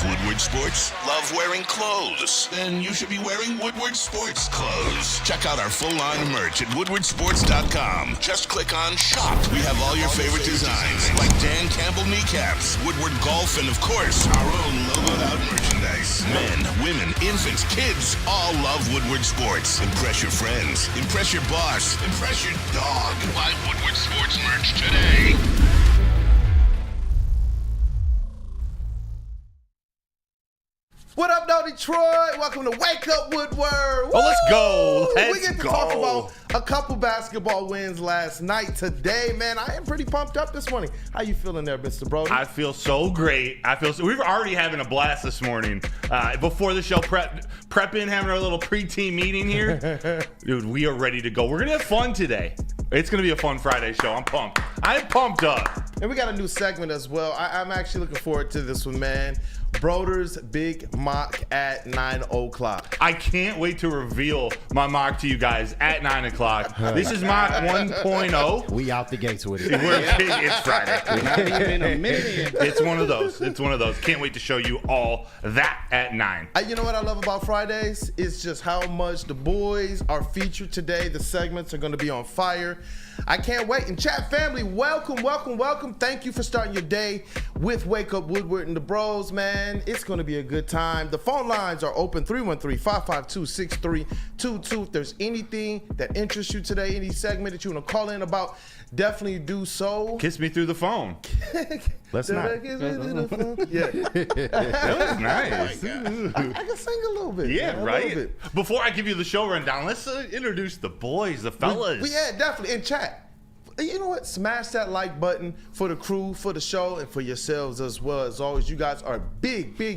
Love Woodward Sports? Love wearing clothes? Then you should be wearing Woodward Sports clothes. Check out our full line of merch at woodwardsports.com. Just click on Shop. We have all your favorite designs, like Dan Campbell kneecaps, Woodward Golf, and of course, our own logoed out merchandise. Men, women, infants, kids all love Woodward Sports. Impress your friends. Impress your boss. Impress your dog. Buy Woodward Sports merch today. What up, though, Detroit? Welcome to Wake Up Woodward. Woo! Oh, let's go. We get to talk about a couple basketball wins last night. Today, man, I am pretty pumped up this morning. How you feeling there, Mr. Broder? I feel so great. We're already having a blast this morning. Before the show, prepping, having our little pre-team meeting here. Dude, we are ready to go. We're going to have fun today. It's going to be a fun Friday show. I'm pumped. I'm pumped up. And we got a new segment as well. I'm actually looking forward to this one, man. Broder's Big Mock at 9 o'clock. I can't wait to reveal my mock to you guys at 9 o'clock. This is mock 1.0. We out the gates with it. It's Friday. Not even a minute. It's one of those. Can't wait to show you all that at 9. You know what I love about Fridays? It's just how much the boys are featured today. The segments are going to be on fire. I can't wait. And chat family, welcome. Thank you for starting your day with Wake Up Woodward and the Bros, man. It's going to be a good time. The phone lines are open, 313-552-6322. If there's anything that interests you today, any segment that you want to call in about, definitely do so. Kiss me through the phone. Let's not. Yeah. That was nice. I can sing a little bit. Yeah, man, right? A little bit. Before I give you the show rundown, let's introduce the boys, the fellas. Yeah, definitely. In chat, you know what? Smash that like button for the crew, for the show, and for yourselves as well. As always, you guys are a big part. A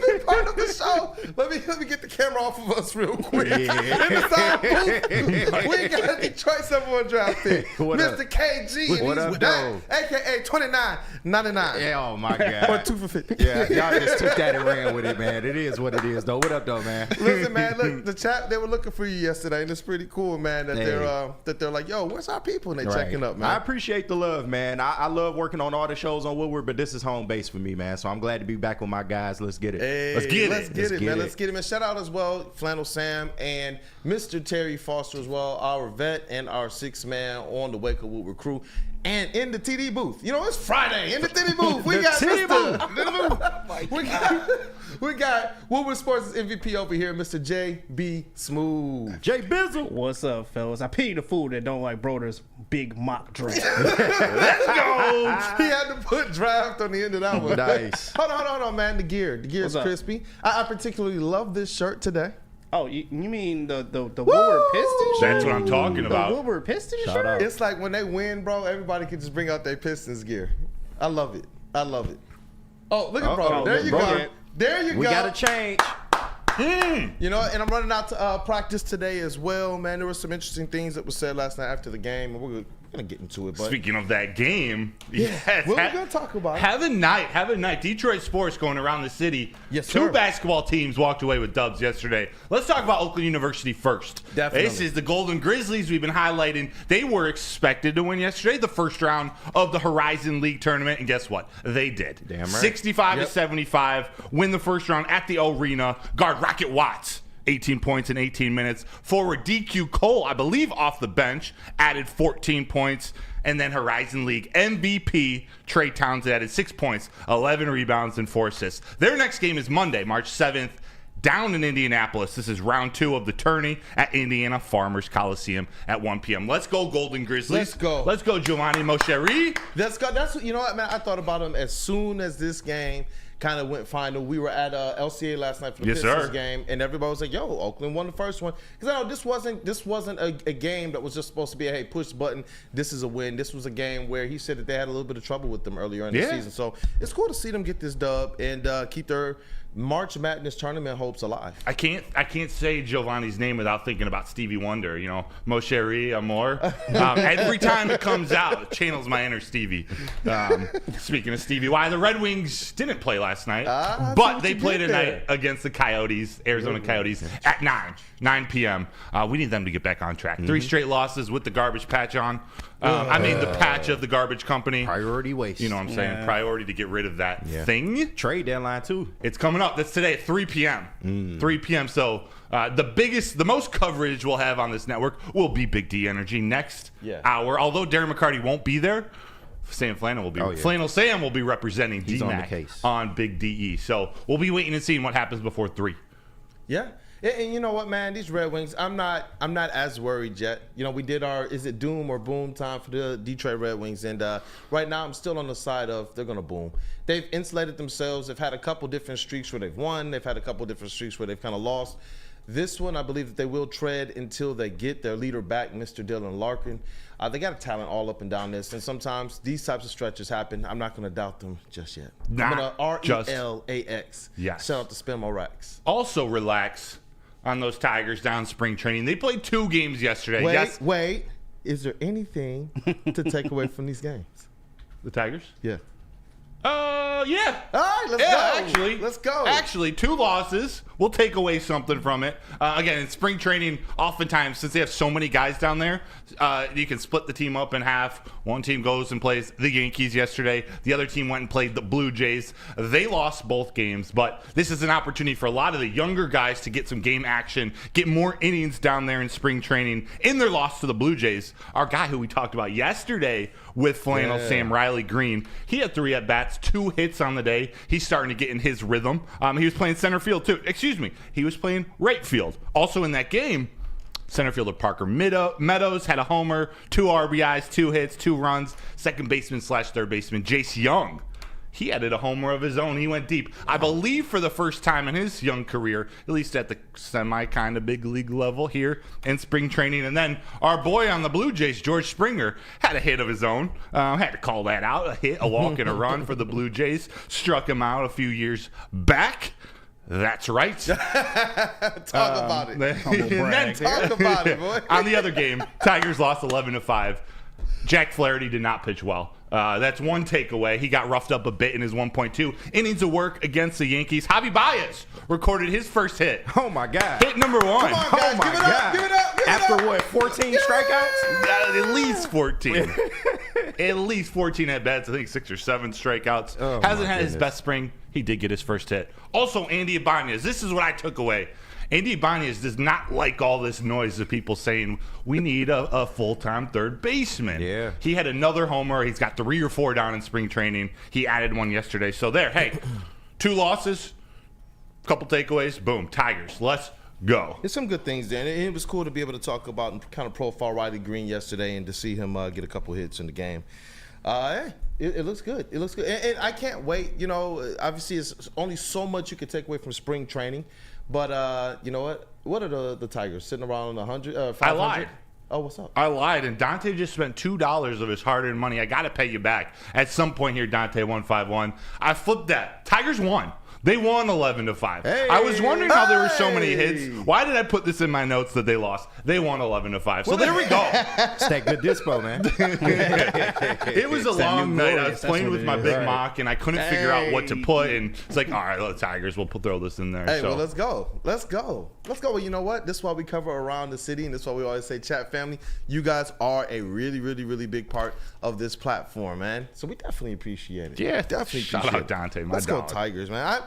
big part of the show. Let me get the camera off of us real quick. In the sound booth, we got Detroit #1 draft pick, Mr. KG. What up, though? AKA 29.99. Yeah, oh my God. Or 2 for 50. Yeah, y'all just took that and ran with it, man. It is what it is, though. What up, though, man? Listen, man, look, the chat, they were looking for you yesterday, and it's pretty cool, man, that they're like, yo, where's our people? And they checking up, man. I appreciate the love, man. I love working on all the shows on Woodward, but this is home base for me, man. So I'm glad to be back with my guys. Let's get it. Hey, let's get it, man. Let's get it, man. Shout out as well, Flannel Sam and Mr. Terry Foster as well, our vet and our sixth man on the Wake Up Woodward crew. And in the TD booth. You know, it's Friday. In the TD booth, we got we got Woodward Sports' MVP over here, Mr. J.B. Smooth. Jay Bizzle. What's up, fellas? I pity the fool that don't like Broder's big mock draft. Let's go. He had to put draft on the end of that one. Nice. Hold on, man. The gear is crispy. I particularly love this shirt today. Oh, you mean the Woodward Pistons? That's what I'm talking about. The Woodward Pistons Shout shirt? out. It's like when they win, bro, everybody can just bring out their Pistons gear. I love it. Oh, look at Broder. There you go. There you go. We got to change. You know, and I'm running out to practice today as well, man. There were some interesting things that were said last night after the game, and we're going to get into it. But Speaking of that game, yes, what we're going to talk about. Have a night. Detroit sports going around the city. Yes, sir. Two basketball teams walked away with dubs yesterday. Let's talk about Oakland University first. Definitely. This is the Golden Grizzlies we've been highlighting. They were expected to win yesterday, the first round of the Horizon League tournament, and guess what? They did. Damn right. 65-75, win the first round at the arena. Guard Rocket Watts, 18 points in 18 minutes. Forward DQ Cole, I believe off the bench, added 14 points. And then Horizon League MVP Trey Townsend added 6 points, 11 rebounds, and 4 assists. Their next game is Monday, March 7th, down in Indianapolis. This is round 2 of the tourney at Indiana Farmers Coliseum at 1 p.m. Let's go, Golden Grizzlies. Let's go, Giovanni Mosheri. Let's go. That's what, you know what, man? I thought about him as soon as this game kind of went final. We were at LCA last night for the Pistons game, and everybody was like, yo, Oakland won the first one. Because I know this wasn't a game that was just supposed to be a, hey, push button, this is a win. This was a game where he said that they had a little bit of trouble with them earlier in the season. So it's cool to see them get this dub and keep their March Madness tournament hopes alive. I can't say Giovanni's name without thinking about Stevie Wonder. You know, Mon Chéri Amour. Every time it comes out, it channels my inner Stevie. Speaking of Stevie, why the Red Wings didn't play last night, but they played tonight against the Coyotes, Arizona Coyotes, at 9 p.m. We need them to get back on track. 3 straight losses with the garbage patch on. The patch of the garbage company. Priority waste. You know what I'm saying? Priority to get rid of that thing. Trade deadline, too. It's coming up. That's today at 3 p.m. 3 p.m. So the most coverage we'll have on this network will be Big D Energy next hour. Although Darren McCarty won't be there, Sam Flannel will be. Flannel Sam will be representing D-Mac on Big DE. So we'll be waiting and seeing what happens before 3. Yeah. And you know what, man? These Red Wings, I'm not as worried yet. You know, we did our is it doom or boom time for the Detroit Red Wings, and right now I'm still on the side of they're gonna boom. They've insulated themselves. They've had a couple different streaks where they've won. They've had a couple different streaks where they've kind of lost. This one, I believe that they will tread until they get their leader back, Mr. Dylan Larkin. They got a talent all up and down this, and sometimes these types of stretches happen. I'm not going to doubt them just yet. I'm going to RELAX. Yes. Shout out to Spimo Racks. Also relax on those Tigers down spring training. They played 2 games yesterday. Wait. Is there anything to take away from these games? The Tigers? Yeah. Yeah. All right, let's go. Actually, 2 losses. We'll take away something from it. Again, in spring training, oftentimes, since they have so many guys down there, you can split the team up in half. One team goes and plays the Yankees yesterday. The other team went and played the Blue Jays. They lost both games, but this is an opportunity for a lot of the younger guys to get some game action, get more innings down there in spring training. In their loss to the Blue Jays, our guy who we talked about yesterday with Flannel, Sam Riley Green, he had 3 at-bats, 2 hits on the day. He's starting to get in his rhythm. He was playing center field, too. He was playing right field. Also in that game, center fielder Parker Meadows had a homer, 2 RBIs, 2 hits, 2 runs. Second baseman / third baseman Jace Young, he added a homer of his own. He went deep. I believe for the first time in his young career, at least at the semi kind of big league level here in spring training. And then our boy on the Blue Jays, George Springer, had a hit of his own. Had to call that out. A hit, a walk, and a run for the Blue Jays. Struck him out a few years back. That's right. Talk about it. Talk about it, boy. On the other game, Tigers lost 11-5. Jack Flaherty did not pitch well. That's one takeaway. He got roughed up a bit in his 1.2 innings of work against the Yankees. Javi Baez recorded his first hit. Oh, my God. Hit number 1. Come on, guys. Oh, my God. Give it up. After what, 14 strikeouts? At least 14. At least 14 at bats. I think 6 or 7 strikeouts. Oh, Hasn't had his best spring. He did get his first hit. Also, Andy Ibanez. This is what I took away. Andy Ibanez does not like all this noise of people saying we need a full-time third baseman. Yeah. He had another homer. He's got 3 or 4 down in spring training. He added 1 yesterday. So there, hey, 2 losses, couple takeaways, boom, Tigers. Let's go. There's some good things there. And it was cool to be able to talk about and kind of profile Riley Green yesterday and to see him get a couple hits in the game. It looks good. It looks good. And I can't wait. You know, obviously, it's only so much you can take away from spring training. But you know what? What are the Tigers sitting around 100? 500? I lied. Oh, what's up? I lied, and Dante just spent $2 of his hard-earned money. I got to pay you back at some point here, Dante 151. I flipped that. Tigers won. They won 11-5. Hey, I was wondering how there were so many hits. Why did I put this in my notes that they lost? They won 11-5. So there we go. It's that good dispo, man. It was a long night. I was playing with my big right. mock, and I couldn't figure out what to put. And it's like, all right, the Tigers, we'll throw this in there. Hey, so. well, let's go. Let's go. Well, you know what? This is why we cover around the city, and this is why we always say, chat family, you guys are a really, really, really big part of this platform, man. So we definitely appreciate it. Yeah, definitely shout appreciate out Dante, my Let's dog. go Tigers, man.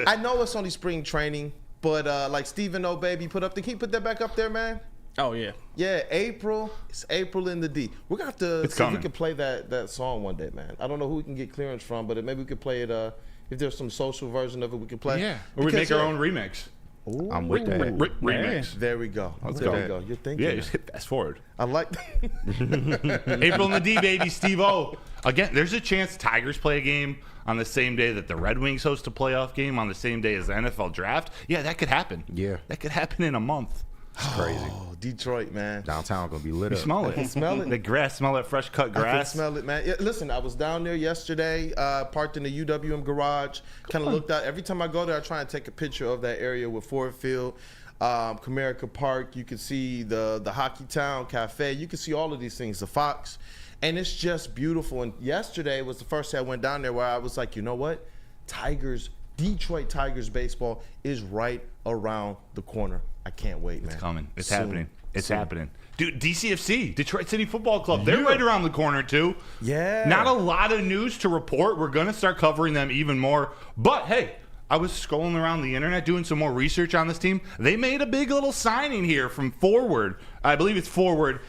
I know it's only spring training, but like Stephen O, baby, can you put that back up there, man? Oh, yeah. Yeah, April. It's April in the D. We're going to have to It's see if coming. we can play that song one day, man. I don't know who we can get clearance from, but maybe we could play it. If there's some social version of it, we could play. Yeah, or we make our own remix. Ooh. I'm with that. Remix. There we go. Let's there go. we go. You're thinking. Yeah, just hit fast forward. I like that. April in the D, baby. Steve-O. Again, there's a chance Tigers play a game on the same day that the Red Wings host a playoff game on the same day as the NFL draft. Yeah, that could happen. Yeah. That could happen in a month. It's crazy. Oh, Detroit, man. Downtown gonna be lit up. Smell I it. can smell it. The grass, smell that fresh cut I can grass. smell it, man. Yeah, listen, I was down there yesterday, parked in the UWM garage, kind of looked out. Every time I go there, I try and take a picture of that area with Ford Field, Comerica Park. You can see the Hockey Town Cafe. You can see all of these things, the Fox. And it's just beautiful. And yesterday was the first day I went down there where I was like, you know what? Detroit Tigers baseball is right around the corner. I can't wait, man. It's coming. It's Soon. happening. It's Soon. happening. Dude, DCFC, Detroit City Football Club, they're right around the corner, too. Yeah. Not a lot of news to report. We're going to start covering them even more. But, hey, I was scrolling around the internet doing some more research on this team. They made a big little signing here from Forward. I believe it's Forward.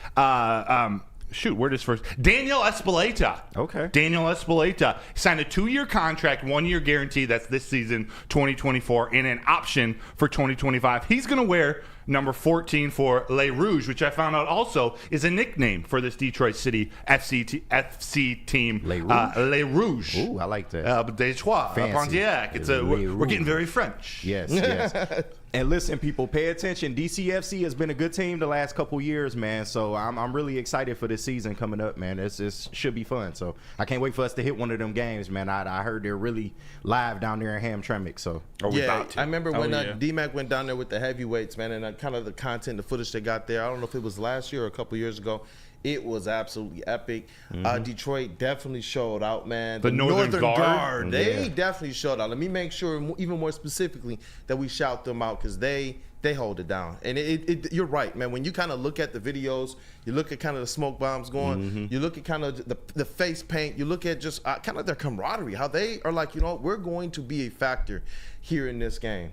Where does first? Daniel Espeleta. Okay. Daniel Espeleta signed a 2-year contract, 1-year guarantee. That's this season, 2024, and an option for 2025. He's going to wear number 14 for Les Rouges, which I found out also is a nickname for this Detroit City FC team. Les Rouges? Les Rouges. Ooh, I like that. Detroit, Fancy. Pontiac. We're getting very French. Yes, yes. And listen, people, pay attention. DCFC has been a good team the last couple years, man. So I'm really excited for this season coming up, man. This should be fun. So I can't wait for us to hit one of them games, man. I heard they're really live down there in Hamtramck. So Yeah, I remember when D-Mac went down there with the heavyweights, man, and kind of the content, the footage they got there. I don't know if it was last year or a couple years ago. It was absolutely epic. Detroit definitely showed out, man. The Northern Guard. They definitely showed out. Let me make sure, even more specifically, that we shout them out because they hold it down. And you're right, man. When you kind of look at the videos, you look at kind of the smoke bombs going, you look at kind of the face paint, you look at just kind of their camaraderie, how they are like, you know, we're going to be a factor here in this game.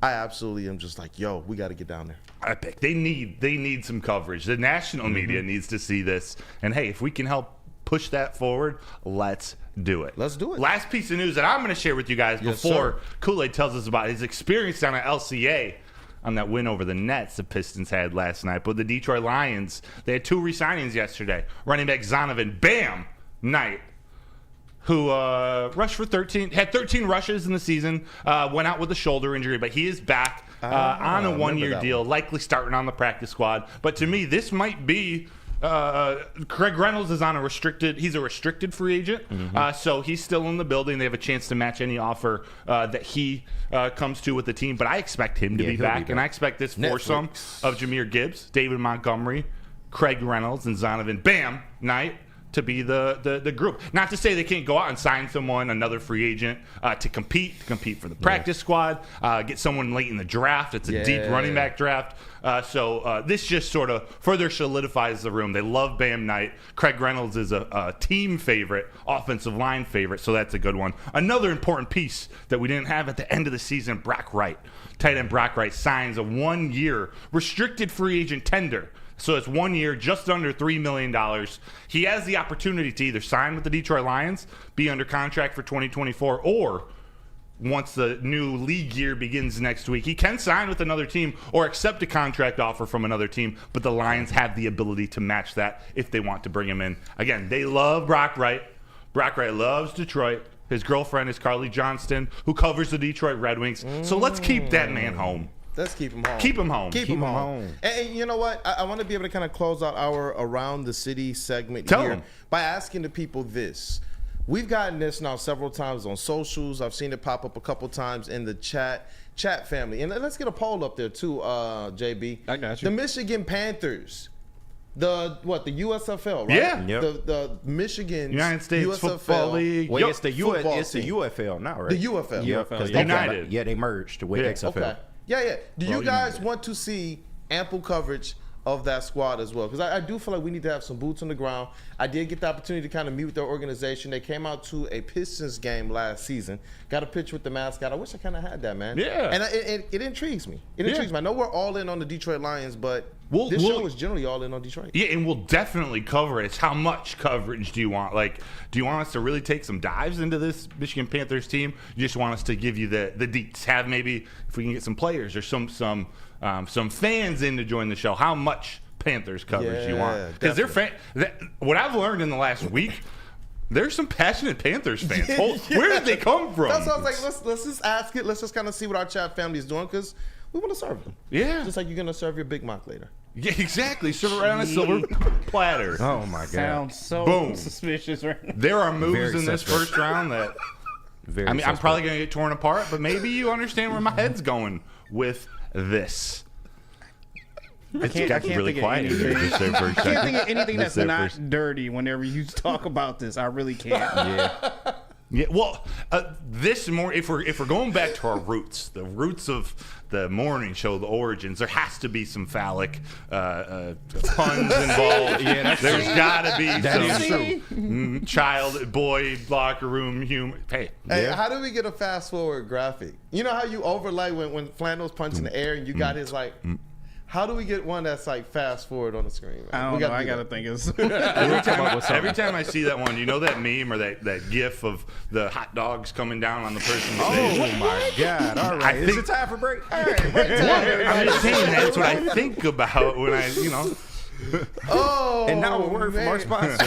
I absolutely am just like, yo, we got to get down there. Epic. They need some coverage. The national media needs to see this. And hey, if we can help push that forward, let's do it. Let's do it. Last piece of news that I'm going to share with you guys before Kool-Aid tells us about his experience down at LCA on that win over the Nets the Pistons had last night. But the Detroit Lions, they had 2 re-signings yesterday. Running back Zonovan Bam Knight, who rushed for 13, had 13 rushes in the season, went out with a shoulder injury, but he is back on a 1-year deal, likely starting on the practice squad. But to me, this might be Craig Reynolds is on he's a restricted free agent, so he's still in the building. They have a chance to match any offer that he comes to with the team, but I expect him to be back, and I expect this foursome of Jahmyr Gibbs, David Montgomery, Craig Reynolds, and Zonovan Bam Knight to be the group. Not to say they can't go out and sign someone, another free agent, to compete for the practice squad, get someone late in the draft. It's a deep running back draft. So this just sort of further solidifies the room. They love Bam Knight. Craig Reynolds is a team favorite, offensive line favorite, so that's a good one. Another important piece that we didn't have at the end of the season, Brock Wright. Tight end Brock Wright signs a 1-year restricted free agent tender. So it's 1 year, just under $3 million. He has the opportunity to either sign with the Detroit Lions, be under contract for 2024, or once the new league year begins next week, he can sign with another team or accept a contract offer from another team, but the Lions have the ability to match that if they want to bring him in. Again, they love Brock Wright. Brock Wright loves Detroit. His girlfriend is Carly Johnston, who covers the Detroit Red Wings. So let's keep that man home. Let's keep him home. Keep him home. Keep him home. And you know what? I want to be able to kind of close out our Around the City segment Tell here him. by asking the people this. We've gotten this now several times on socials. I've seen it pop up a couple times in the chat family. And let's get a poll up there too, JB. I got you. The Michigan Panthers. The USFL, right? Yeah. Yep. The Michigan United States USFL. Football League. Wait, it's the football it's the team. UFL now, right? The UFL. Yeah, 'cause yeah. they got- United. yeah, they merged with Yeah. XFL. Okay. Yeah. Do you Well, guys want to see ample coverage of that squad as well? Because I do feel like we need to have some boots on the ground. I did get the opportunity to kind of meet with their organization. They came out to a Pistons game last season. Got a picture with the mascot. I wish I kind of had that, man. Yeah. And it intrigues me. It intrigues me. I know we're all in on the Detroit Lions, but We'll- this we'll- show is generally all in on Detroit. Yeah, and we'll definitely cover it. It's how much coverage do you want? Like, do you want us to really take some dives into this Michigan Panthers team? You just want us to give you the deets? Have maybe, if we can get some players or some fans in to join the show, how much Panthers coverage you want? Because what I've learned in the last week, there's some passionate Panthers fans. Where did they come from? That's why I was like, let's just ask it. Let's just kind of see what our chat family is doing because We want to serve them. Yeah. Just like you're gonna serve your Big Mac later. Yeah, exactly. Serve it right on a silver platter. Oh my god. Sounds so Boom. suspicious right now. There are moves Very in this suspect. first round that Very I mean, I'm suspect. probably gonna get torn apart, but maybe you understand where my head's going with this. I can't really think of quiet anything. here just there for a I can't second. think of anything that's Just there not for a dirty whenever you talk about this. I really can't. Yeah. Yeah, well, this more if we're going back to our roots, the roots of the morning show, the origins, there has to be some phallic puns involved. Yeah, there's got to be is some child, boy, locker room humor. Hey, Hey, Yeah. how do we get a fast forward graphic? You know how you overlay when Flandel's punching the air and you got his like. How do we get one that's like fast forward on the screen? Man? I We don't know. gotta I do gotta that. think of every time I see that one, you know that meme or that gif of the hot dogs coming down on the person's face? Oh my god. All right. Is think- it time for break? All right, break time. I'm just saying that's what I think about when I, Oh, And now a word from our man. sponsor.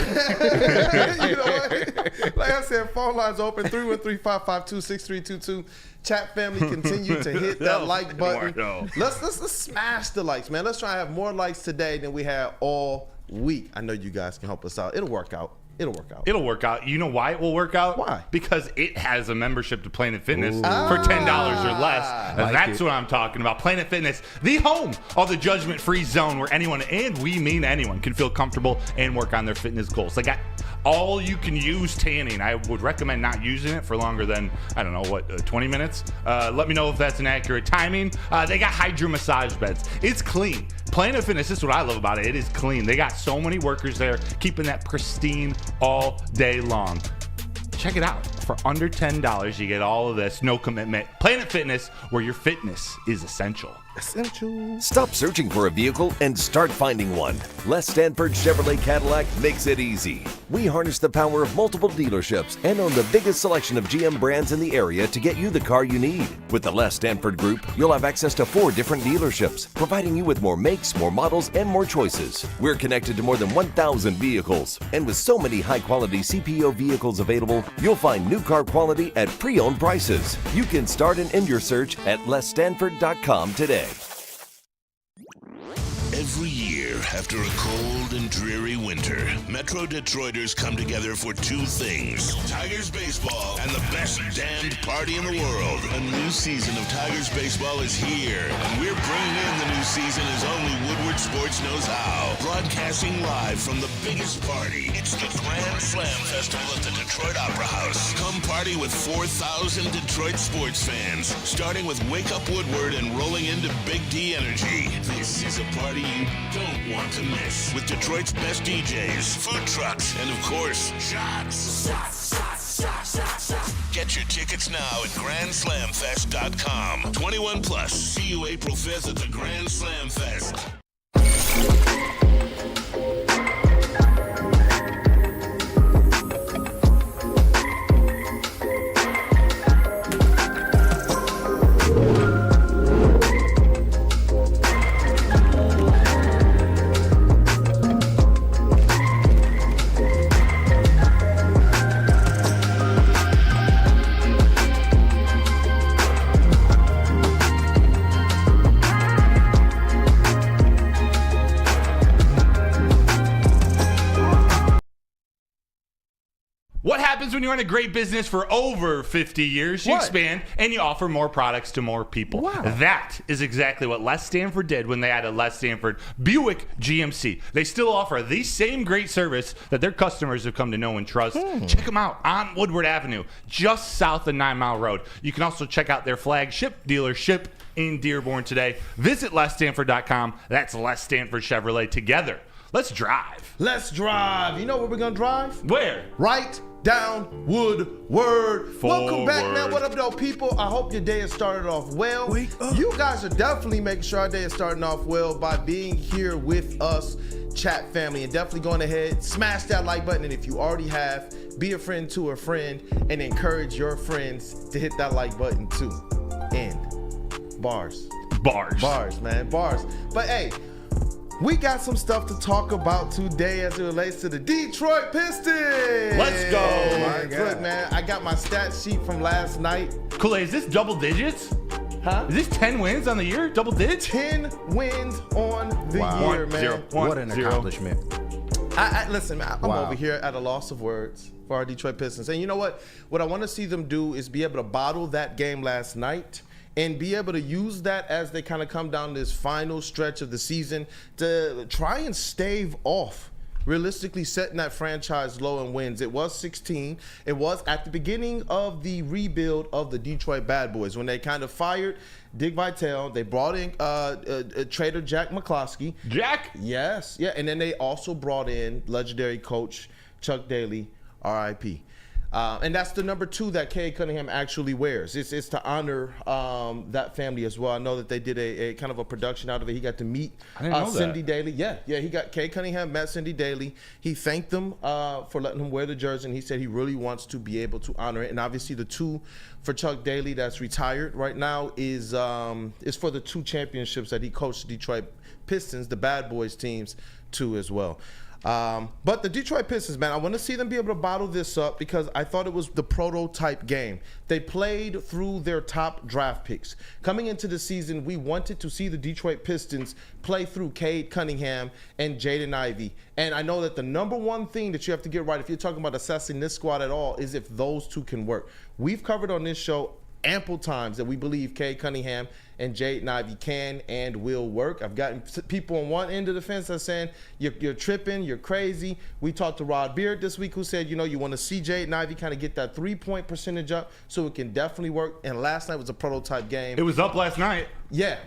You know what? Like I said, phone lines open 313-552-6322. Chat family, continue to hit that like button. No. Let's smash the likes, man. Let's try to have more likes today than we had all week. I know you guys can help us out. It'll work out. It'll work out. It'll work out. You know why it will work out? Why? Because it has a membership to Planet Fitness for $10 or less. And Like that's it. what I'm talking about. Planet Fitness, the home of the judgment-free zone where anyone, and we mean anyone, can feel comfortable and work on their fitness goals. They got all you can use tanning. I would recommend not using it for longer than, 20 minutes. Let me know if that's an accurate timing. They got hydro massage beds. It's clean. Planet Fitness, this is what I love about it. It is clean. They got so many workers there keeping that pristine all day long. Check it out. For under $10, you get all of this, no commitment. Planet Fitness, where your fitness is essential. Essential. Stop searching for a vehicle and start finding one. Les Stanford Chevrolet Cadillac makes it easy. We harness the power of multiple dealerships and own the biggest selection of GM brands in the area to get you the car you need. With the Les Stanford Group, you'll have access to 4 different dealerships, providing you with more makes, more models, and more choices. We're connected to more than 1,000 vehicles, and with so many high-quality CPO vehicles available, you'll find new car quality at pre-owned prices. You can start and end your search at lesstanford.com today. Every year, after a cold and dreary winter, Metro Detroiters come together for 2 things: Tigers baseball and the best damned party in the world. A new season of Tigers baseball is here, and we're bringing in the new season as only Woodward Sports knows how. Broadcasting live from the biggest party. It's the Grand Slam Festival at the Detroit Opera House. Come party with 4,000 Detroit sports fans, starting with Wake Up Woodward and rolling into Big D Energy. This is a party you don't want to miss, with Detroit's best DJs, food trucks, and of course, shots. Get your tickets now at GrandSlamFest.com. 21 plus. See you April 5th at the Grand Slam Fest. What happens when you run a great business for over 50 years? You What? expand and you offer more products to more people. Wow. That is exactly what Les Stanford did when they added Les Stanford Buick GMC. They still offer the same great service that their customers have come to know and trust. Check them out on Woodward Avenue, just south of 9 Mile Road. You can also check out their flagship dealership in Dearborn today. Visit LesStanford.com. That's Les Stanford Chevrolet together. Let's drive. Let's drive. You know where we're gonna drive? Where? Right down Woodward. Welcome back, man. Forward. What up, though, people? I hope your day has started off well. You guys are definitely making sure our day is starting off well by being here with us, chat family, and definitely going ahead, smash that like button. And if you already have, be a friend to a friend and encourage your friends to hit that like button too. And bars. Bars, man. Bars. But hey, we got some stuff to talk about today as it relates to the Detroit Pistons. Let's go. Look, man, I got my stat sheet from last night. Kool-Aid, is this double digits? Huh? Is this 10 wins on the year? Double digits? 10 wins on the Wow. year, man. What an accomplishment. Listen, man, I'm over here at a loss of words for our Detroit Pistons. And you know what? What I want to see them do is be able to bottle that game last night and be able to use that as they kind of come down this final stretch of the season to try and stave off realistically setting that franchise low in wins. It was 16. It was at the beginning of the rebuild of the Detroit Bad Boys when they kind of fired Dick Vitale. They brought in trader Jack McCloskey. Jack? Yes. Yeah. And then they also brought in legendary coach Chuck Daly, R.I.P. And that's the number 2 that Cade Cunningham actually wears. It's to honor that family as well. I know that they did a kind of a production out of it. He got to meet Cindy Daly. Yeah, he got Cade Cunningham met Cindy Daly. He thanked them for letting him wear the jersey, and he said he really wants to be able to honor it. And obviously the 2 for Chuck Daly that's retired right now is for the 2 championships that he coached the Detroit Pistons, the Bad Boys teams, too as well. But the Detroit Pistons, man, I want to see them be able to bottle this up because I thought it was the prototype game. They played through their top draft picks. Coming into the season, we wanted to see the Detroit Pistons play through Cade Cunningham and Jaden Ivey. And I know that the number one thing that you have to get right if you're talking about assessing this squad at all is if those 2 can work. We've covered on this show ample times that we believe Cade Cunningham and Jaden Ivey can and will work. I've gotten people on one end of the fence that are saying you're tripping, you're crazy. We talked to Rod Beard this week who said, you want to see Jaden Ivey kind of get that 3-point percentage up so it can definitely work. And last night was a prototype game. It was up last night. Yeah.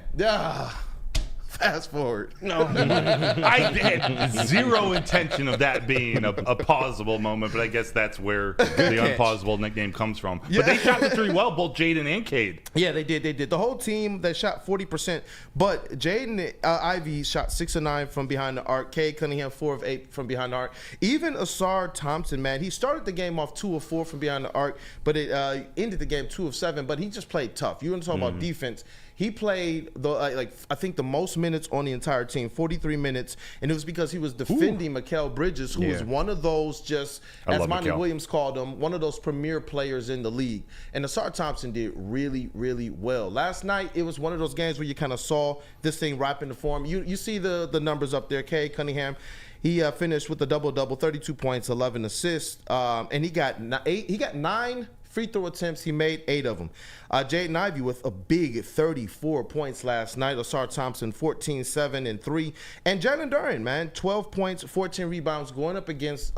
Fast forward. No. I had zero intention of that being a pausable moment, but I guess that's where the unpausable nickname comes from. But they shot the 3 well, both Jaden and Cade. Yeah, they did. The whole team, they shot 40%, but Jaden Ivey shot 6 of 9 from behind the arc. Cade Cunningham 4 of 8 from behind the arc. Even Asar Thompson, man, he started the game off 2 of 4 from behind the arc, but it ended the game 2 of 7, but he just played tough. You want to talk about defense. He played I think the most minutes on the entire team, 43 minutes, and it was because he was defending Mikal Bridges, who was one of those as Monty Williams called him, one of those premier players in the league. And Asar Thompson did really, really well. Last night, it was one of those games where you kind of saw this thing ripen to form. You see the numbers up there. Cade Cunningham, he finished with a double-double, 32 points, 11 assists, and he got 9 free throw attempts. He made 8 of them. Jaden Ivey with a big 34 points last night. Asar Thompson 14, 7, and 3. And Jalen Duren, man, 12 points, 14 rebounds, going up against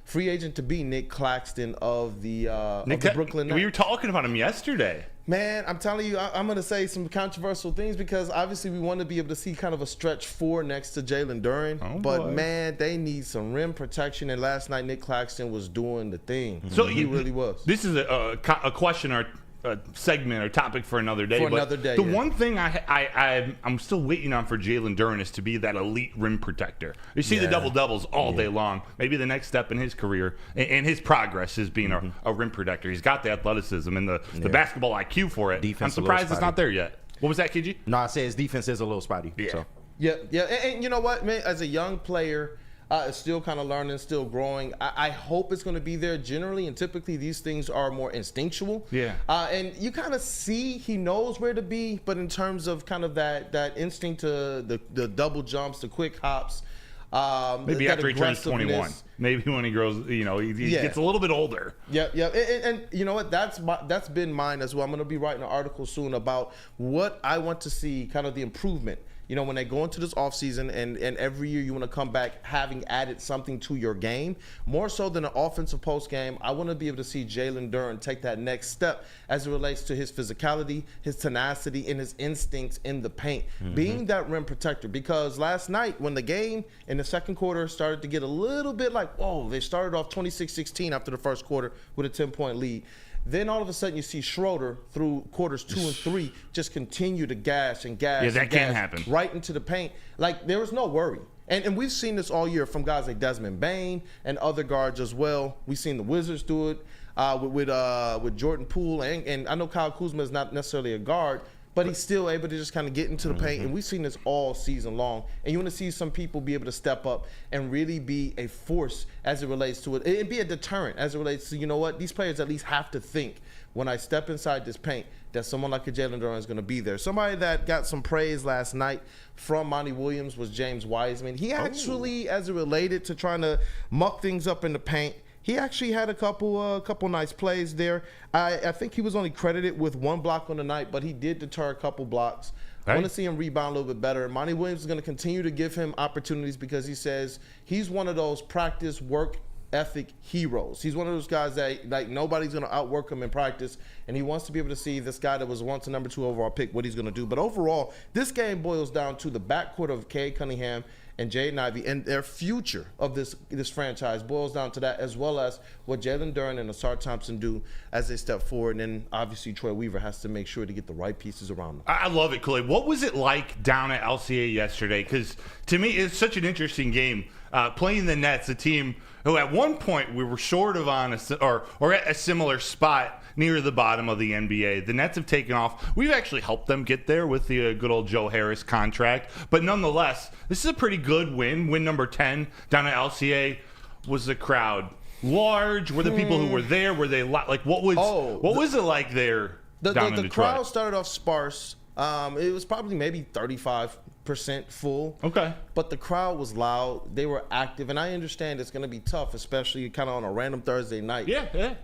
free agent to be Nick Claxton of the Brooklyn Nets. We were talking about him yesterday. Man, I'm telling you, I'm going to say some controversial things because obviously we want to be able to see kind of a stretch 4 next to Jalen Duren. But, man, they need some rim protection. And last night, Nick Claxton was doing the thing. So he really was. This is a question or a segment or topic for another day. The one thing I'm still waiting on for Jalen Duren is to be that elite rim protector. You see the double-doubles all day long. Maybe the next step in his career and his progress is being a rim protector. He's got the athleticism and the basketball IQ for it. Defense I'm surprised it's not there yet. What was that, KG? No, I said his defense is a little spotty. Yeah. So. Yeah. And you know what, man? As a young player, still kind of learning, still growing. I hope it's going to be there generally, and typically these things are more instinctual. Yeah. And you kind of see he knows where to be, but in terms of kind of that instinct to the double jumps, the quick hops. Maybe after he turns 21. Maybe when he grows, he gets a little bit older. Yeah. And you know what? That's been mine as well. I'm going to be writing an article soon about what I want to see, kind of the improvement. When they go into this offseason and every year you want to come back having added something to your game, more so than an offensive post game, I want to be able to see Jalen Duren take that next step as it relates to his physicality, his tenacity, and his instincts in the paint. Being that rim protector, because last night when the game in the second quarter started to get a little bit like, whoa, they started off 26-16 after the first quarter with a 10-point lead. Then all of a sudden you see Schroeder through quarters 2 and 3 just continue to gas. Yeah, that can happen. Right into the paint. Like, there was no worry. And we've seen this all year from guys like Desmond Bane and other guards as well. We've seen the Wizards do it with Jordan Poole. And I know Kyle Kuzma is not necessarily a guard, but he's still able to just kind of get into the paint. And we've seen this all season long. And you want to see some people be able to step up and really be a force as it relates to it. And be a deterrent as it relates to, these players at least have to think when I step inside this paint, that someone like a Jalen Duren is going to be there. Somebody that got some praise last night from Monty Williams was James Wiseman. He actually, as it related to trying to muck things up in the paint, he actually had a couple nice plays there. I think he was only credited with 1 block on the night, but he did deter a couple blocks. I want to see him rebound a little bit better. Monty Williams is going to continue to give him opportunities because he says he's one of those practice work ethic heroes. He's one of those guys that like nobody's going to outwork him in practice, and he wants to be able to see this guy that was once a number 2 overall pick, what he's going to do. But overall, this game boils down to the backcourt of Cade Cunningham and Jaden Ivey, and their future of this franchise boils down to that, as well as what Jalen Duren and Asar Thompson do as they step forward. And then obviously Troy Weaver has to make sure to get the right pieces around them. I love it, Clay. What was it like down at LCA yesterday? Because to me, it's such an interesting game. Playing the Nets, a team who at one point we were sort of on or at a similar spot near the bottom of the NBA. The Nets have taken off. We've actually helped them get there with the good old Joe Harris contract. But nonetheless, this is a pretty good win. Win number 10 down at LCA. Was the crowd large? Were the people who were there, were they like, what was it like there down in Detroit? The crowd started off sparse. It was probably maybe 35% full. Okay. But the crowd was loud. They were active. And I understand it's going to be tough, especially kind of on a random Thursday night,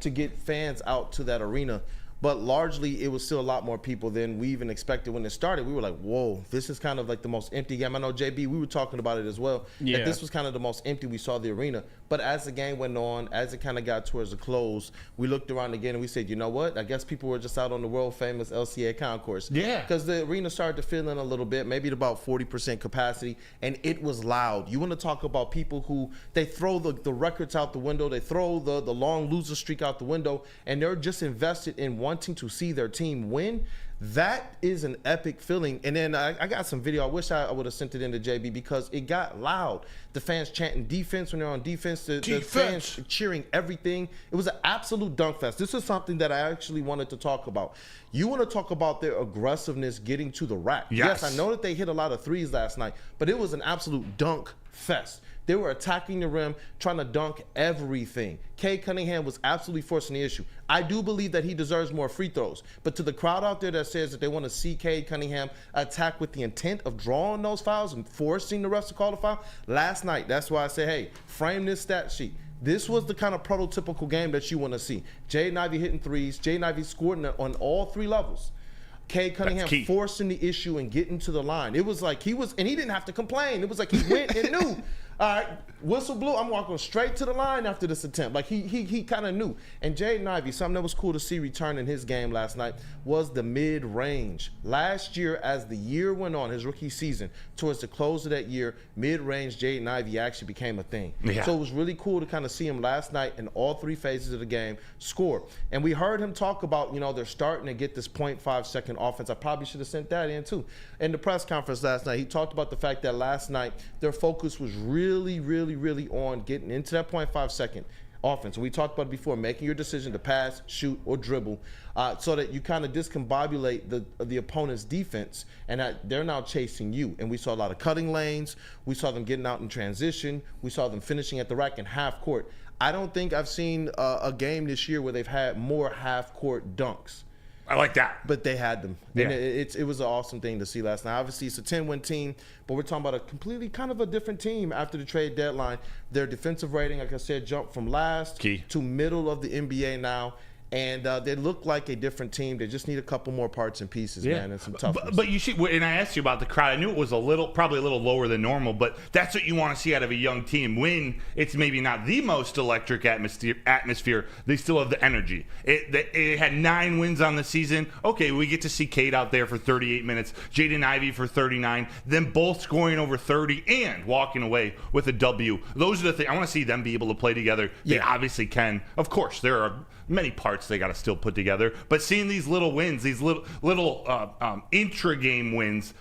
to get fans out to that arena. But largely, it was still a lot more people than we even expected when it started. We were like, whoa, this is kind of like the most empty game. I know, JB, we were talking about it as well. Yeah. That this was kind of the most empty we saw the arena. But as the game went on, as it kind of got towards the close, we looked around again and we said, you know what? I guess people were just out on the world-famous LCA concourse. Yeah. Because the arena started to fill in a little bit, maybe at about 40% capacity, and it was loud. You want to talk about people who, they throw the records out the window, they throw the long loser streak out the window, and they're just invested in wanting to see their team win. That is an epic feeling. And then I got some video. I wish I would have sent it into JB because it got loud. The fans chanting defense when they're on defense. The fans cheering everything. It was an absolute dunk fest. This is something that I actually wanted to talk about. You want to talk about their aggressiveness getting to the rack. Yes, I know that they hit a lot of threes last night, but it was an absolute dunk fest. They were attacking the rim, trying to dunk everything. Cade Cunningham was absolutely forcing the issue. I do believe that he deserves more free throws. But to the crowd out there that says that they want to see Cade Cunningham attack with the intent of drawing those fouls and forcing the refs to call the foul, last night, that's why I say, hey, frame this stat sheet. This was the kind of prototypical game that you want to see. Jaden Ivey hitting threes. Jaden Ivey scored on all 3 levels. Cade Cunningham forcing the issue and getting to the line. It was like he didn't have to complain. It was like he went and knew. All right, whistle blew. I'm walking straight to the line after this attempt. Like he kind of knew. And Jaden Ivey, something that was cool to see return in his game last night was the mid-range. Last year, as the year went on, his rookie season, towards the close of that year, mid-range Jaden Ivey actually became a thing. Yeah. So it was really cool to kind of see him last night in all 3 phases of the game score. And we heard him talk about, they're starting to get this 0.5-second offense. I probably should have sent that in too. In the press conference last night, he talked about the fact that last night their focus was really on getting into that 0.5-second offense. We talked about it before, making your decision to pass, shoot, or dribble, so that you kind of discombobulate the opponent's defense, and that they're now chasing you. And we saw a lot of cutting lanes. We saw them getting out in transition. We saw them finishing at the rack in half court. I don't think I've seen a game this year where they've had more half court dunks. I like that. But they had them. Yeah. And it was an awesome thing to see last night. Obviously, it's a 10-win team, but we're talking about a completely kind of a different team after the trade deadline. Their defensive rating, like I said, jumped from last to middle of the NBA now. And they look like a different team. They just need a couple more parts and pieces, man, and some toughness. But you see, and I asked you about the crowd. I knew it was probably a little lower than normal, but that's what you want to see out of a young team. When it's maybe not the most electric atmosphere, they still have the energy. It had 9 wins on the season. Okay, we get to see Cade out there for 38 minutes, Jaden Ivey for 39, them both scoring over 30 and walking away with a W. Those are the things. I want to see them be able to play together. They obviously can. Of course, there are many parts they got to still put together, but seeing these little wins, these little intra-game wins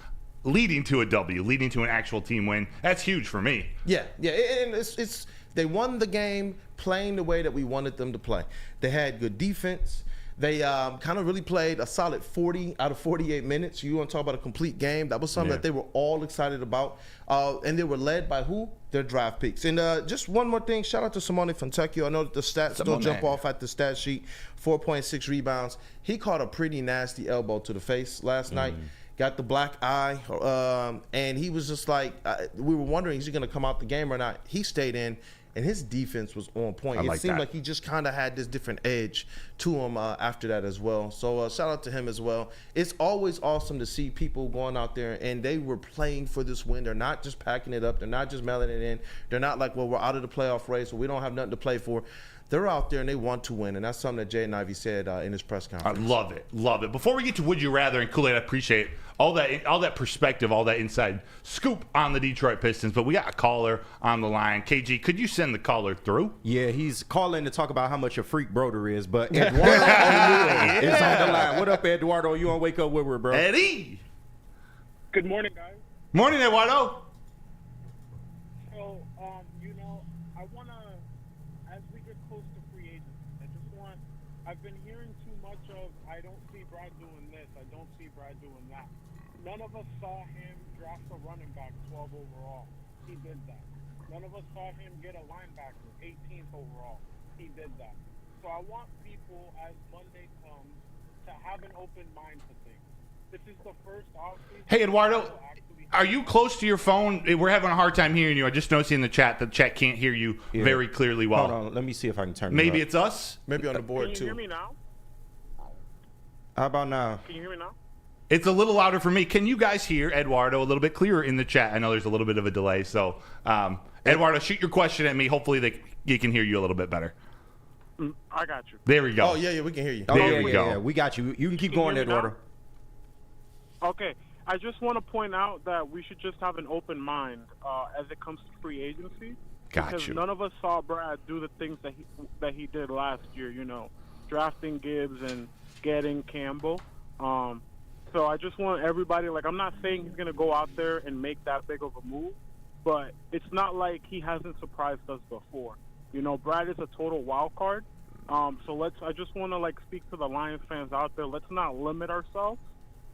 leading to a W, leading to an actual team win, that's huge for me. Yeah, and they won the game playing the way that we wanted them to play. They had good defense. They kind of really played a solid 40 out of 48 minutes. You want to talk about a complete game? That was something that they were all excited about. And they were led by who? Their draft picks. And just one more thing. Shout out to Simone Fontecchio. I know that the stats don't jump off at the stat sheet. 4.6 rebounds. He caught a pretty nasty elbow to the face last night. Got the black eye. And he was just like, we were wondering, is he going to come out the game or not? He stayed in. And his defense was on point. It seemed like he just kind of had this different edge to him after that as well. So shout out to him as well. It's always awesome to see people going out there and they were playing for this win. They're not just packing it up. They're not just mailing it in. They're not like, well, we're out of the playoff race, or we don't have nothing to play for. They're out there and they want to win, and that's something that Jaden Ivey said in his press conference. I love it, love it. Before we get to Would You Rather and Kool-Aid, I appreciate all that perspective, all that inside scoop on the Detroit Pistons. But we got a caller on the line. KG, could you send the caller through? Yeah, he's calling to talk about how much a freak Broder is, but Eduardo is on the line. What up, Eduardo? You on Wake Up Woodward, bro? Eddie. Good morning, guys. Morning, Eduardo. So, I want to, as we get close to free agency, I've been hearing too much of, I don't see Brad doing this, I don't see Brad doing that. None of us saw him draft a running back 12 overall. He did that. None of us saw him get a linebacker 18th overall. He did that. So I want people, as Monday comes, to have an open mind to things. This is the first offseason. Hey, Eduardo, are you close to your phone? We're having a hard time hearing you. I just noticed in the chat can't hear you very clearly well. Hold on, let me see if I can turn Maybe it up. it's us? Maybe on the board, Can you too. hear me now? How about now? Can you hear me now? It's a little louder for me. Can you guys hear Eduardo a little bit clearer in the chat? I know there's a little bit of a delay. So, Eduardo, shoot your question at me. Hopefully he can hear you a little bit better. I got you. There we go. Oh, yeah, we can hear you. There we go. Yeah, we got you. You can keep Can you going, hear me now? Eduardo. Okay. I just want to point out that we should just have an open mind as it comes to free agency. Got because you. none of us saw Brad do the things that he did last year, drafting Gibbs and getting Campbell. So I just want everybody, I'm not saying he's going to go out there and make that big of a move, but it's not like he hasn't surprised us before. Brad is a total wild card. So I just want to speak to the Lions fans out there. Let's not limit ourselves,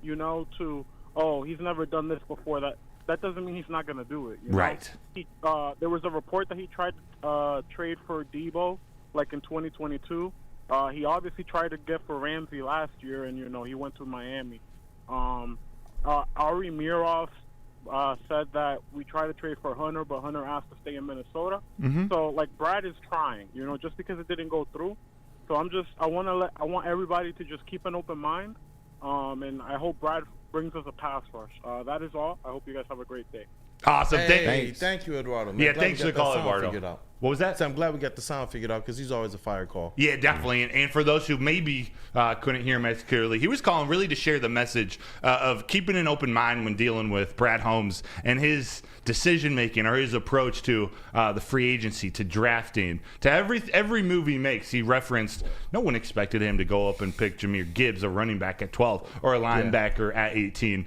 to, oh, he's never done this before. That doesn't mean he's not going to do it. Right. There was a report that he tried to trade for Debo, in 2022. He obviously tried to get for Ramsey last year, and, he went to Miami. Ari Miroff said that we tried to trade for Hunter, but Hunter asked to stay in Minnesota. Mm-hmm. So, Brad is trying, just because it didn't go through. So I want everybody to just keep an open mind, and I hope Brad brings us a pass rush. That is all. I hope you guys have a great day. Awesome. Hey, thank you, Eduardo. Man. Yeah, Glad thanks we for got the call, that sound Eduardo. figured out. What was that? So I'm glad we got the sound figured out because he's always a fire call. Yeah, definitely. And for those who maybe couldn't hear him as clearly, he was calling really to share the message of keeping an open mind when dealing with Brad Holmes and his decision-making or his approach to the free agency, to drafting, to every move he makes. He referenced no one expected him to go up and pick Jahmyr Gibbs, a running back at 12, or a linebacker at 18.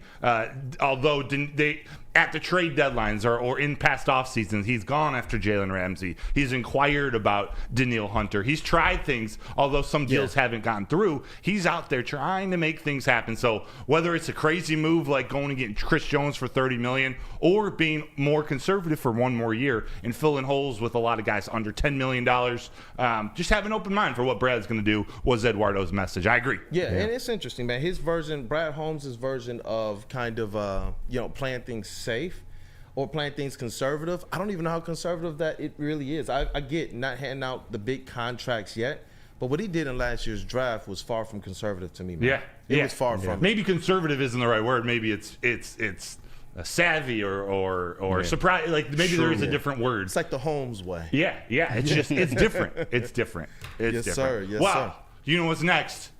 Although they at the trade deadlines or in past off seasons, he's gone after Jalen Ramsey. He's inquired about Daniil Hunter. He's tried things, although some deals haven't gone through. He's out there trying to make things happen. So whether it's a crazy move like going and getting Chris Jones for $30 million or being more conservative for one more year and filling holes with a lot of guys under $10 million, just have an open mind for what Brad's going to do was Eduardo's message. I agree. Yeah, and it's interesting, man. His version, Brad Holmes' version of kind of, playing things safe or playing things conservative. I don't even know how conservative that it really is. I get not handing out the big contracts yet, but what he did in last year's draft was far from conservative to me, man. It was far from. Maybe conservative isn't the right word. Maybe it's savvy or surprise. Maybe there is a different word. It's like the Holmes way. Yeah. It's just it's different. It's different. It's Yes, different. sir. Yes, wow. sir. You know what's next?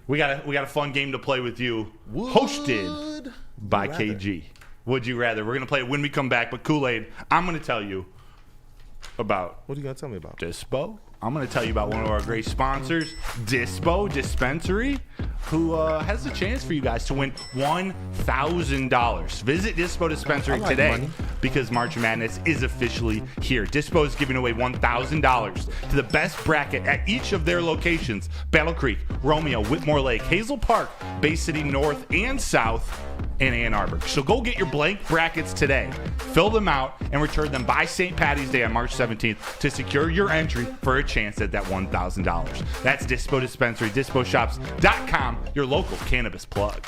We got a fun game to play with you, hosted by KG. Would you rather? We're gonna play it when we come back. But Kool-Aid, I'm gonna tell you, about What are you gonna tell me about? Dispo. I'm going to tell you about one of our great sponsors, Dispo Dispensary, who has a chance for you guys to win $1,000. Visit Dispo Dispensary today money. because March Madness is officially here. Dispo is giving away $1,000 to the best bracket at each of their locations: Battle Creek, Romeo, Whitmore Lake, Hazel Park, Bay City North and South, and Ann Arbor. So go get your blank brackets today, fill them out, and return them by St. Patty's Day on March 17th to secure your entry for a chance at that $1,000. That's Dispo Dispensary, disposhops.com, your local cannabis plug.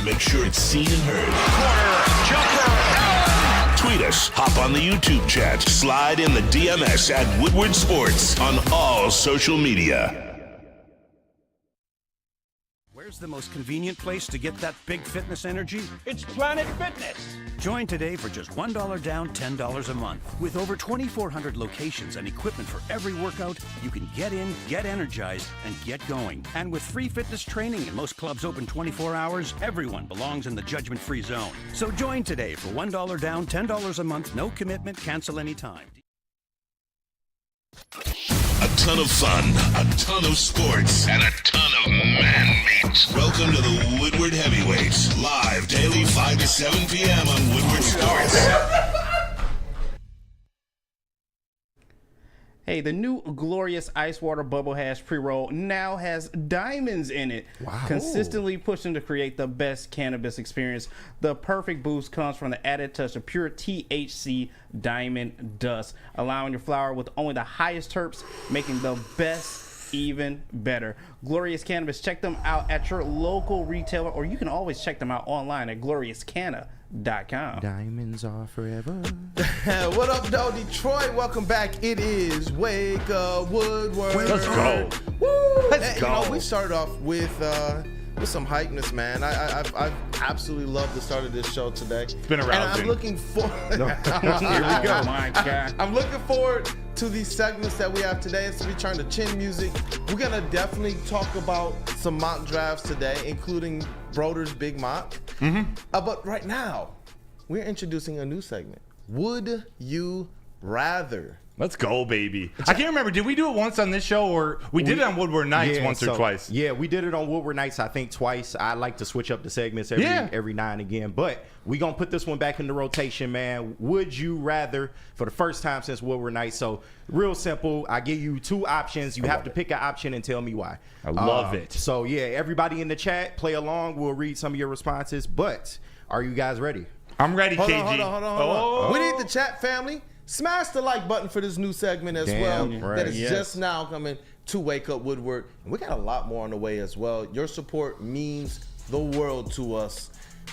Make sure it's seen and heard. Tweet us, hop on the YouTube chat, slide in the DMS at Woodward Sports on all social media. Where's the most convenient place to get that big fitness energy? It's Planet Fitness. Join today for just $1 down, $10 a month. With over 2,400 locations and equipment for every workout, you can get in, get energized, and get going. And with free fitness training and most clubs open 24 hours, everyone belongs in the judgment-free zone. So join today for $1 down, $10 a month, no commitment, cancel anytime. A ton of fun, a ton of sports, and a ton of man-meat. Welcome to the Woodward Heavyweights, live daily 5 to 7 p.m. on Woodward Sports. Hey, the new Glorious Ice Water Bubble Hash pre-roll now has diamonds in it. Wow. Consistently pushing to create the best cannabis experience. The perfect boost comes from the added touch of pure THC diamond dust, allowing your flower with only the highest terps, making the best even better. Glorious Cannabis, check them out at your local retailer, or you can always check them out online at gloriouscanna.com. Diamonds are forever. What up, though, Detroit? Welcome back. It is Wake Up Woodward. Let's go. Woo! Let's And, go. we started off with some hypeness, man. I've absolutely loved the start of this show today. It's been And arousing. I'm looking forward. Here we go. My God. I'm looking forward to these segments that we have today. It's return to chin music. We're gonna definitely talk about some mock drafts today, including Broder's big mock. But right now, we're introducing a new segment. Would you rather? Let's go, baby. I can't remember. Did we do it once on this show, or we did it on Woodward Nights once or twice? Yeah, we did it on Woodward Nights, I think twice. I like to switch up the segments every now and again. But we going to put this one back in the rotation, man. Would you rather, for the first time since Woodward Nights? So real simple. I give you two options. You have to pick an option and tell me why. I love it. So, yeah, everybody in the chat, play along. We'll read some of your responses. But are you guys ready? I'm ready, Hold KG. on. Oh. We need the chat family. Smash the like button for this new segment as well. Right. That is Yes. just now coming to Wake Up Woodward. And we got a lot more on the way as well. Your support means the world to us.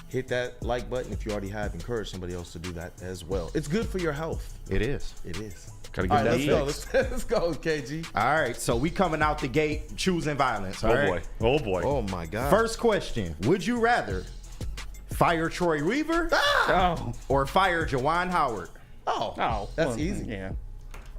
Hit that like button if you already have. Encourage somebody else to do that as well. It's good for your health. It is. It is. Gotta All get right, that let's fixed. go. Let's go, KG. All right, so we coming out the gate choosing violence. All Oh, right? boy. Oh, boy. Oh, my God. First question. Would you rather fire Troy Weaver Oh. or fire Juwan Howard? Oh. That's well, easy. Yeah.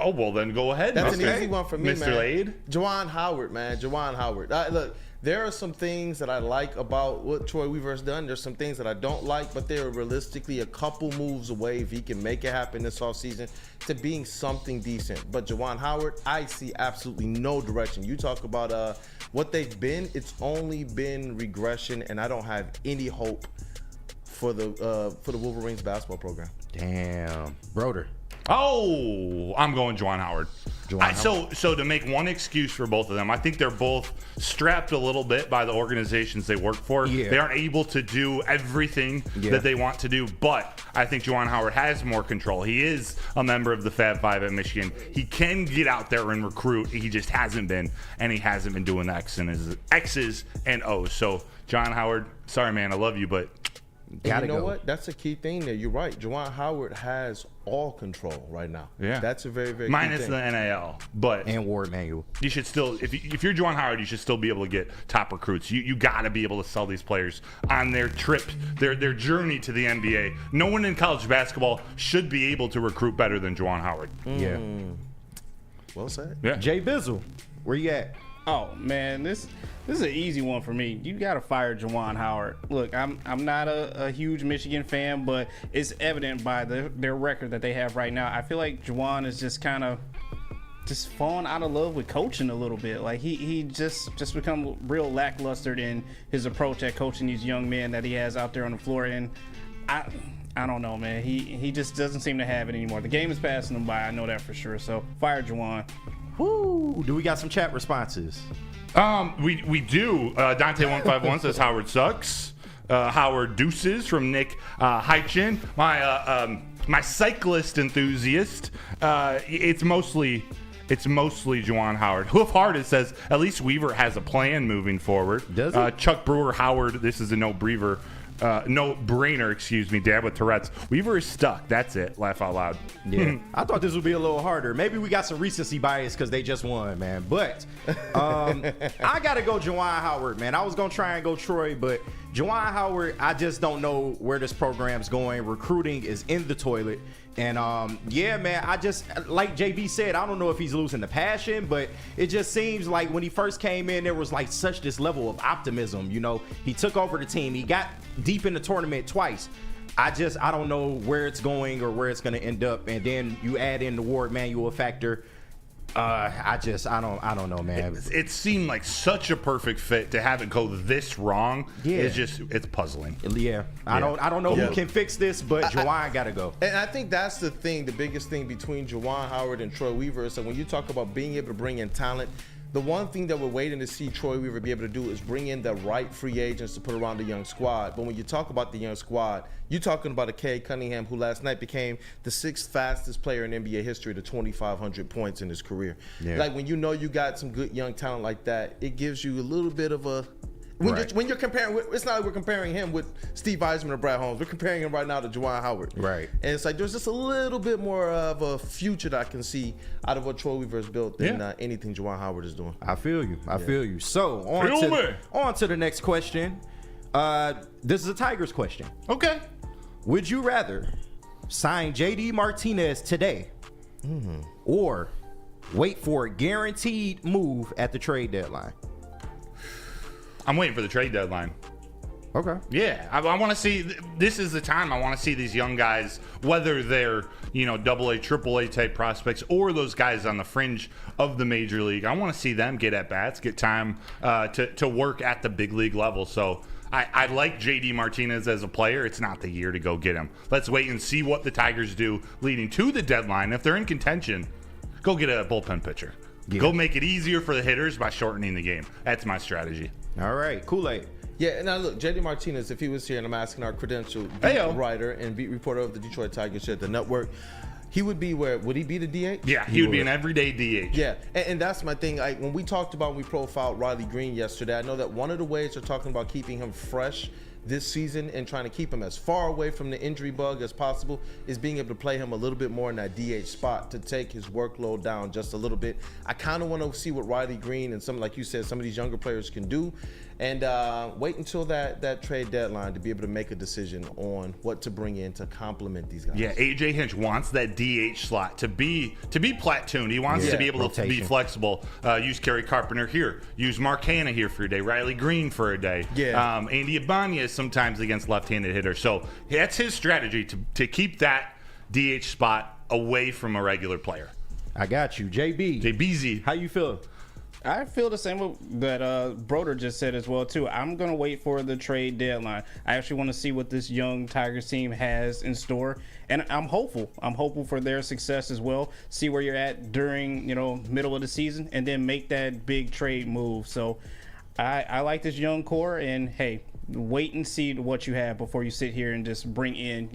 Oh, well, then go ahead. That's an Mr. easy one for me, Mr. man. Lade. Juwan Howard, man. Juwan Howard. Look, there are some things that I like about what Troy Weaver's done. There's some things that I don't like, but they're realistically a couple moves away, if he can make it happen this offseason, to being something decent. But Juwan Howard, I see absolutely no direction. You talk about what they've been, it's only been regression, and I don't have any hope for the Wolverines basketball program. Damn. Broder. Oh, I'm going Juwan Howard. So to make one excuse for both of them, I think they're both strapped a little bit by the organizations they work for. Yeah. They aren't able to do everything that they want to do, but I think Juwan Howard has more control. He is a member of the Fab Five at Michigan. He can get out there and recruit. He just hasn't been, and he hasn't been doing the X's and O's. So, John Howard, sorry, man, I love you, but And you know what? That's a key thing there. You're right. Juwan Howard has all control right now. Yeah. That's a very, very minus key the thing. NIL, but And Ward Manuel. you should still, if you're Juwan Howard, you should still be able to get top recruits. You got to be able to sell these players on their trip, their journey to the NBA. No one in college basketball should be able to recruit better than Juwan Howard. Yeah. Well said. Yeah. Jay Bizzle, where you at? Oh man, this is an easy one for me. You gotta fire Juwan Howard. Look, I'm not a huge Michigan fan, but it's evident by their record that they have right now. I feel like Juwan is just kind of just falling out of love with coaching a little bit. Like he just become real lackluster in his approach at coaching these young men that he has out there on the floor. And I don't know, man. He just doesn't seem to have it anymore. The game is passing him by. I know that for sure. So fire Juwan. Woo! Do we got some chat responses? We do. Dante151 says Howard sucks. Howard deuces from Nick Hychin. My cyclist enthusiast. It's mostly Juwan Howard. Hoof Harded says at least Weaver has a plan moving forward. Does he? Chuck Brewer Howard. This is a no-brainer. Excuse me. Dad with Tourette's. Weaver is stuck. That's it. Laugh out loud. Yeah, I thought this would be a little harder. Maybe we got some recency bias because they just won, man. But I gotta go Juwan Howard, man. I was gonna try and go Troy, but Juwan Howard, I just don't know where this program's going. Recruiting is in the toilet. And yeah, man, I just, like JB said, I don't know if he's losing the passion, but it just seems like when he first came in, there was like such this level of optimism. You know, he took over the team. He got deep in the tournament twice. I don't know where it's going or where it's going to end up. And then you add in the Ward Manuel factor. I don't know, man. It seemed like such a perfect fit to have it go this wrong. Yeah. It's puzzling. Yeah, I don't know who can fix this, but Juwan got to go. And I think that's the thing, the biggest thing between Juwan Howard and Troy Weaver is that when you talk about being able to bring in talent, the one thing that we're waiting to see Troy Weaver be able to do is bring in the right free agents to put around the young squad. But when you talk about the young squad, you're talking about a Cade Cunningham who last night became the 6th fastest player in NBA history to 2,500 points in his career. Yeah. Like when you know you got some good young talent like that, it gives you a little bit of a... When you're comparing, it's not like we're comparing him with Steve Eisman or Brad Holmes. We're comparing him right now to Juwan Howard. Right. And it's like there's just a little bit more of a future that I can see out of what Troy Weaver has built than anything Juwan Howard is doing. I feel you. I feel you. So on to the next question. This is a Tigers question. Okay. Would you rather sign JD Martinez today or wait for a guaranteed move at the trade deadline? I'm waiting for the trade deadline. Okay. Yeah, I want to see. This is the time I want to see these young guys, whether they're AA, AAA type prospects, or those guys on the fringe of the major league. I want to see them get at bats, get time to work at the big league level. So I like JD Martinez as a player. It's not the year to go get him. Let's wait and see what the Tigers do leading to the deadline. If they're in contention, go get a bullpen pitcher. Yeah. Go make it easier for the hitters by shortening the game. That's my strategy. All right, Kool-Aid. Yeah, now look, JD Martinez, if he was here, and I'm asking our credentialed beat writer and beat reporter of the Detroit Tigers here at the network, he would be where? Would he be the DH? Yeah, he would be an everyday DH. Yeah, and that's my thing. Like when we talked about, when we profiled Riley Green yesterday, I know that one of the ways they're talking about keeping him fresh this season and trying to keep him as far away from the injury bug as possible is being able to play him a little bit more in that DH spot to take his workload down just a little bit. I kind of want to see what Riley Green and some, like you said, some of these younger players can do, and wait until that trade deadline to be able to make a decision on what to bring in to complement these guys. Yeah, AJ Hinch wants that DH slot to be platooned. He wants to be able to be flexible. Use Kerry Carpenter here. Use Mark Hanna here for a day. Riley Green for a day. Yeah. Andy Ibanez sometimes against left-handed hitters. So that's his strategy to keep that DH spot away from a regular player. I got you. JBZ. how you feel? I feel the same that Broder just said as well too. I'm gonna wait for the trade deadline. I actually want to see what this young Tigers team has in store, and I'm hopeful. I'm hopeful for their success as well. See where you're at during middle of the season, and then make that big trade move. So I like this young core, and hey, wait and see what you have before you sit here and just bring in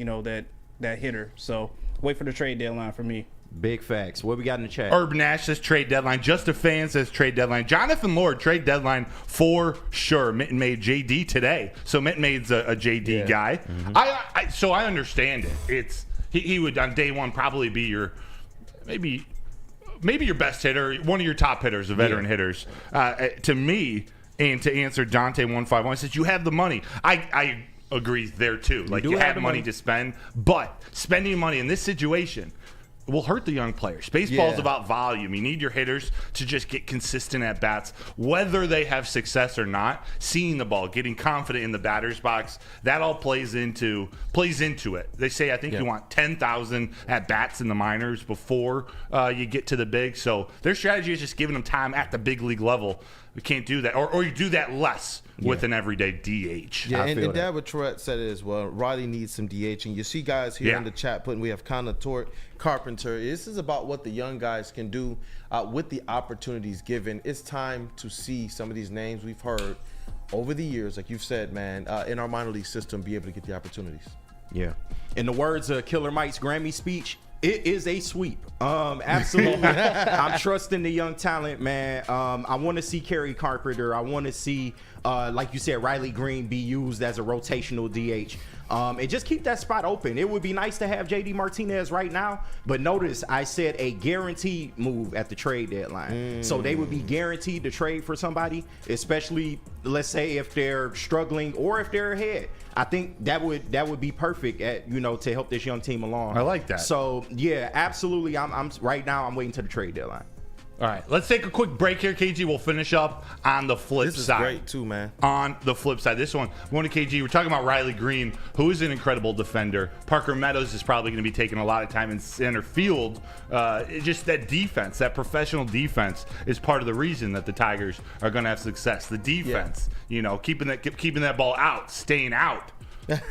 that hitter. So wait for the trade deadline for me. Big facts. What we got in the chat? Urban Nash says trade deadline. Just a Fan says trade deadline. Jonathan Lord, trade deadline for sure. Mitten made JD today. So Mitten made's a JD guy. Mm-hmm. So I understand it. He would on day one probably be your maybe your best hitter, one of your top hitters, the veteran hitters. To me, and to answer Dante 151, says you have the money. I agree there too. Like you have money to spend, but spending money in this situation will hurt the young players. Baseball's about volume. You need your hitters to just get consistent at bats, whether they have success or not. Seeing the ball, getting confident in the batter's box, that all plays into it. They say I think you want 10,000 at bats in the minors before you get to the big. So their strategy is just giving them time at the big league level. We can't do that, or you do that less with an everyday DH. Yeah, and David Tourette said it as well. Riley needs some DH, and you see guys here in the chat putting. We have Connor Carpenter. This is about what the young guys can do with the opportunities given. It's time to see some of these names we've heard over the years, like you've said, man, in our minor league system, be able to get the opportunities. Yeah. In the words of Killer Mike's Grammy speech, it is a sweep. Absolutely. I'm trusting the young talent, man. I want to see Kerry Carpenter. I want to see, like you said, Riley Green be used as a rotational DH. And just keep that spot open. It would be nice to have JD Martinez right now, but notice I said a guaranteed move at the trade deadline. So they would be guaranteed to trade for somebody, especially, let's say, if they're struggling or if they're ahead. I think that would be perfect to help this young team along. I like that. So yeah, absolutely. I'm right now. I'm waiting to the trade deadline. All right, let's take a quick break here, KG. We'll finish up on the flip side. This is great too, man. On the flip side, this one, going to KG, we're talking about Riley Green, who is an incredible defender. Parker Meadows is probably going to be taking a lot of time in center field. Just that defense, that professional defense, is part of the reason that the Tigers are going to have success. The defense, keeping that ball out, staying out.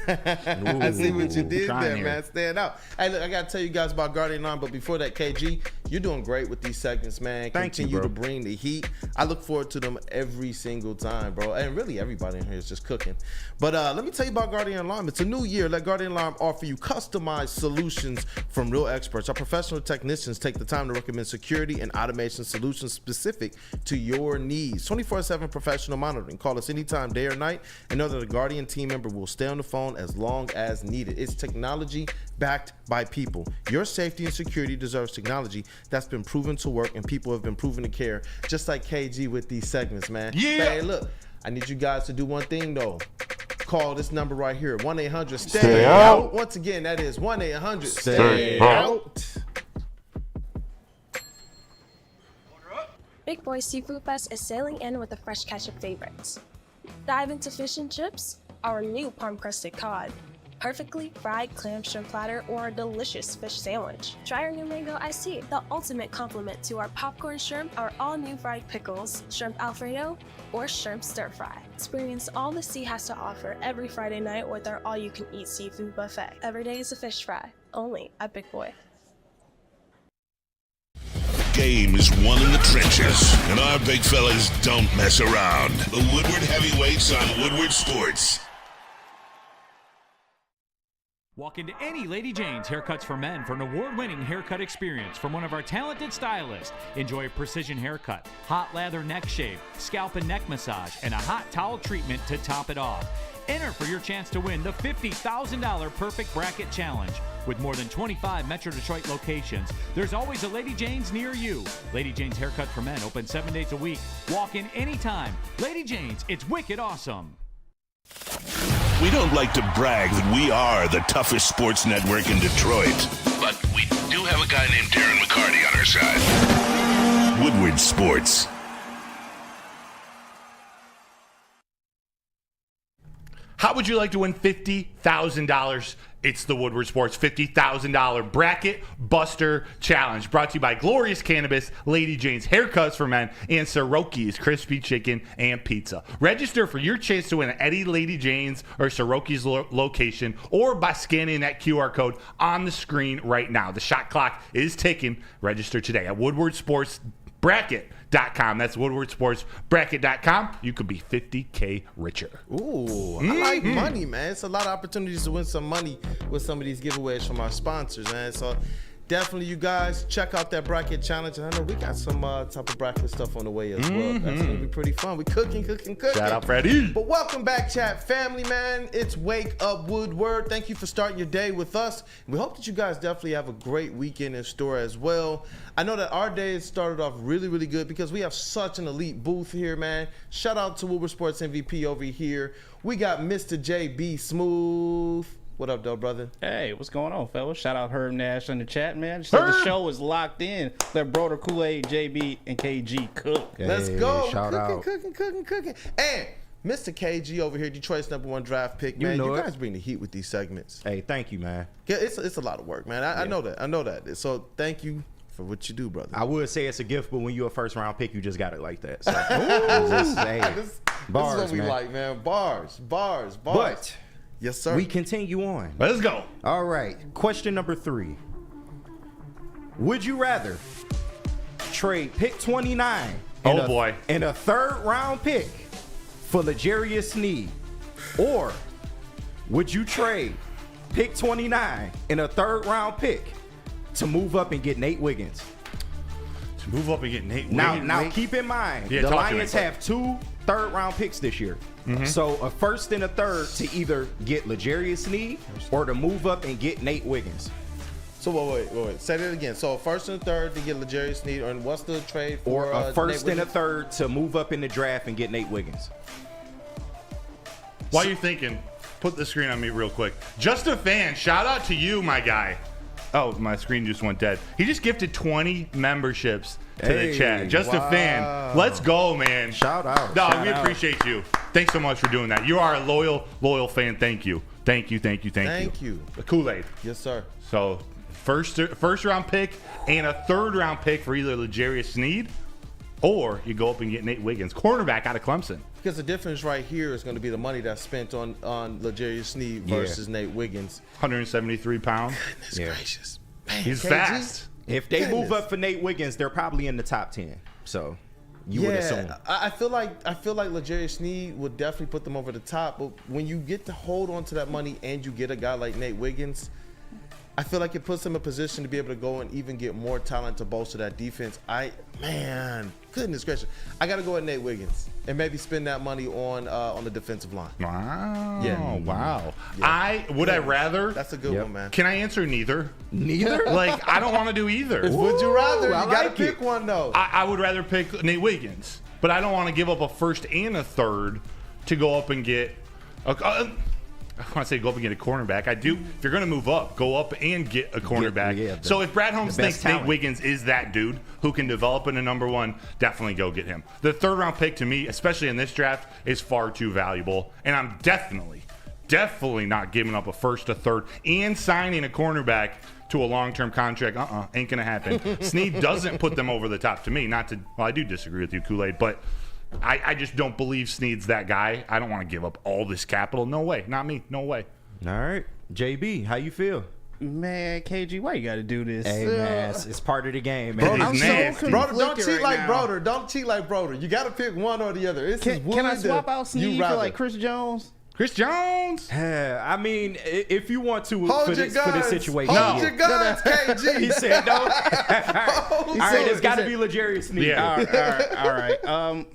I see what you did there, here, man. Stand out. Hey, look, I got to tell you guys about Guardian Line, but before that, KG, you're doing great with these segments, man. Continue to bring the heat. I look forward to them every single time, bro. And really, everybody in here is just cooking. But let me tell you about Guardian Alarm. It's a new year. Let Guardian Alarm offer you customized solutions from real experts. Our professional technicians take the time to recommend security and automation solutions specific to your needs. 24/7 professional monitoring. Call us anytime, day or night, and know that a Guardian team member will stay on the phone as long as needed. It's technology backed by people. Your safety and security deserves technology that's been proven to work, and people have been proven to care, just like KG with these segments, man. Yeah. Hey, look, I need you guys to do one thing, though. Call this number right here, 1-800-STAY-OUT. Once again, that is 1-800-STAY-OUT. Big Boy Seafood Fest is sailing in with a fresh catch of favorites. Dive into fish and chips, our new palm-crusted cod, perfectly fried clam shrimp platter, or a delicious fish sandwich. Try our new mango iced tea, the ultimate complement to our popcorn shrimp, our all-new fried pickles, shrimp alfredo, or shrimp stir-fry. Experience all the sea has to offer every Friday night with our all-you-can-eat seafood buffet. Every day is a fish fry, only at Big Boy. Game is won in the trenches, and our big fellas don't mess around. The Woodward Heavyweights on Woodward Sports. Walk into any Lady Jane's Haircuts for Men for an award-winning haircut experience from one of our talented stylists. Enjoy a precision haircut, hot lather neck shave, scalp and neck massage, and a hot towel treatment to top it off. Enter for your chance to win the $50,000 Perfect Bracket Challenge. With more than 25 Metro Detroit locations, there's always a Lady Jane's near you. Lady Jane's Haircut for Men, open 7 days a week. Walk in anytime. Lady Jane's, it's wicked awesome. We don't like to brag that we are the toughest sports network in Detroit, but we do have a guy named Darren McCarty on our side. Woodward Sports. How would you like to win $50,000? It's the Woodward Sports $50,000 Bracket Buster Challenge, brought to you by Glorious Cannabis, Lady Jane's Haircuts for Men, and Soroki's Crispy Chicken and Pizza. Register for your chance to win at any Lady Jane's or Soroki's location, or by scanning that QR code on the screen right now. The shot clock is ticking. Register today at Woodward Sports Bracket.com. That's WoodwardSportsBracket.com. You could be $50K richer. Ooh, I like money, man. It's a lot of opportunities to win some money with some of these giveaways from our sponsors, man. So definitely, you guys, check out that bracket challenge. And I know we got some type of bracket stuff on the way as well. That's going to be pretty fun. We cooking. Shout out, Freddie. But welcome back, chat family, man. It's Wake Up Woodward. Thank you for starting your day with us. We hope that you guys definitely have a great weekend in store as well. I know that our day has started off really, really good because we have such an elite booth here, man. Shout out to Woodward Sports MVP over here. We got Mr. JB Smooth. What up, though, brother? Hey, what's going on, fellas? Shout out Herb Nash in the chat, man. Just the show is locked in. Let Broder, Kool-Aid, JB, and KG cook. Hey, Let's go. shout out. Cooking. And Mr. KG over here, Detroit's #1 draft pick, man. know You it. guys bring the heat with these segments. Hey, thank you, man. Yeah, it's a lot of work, man. I know that. So thank you for what you do, brother. I would say it's a gift, but when you're a first-round pick, you just got it like that. So, This bars, is what we man. like, man. Bars. But yes, sir. we continue on. Let's go. All right. Question number 3. Would you rather trade pick 29 Oh, boy. and a third-round pick for L'Jarius Sneed, or would you trade pick 29 and a third-round pick to move up and get Nate Wiggins? To move up and get Nate Now, Wiggins. keep in mind, Yeah, the talk to me, Lions quick. have 2 third-round picks this year. So a first and a third to either get L'Jarius Sneed or to move up and get Nate Wiggins. So wait. Say that again. So a first and a third to get L'Jarius Sneed, and what's the trade for? Or a first Nate and a Wiggins? third to move up in the draft and get Nate Wiggins. While you're thinking, put the screen on me real quick. Just a fan, shout out to you, my guy. Oh, my screen just went dead. He just gifted 20 memberships to Hey, the chat. Just a fan. Let's go, man. Shout out. Dog, Shout we out. appreciate you. Thanks so much for doing that. You are a loyal fan. Thank you. Thank you. Thank you. The Kool-Aid. Yes, sir. So, first round pick and a third round pick for either L'Jarius Sneed, or you go up and get Nate Wiggins, cornerback out of Clemson. Because the difference right here is going to be the money that's spent on L'Jarius Sneed versus Nate Wiggins. 173 pounds. Goodness gracious. Man, He's KG? fast. If they move Goodness. up for Nate Wiggins, they're probably in the top 10. So you would assume. I feel like L'Jarius Sneed would definitely put them over the top. But when you get to hold on to that money and you get a guy like Nate Wiggins, I feel like it puts them in a position to be able to go and even get more talent to bolster that defense. Goodness gracious, I got to go with Nate Wiggins and maybe spend that money on the defensive line. Wow. Yeah. Wow. Yeah. I rather. That's a good Yep. one, man. Can I answer neither? Neither? Like, I don't want to do either. Would you rather? You I got to like pick it. one though. I would rather pick Nate Wiggins, but I don't want to give up a first and a third to go up and get I want to say go up and get a cornerback. I do. If you're going to move up, go up and get a cornerback. So if Brad Holmes the best thinks Nate talent. Wiggins is that dude who can develop into #1, definitely go get him. The third round pick to me, especially in this draft, is far too valuable. And I'm definitely not giving up a first, a third, and signing a cornerback to a long-term contract. Ain't going to happen. Snead doesn't put them over the top to me. I do disagree with you, Kool-Aid, but I just don't believe Snead's that guy. I don't want to give up all this capital. No way. Not me. No way. All right. JB, how you feel? Man, KG, why you got to do this? Hey, man, it's part of the game, man. Bro, I'm He's so nasty. Broder, don't conflicted cheat right like now. Broder. Don't cheat like Broder. You got to pick one or the other. This is Can I Wood swap or out you Snead for rather. like Chris Jones? Chris Jones. I mean, if you want to Hold for your this guns. situation. Hold yeah. your guns, KG. He said no. All right, it's got to said- be L'Jarius Sneed. Yeah. All right.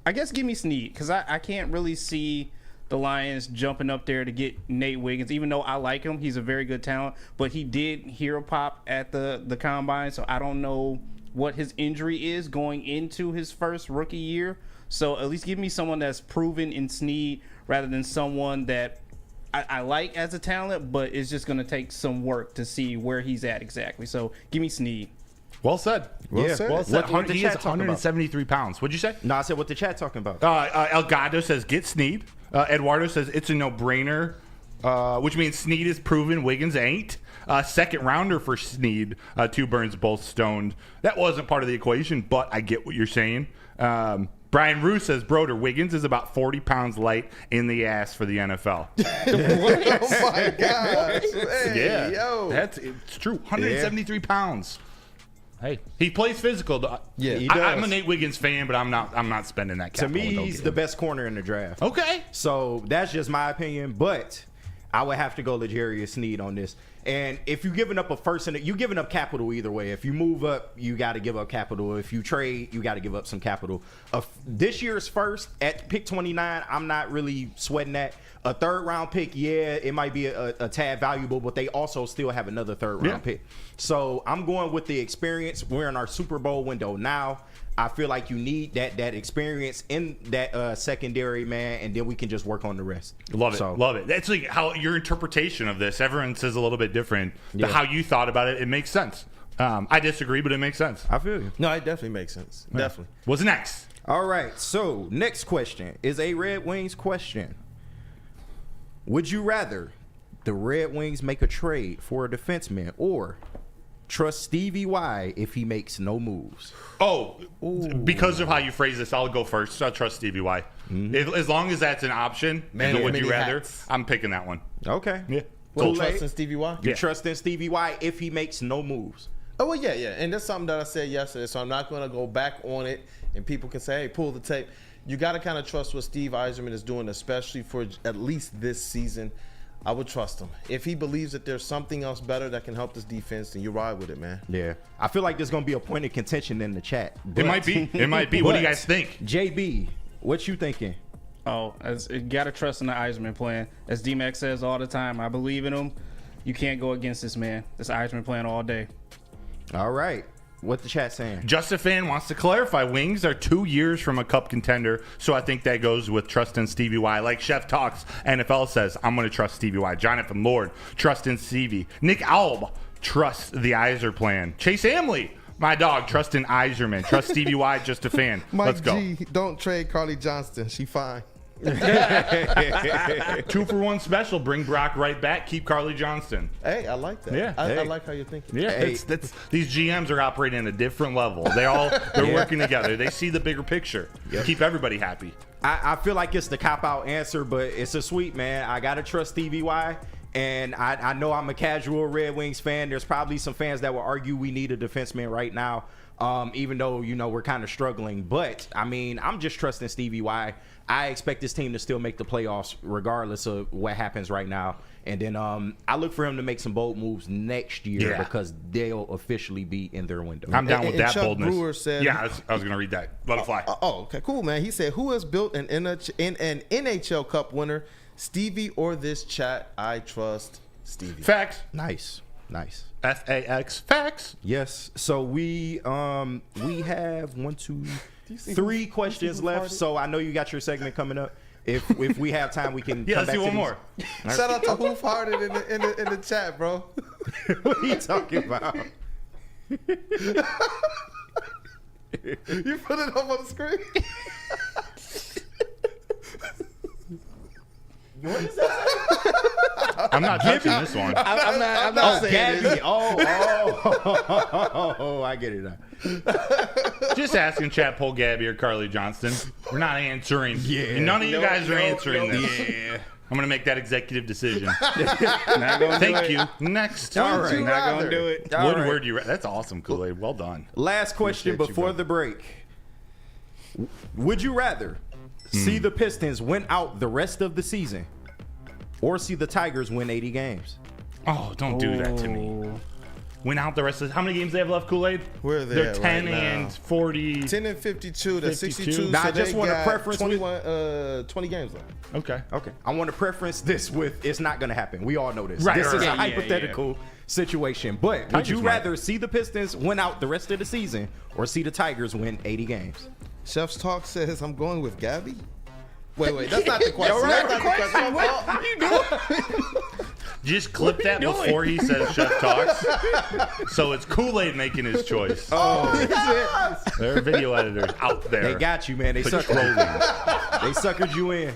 I guess give me Snead because I can't really see the Lions jumping up there to get Nate Wiggins, even though I like him. He's a very good talent, but he did hero pop at the combine, so I don't know what his injury is going into his first rookie year. So at least give me someone that's proven in Snead rather than someone that I like as a talent, but it's just going to take some work to see where he's at exactly. So give me Snead. Well said. Yeah, said. well said. What the He is chat talking about? 173 pounds. What'd you say? No, I said what the chat talking about. Elgato says get Snead. Eduardo says it's a no-brainer, which means Snead is proven, Wiggins ain't. Second rounder for Snead. Two Burns both stoned. That wasn't part of the equation, but I get what you're saying. Brian Rue says Broder, Wiggins is about 40 pounds light in the ass for the NFL. Oh my gosh. Hey, yo. It's true. 173 pounds. Hey, he plays physical. Yeah, he I'm a Nate Wiggins fan, but I'm not spending that To capital. me, he's the best corner in the draft. Okay. So that's just my opinion, but I would have to go L'Jarius Sneed on this. And if you're giving up a first, you're giving up capital either way. If you move up, you got to give up capital. If you trade, you got to give up some capital. This year's first at pick 29, I'm not really sweating that. A third round pick, yeah, it might be a tad valuable, but they also still have another third round pick. So I'm going with the experience. We're in our Super Bowl window now. I feel like you need that experience in that secondary, man, and then we can just work on the rest. Love it. That's like how your interpretation of this. Everyone says a little bit different. Yeah. How you thought about it, it makes sense. I disagree, but it makes sense. I feel you. No, it definitely makes sense. Yeah. Definitely. What's next? All right, so next question is a Red Wings question. Would you rather the Red Wings make a trade for a defenseman or trust Stevie Y if he makes no moves? Because of how you phrase this, I'll go first. I trust Stevie Y. As long as that's an option, would you rather? I'm picking that one. Okay. Yeah. So trusting Stevie Y? You trust in Stevie Y if he makes no moves? Oh, well, yeah. And that's something that I said yesterday, so I'm not going to go back on it, and people can say, hey, pull the tape. You got to kind of trust what Steve Yzerman is doing, especially for at least this season. I would trust him. If he believes that there's something else better that can help this defense, then you ride with it, man. Yeah. I feel like there's going to be a point of contention in the chat. It might be. It might be. What do you guys think? JB, what you thinking? Oh, you got to trust in the Yzerman plan. As D-Mac says all the time, I believe in him. You can't go against this man. This Yzerman plan all day. All right. What the chat saying? Just a Fan wants to clarify, Wings are 2 years from a cup contender, so I think that goes with trust in Stevie Y. Like Chef Talks, NFL says, I'm going to trust Stevie Y. Jonathan Lord, trust in Stevie. Nick Alb, trust the Yzer plan. Chase Amley, my dog, trust in Yzerman. Trust Stevie Y, Just a Fan. Let's go. G, don't trade Carly Johnston. She fine. 2-for-1 special. Bring Brock right back. Keep Carly Johnston. Hey, I like that. Yeah. I like how you're thinking. Yeah, Hey. these GMs are operating at a different level. They're working together. They see the bigger picture. Keep everybody happy. I feel like it's the cop-out answer, but it's a sweet, man. I got to trust Stevie Y. And I know I'm a casual Red Wings fan. There's probably some fans that will argue we need a defenseman right now, even though, we're kind of struggling. But, I'm just trusting Stevie Y. I expect this team to still make the playoffs regardless of what happens right now. And then I look for him to make some bold moves next year because they'll officially be in their window. I'm down with that Chuck boldness. Brewer said, I was going to read that. Let it fly. Okay, cool, man. He said, who has built an NHL Cup winner? Stevie or this chat? I trust Stevie. Facts. Nice. FAX. Facts. Yes. So we have 1, 2, 3 questions left. So I know you got your segment coming up. If we have time, we can. Yeah, come let's back do to one these. more. Shout out to Hoof Hearted in the chat, bro. What are you talking about? You put it up on the screen. What is that? I'm not touching this one. I'm not saying Gabby. this. Oh, I get it now. Just asking chat poll Gabby or Carly Johnston. We're not answering. Yeah. None of you guys are answering this. Yeah. I'm going to make that executive decision. Not gonna do Thank it. you. Next. All right. Not gonna do it. All right. Woodward, that's awesome, Kool-Aid. Well done. Last question Appreciate you, before bro. the break. Would you rather see the Pistons win out the rest of the season or see the Tigers win 80 games? Oh, don't do that to me. Win out the rest of how many games they have left, Kool-Aid? Where are they They're at 10 right now? and 40. 10 and 52. That's 52. 62. Nah, so I just they want a got preference 20 games left. Okay. Okay. I want to preference this with it's not going to happen. We all know this. Right, This right, is a right. hypothetical situation. But would Tigers you might. rather see the Pistons win out the rest of the season or see the Tigers win 80 games? Chef's Talk says, I'm going with Gabby. Wait, that's not the question. Yo, right, That's not the question. What you doing? Just clip that doing? before he says Chef Talks. So it's Kool-Aid making his choice. Oh, There are video editors out there. they got you, man. They suckered you in.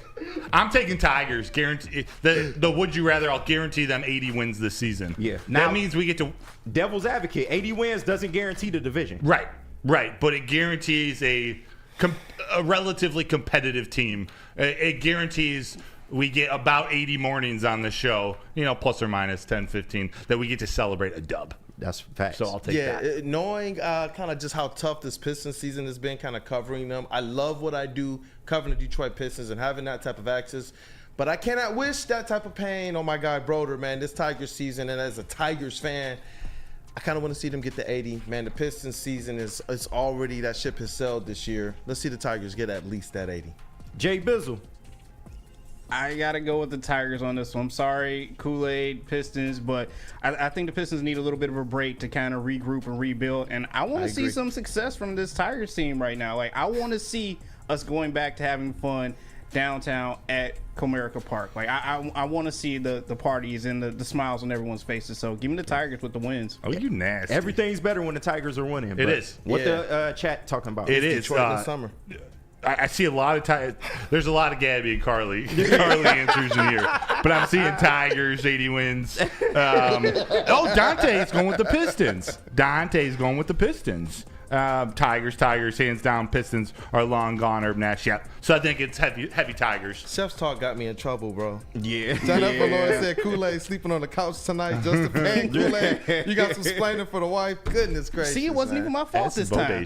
I'm taking Tigers. Guarantee the would you rather? I'll guarantee them 80 wins this season. Yeah. Now, Now- that means we get to Devil's advocate, 80 wins doesn't guarantee the division. right, but it guarantees a relatively competitive team. It guarantees we get about 80 mornings on the show, plus or minus 10, 15, that we get to celebrate a dub. That's facts. So I'll take that. Knowing kind of just how tough this Pistons season has been, kind of covering them. I love what I do, covering the Detroit Pistons and having that type of access. But I cannot wish that type of pain on my guy Broder, man. This Tigers season, and as a Tigers fan, I kind of want to see them get to 80. Man, the Pistons season is already, that ship has sailed this year. Let's see the Tigers get at least that 80. Jay Bizzle. I got to go with the Tigers on this one. I'm sorry, Kool-Aid, Pistons, but I think the Pistons need a little bit of a break to kind of regroup and rebuild. And I want to see some success from this Tigers team right now. Like, I want to see us going back to having fun downtown at Comerica Park. Like, I want to see the parties and the smiles on everyone's faces. So give me the Tigers with the wins. Oh, you nasty. Everything's better when the Tigers are winning. It is. What the chat talking about? It is. Detroit in the summer. I see a lot of there's a lot of Gabby and Carly answers in here, but I'm seeing Tigers 80 wins. Dante's going with the Pistons. Tigers, hands down. Pistons are long gone. Herb Nash, yeah. So I think it's heavy Tigers. Chef's talk got me in trouble, bro. Yeah. Jennifer Lawrence said Kool-Aid sleeping on the couch tonight just to pay Kool-Aid. You got some explaining for the wife. Goodness gracious. See, it wasn't even my fault this time.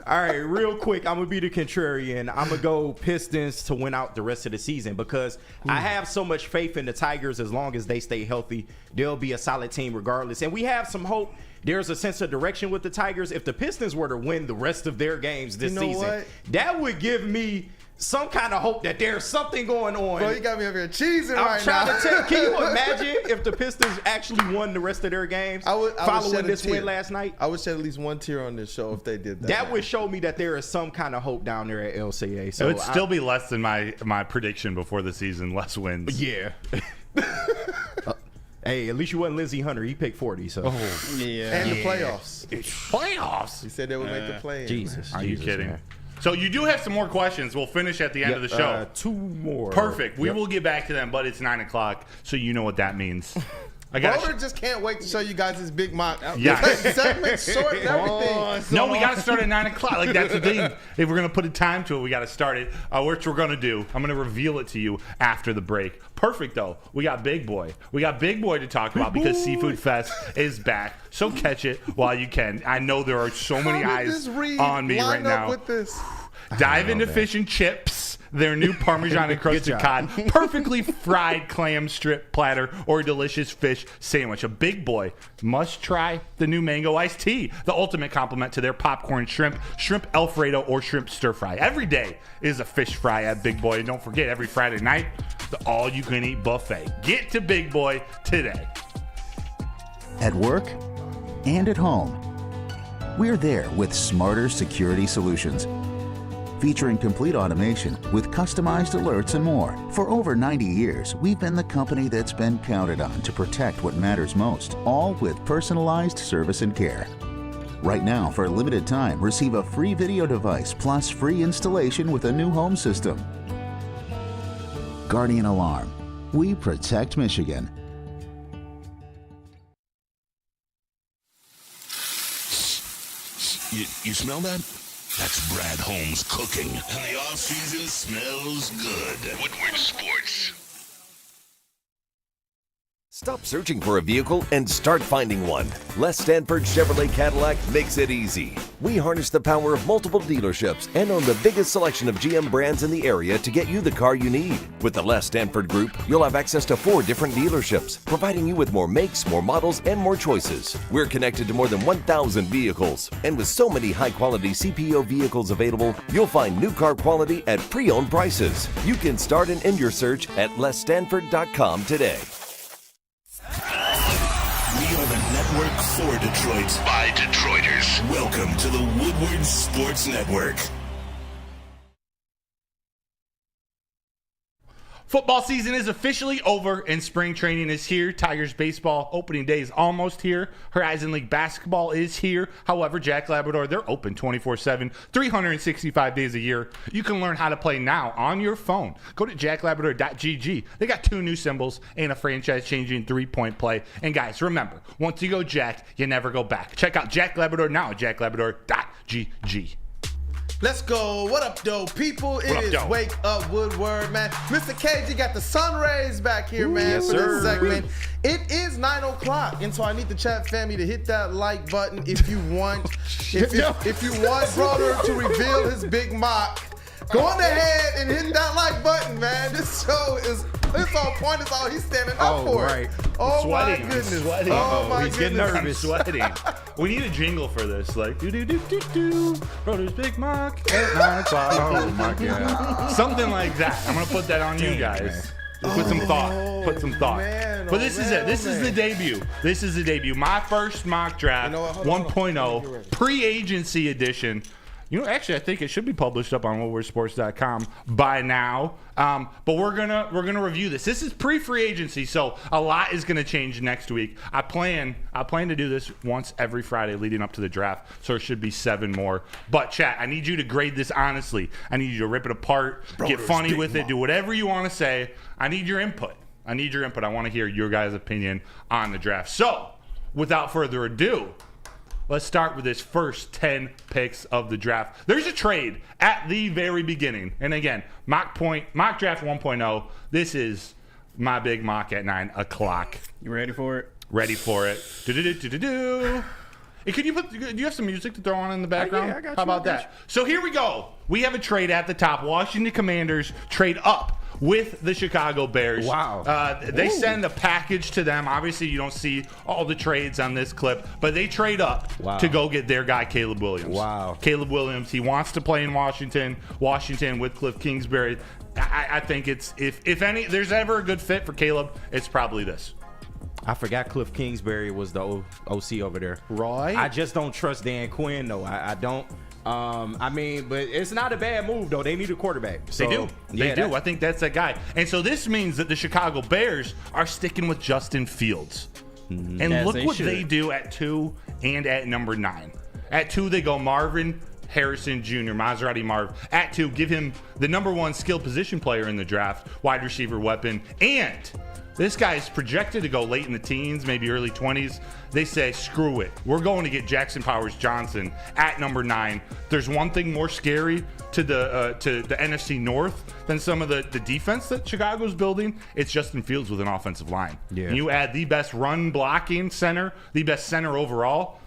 All right, real quick, I'm going to be the contrarian. I'm going to go Pistons to win out the rest of the season because I have so much faith in the Tigers. As long as they stay healthy, they'll be a solid team regardless. And we have some hope. There's a sense of direction with the Tigers. If the Pistons were to win the rest of their games this season, that would give me some kind of hope that there's something going on. Bro, you got me up here cheesing right now. I'm trying to tell you, can you imagine if the Pistons actually won the rest of their games following this win last night? I would shed at least one tear on this show if they did that. That would show me that there is some kind of hope down there at LCA. So it would still be less than my prediction before the season, less wins. Yeah. Hey, at least you wasn't Lindsey Hunter. He picked 40, so. Yeah. And the playoffs. Playoffs? He said they would make the play. Jesus. Are you kidding? Man. So you do have some more questions. We'll finish at the end of the show. 2 more. Perfect. We will get back to them, but it's 9 o'clock, so you know what that means. Broder just can't wait to show you guys his big mock. Yes. Segment short and everything. No, we got to start at 9 o'clock. Like, that's the thing. If we're going to put a time to it, we got to start it. Which we're going to do. I'm going to reveal it to you after the break. Perfect, though. We got Big Boy. We got Big Boy to talk about because Seafood Fest is back. So catch it while you can. I know there are so many eyes on me right now. With this? Dive into fish and chips. Their new Parmesan encrusted cod, perfectly fried clam strip platter, or delicious fish sandwich. A Big Boy must try the new mango iced tea, the ultimate complement to their popcorn shrimp Alfredo, or shrimp stir fry. Every day is a fish fry at Big Boy. And don't forget, every Friday night, the all-you-can-eat buffet. Get to Big Boy today. At work and at home, we're there with smarter security solutions. Featuring complete automation with customized alerts and more. For over 90 years, we've been the company that's been counted on to protect what matters most, all with personalized service and care. Right now, for a limited time, receive a free video device plus free installation with a new home system. Guardian Alarm. We protect Michigan. You smell that? That's Brad Holmes cooking, and the off-season smells good. Woodward Sports. Stop searching for a vehicle and start finding one. Les Stanford Chevrolet Cadillac makes it easy. We harness the power of multiple dealerships and own the biggest selection of GM brands in the area to get you the car you need. With the Les Stanford Group, you'll have access to 4 different dealerships, providing you with more makes, more models, and more choices. We're connected to more than 1,000 vehicles. And with so many high-quality CPO vehicles available, you'll find new car quality at pre-owned prices. You can start and end your search at lesstanford.com today. We are the network for Detroit by Detroiters. Welcome to the Woodward Sports Network. Football season is officially over and spring training is here. Tigers baseball opening day is almost here. Horizon League basketball is here. However, Jack Labrador, they're open 24/7, 365 days a year. You can learn how to play now on your phone. Go to jacklabrador.gg. They got 2 new symbols and a franchise-changing 3-point play. And guys, remember, once you go Jack, you never go back. Check out Jack Labrador now at jacklabrador.gg. Let's go. What up, though, people? It up, is though? Wake Up Woodward, man. Mr. KG got the sun rays back here, man, yes, for sir. this segment. It is 9 o'clock, and so I need the chat family to hit that like button if you want. if you want Broder to reveal his big mock, go on ahead and hit that like button, man. This show is it's on point. It's all he's standing up for. Right. Oh Sweating. my goodness. Sweating. Oh my He's goodness. getting I'm nervous. sweating. We need a jingle for this, like do. Broder's big mock at 9 o'clock. Oh my God. Something like that. I'm gonna put that on you guys. Put some thought. Put some thought. man, But this is man, it. This is man. the debut. This is the debut. My first mock draft, You know what? Hold on, 1.0, pre-agency edition. You know, actually, I think it should be published up on woodwardsports.com by now. But we're gonna review this. This is pre-free agency, so a lot is gonna change next week. I plan to do this once every Friday leading up to the draft, so there should be 7 more. But chat, I need you to grade this honestly. I need you to rip it apart, get funny with it, do whatever you want to say. I need your input. I want to hear your guys' opinion on the draft. So, without further ado, let's start with this first 10 picks of the draft. There's a trade at the very beginning. And again, mock draft 1.0. This is my big mock at 9 o'clock. You ready for it? Ready for it. Do-do-do-do-do-do. Hey, do you have some music to throw on in the background? Yeah, I got you, How about I got that? So here we go. We have a trade at the top. Washington Commanders trade up with the Chicago Bears. Wow. They send a package to them. Obviously, you don't see all the trades on this clip, but they trade up to go get their guy, Caleb Williams. Wow. Caleb Williams, he wants to play in Washington with Cliff Kingsbury. I think it's, if there's ever a good fit for Caleb, it's probably this. I forgot Cliff Kingsbury was the OC over there. Right. I just don't trust Dan Quinn, though. I don't. But it's not a bad move, though. They need a quarterback. So, They do. They do. I think that's that guy. And so this means that the Chicago Bears are sticking with Justin Fields. And As look they what should. they do at 2 and at number 9. At 2, they go Marvin Harrison Jr., Maserati Marv. At 2, give him the number 1 skill position player in the draft, wide receiver weapon. And this guy is projected to go late in the teens, maybe early 20s. They say, screw it. We're going to get Jackson Powers Johnson at number 9. There's one thing more scary to the NFC North than some of the defense that Chicago's building. It's Justin Fields with an offensive line. Yeah. And you add the best run blocking center, the best center overall.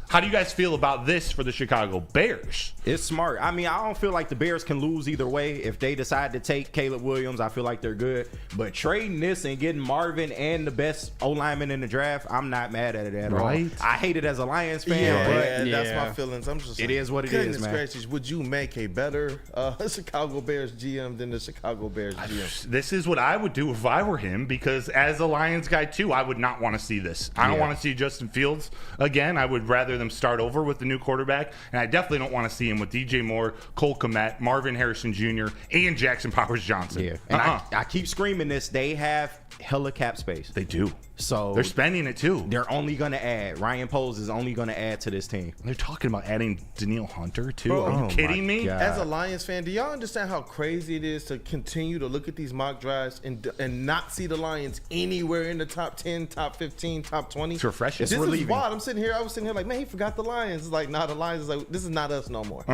How do you guys feel about this for the Chicago Bears? It's smart. I mean, I don't feel like the Bears can lose either way. If they decide to take Caleb Williams, I feel like they're good. But trading this and getting Marvin and the best O-lineman in the draft, I'm not mad at it at all. Right. I hate it as a Lions fan, Yeah, but that's my feelings. I'm just It like, is what it is, goodness man. gracious, would you make a better Chicago Bears GM than the Chicago Bears GM? This is what I would do if I were him, because as a Lions guy too, I would not want to see this. I don't want to see Justin Fields again. I would rather them start over with the new quarterback, and I definitely don't want to see him with DJ Moore, Cole Kmet, Marvin Harrison Jr., and Jackson Powers Johnson. Yeah. And I keep screaming this. They have hella cap space. They do. So They're spending it too. they're only going to add. Ryan Poles is only going to add to this team. They're talking about adding Daniil Hunter too. Bro, Are oh you my kidding me? God. As a Lions fan, do y'all understand how crazy it is to continue to look at these mock drafts and not see the Lions anywhere in the top 10, top 15, top 20? It's refreshing. This is relieving. wild. I was sitting here like, man, he forgot the Lions. It's like, nah, the Lions is like, this is not us no more.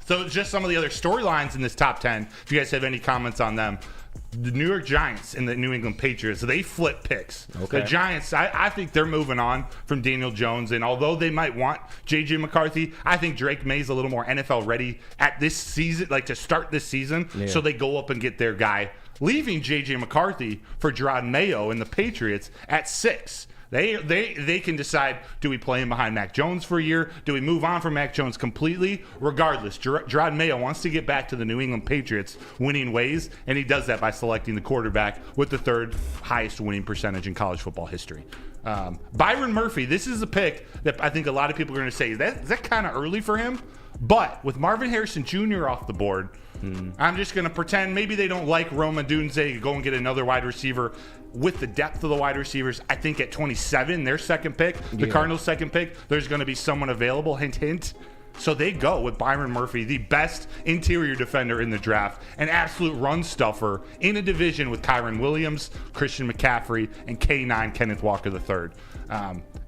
So just some of the other storylines in this top 10. If you guys have any comments on them. The New York Giants and the New England Patriots, they flip picks. Okay. The Giants, I think they're moving on from Daniel Jones, and although they might want J.J. McCarthy, I think Drake May's a little more NFL ready at this season, like to start this season, so they go up and get their guy, leaving J.J. McCarthy for Gerard Mayo and the Patriots at 6. They can decide, do we play him behind Mac Jones for a year? Do we move on from Mac Jones completely? Regardless, Gerard Mayo wants to get back to the New England Patriots winning ways, and he does that by selecting the quarterback with the 3rd highest winning percentage in college football history. Byron Murphy, this is a pick that I think a lot of people are going to say, is that kind of early for him? But with Marvin Harrison Jr. off the board, I'm just going to pretend maybe they don't like Roma Dunze, go and get another wide receiver. With the depth of the wide receivers, I think at 27, their second pick, the Cardinals' second pick, there's going to be someone available, hint, hint. So they go with Byron Murphy, the best interior defender in the draft, an absolute run stuffer in a division with Kyron Williams, Christian McCaffrey, and K9 Kenneth Walker III.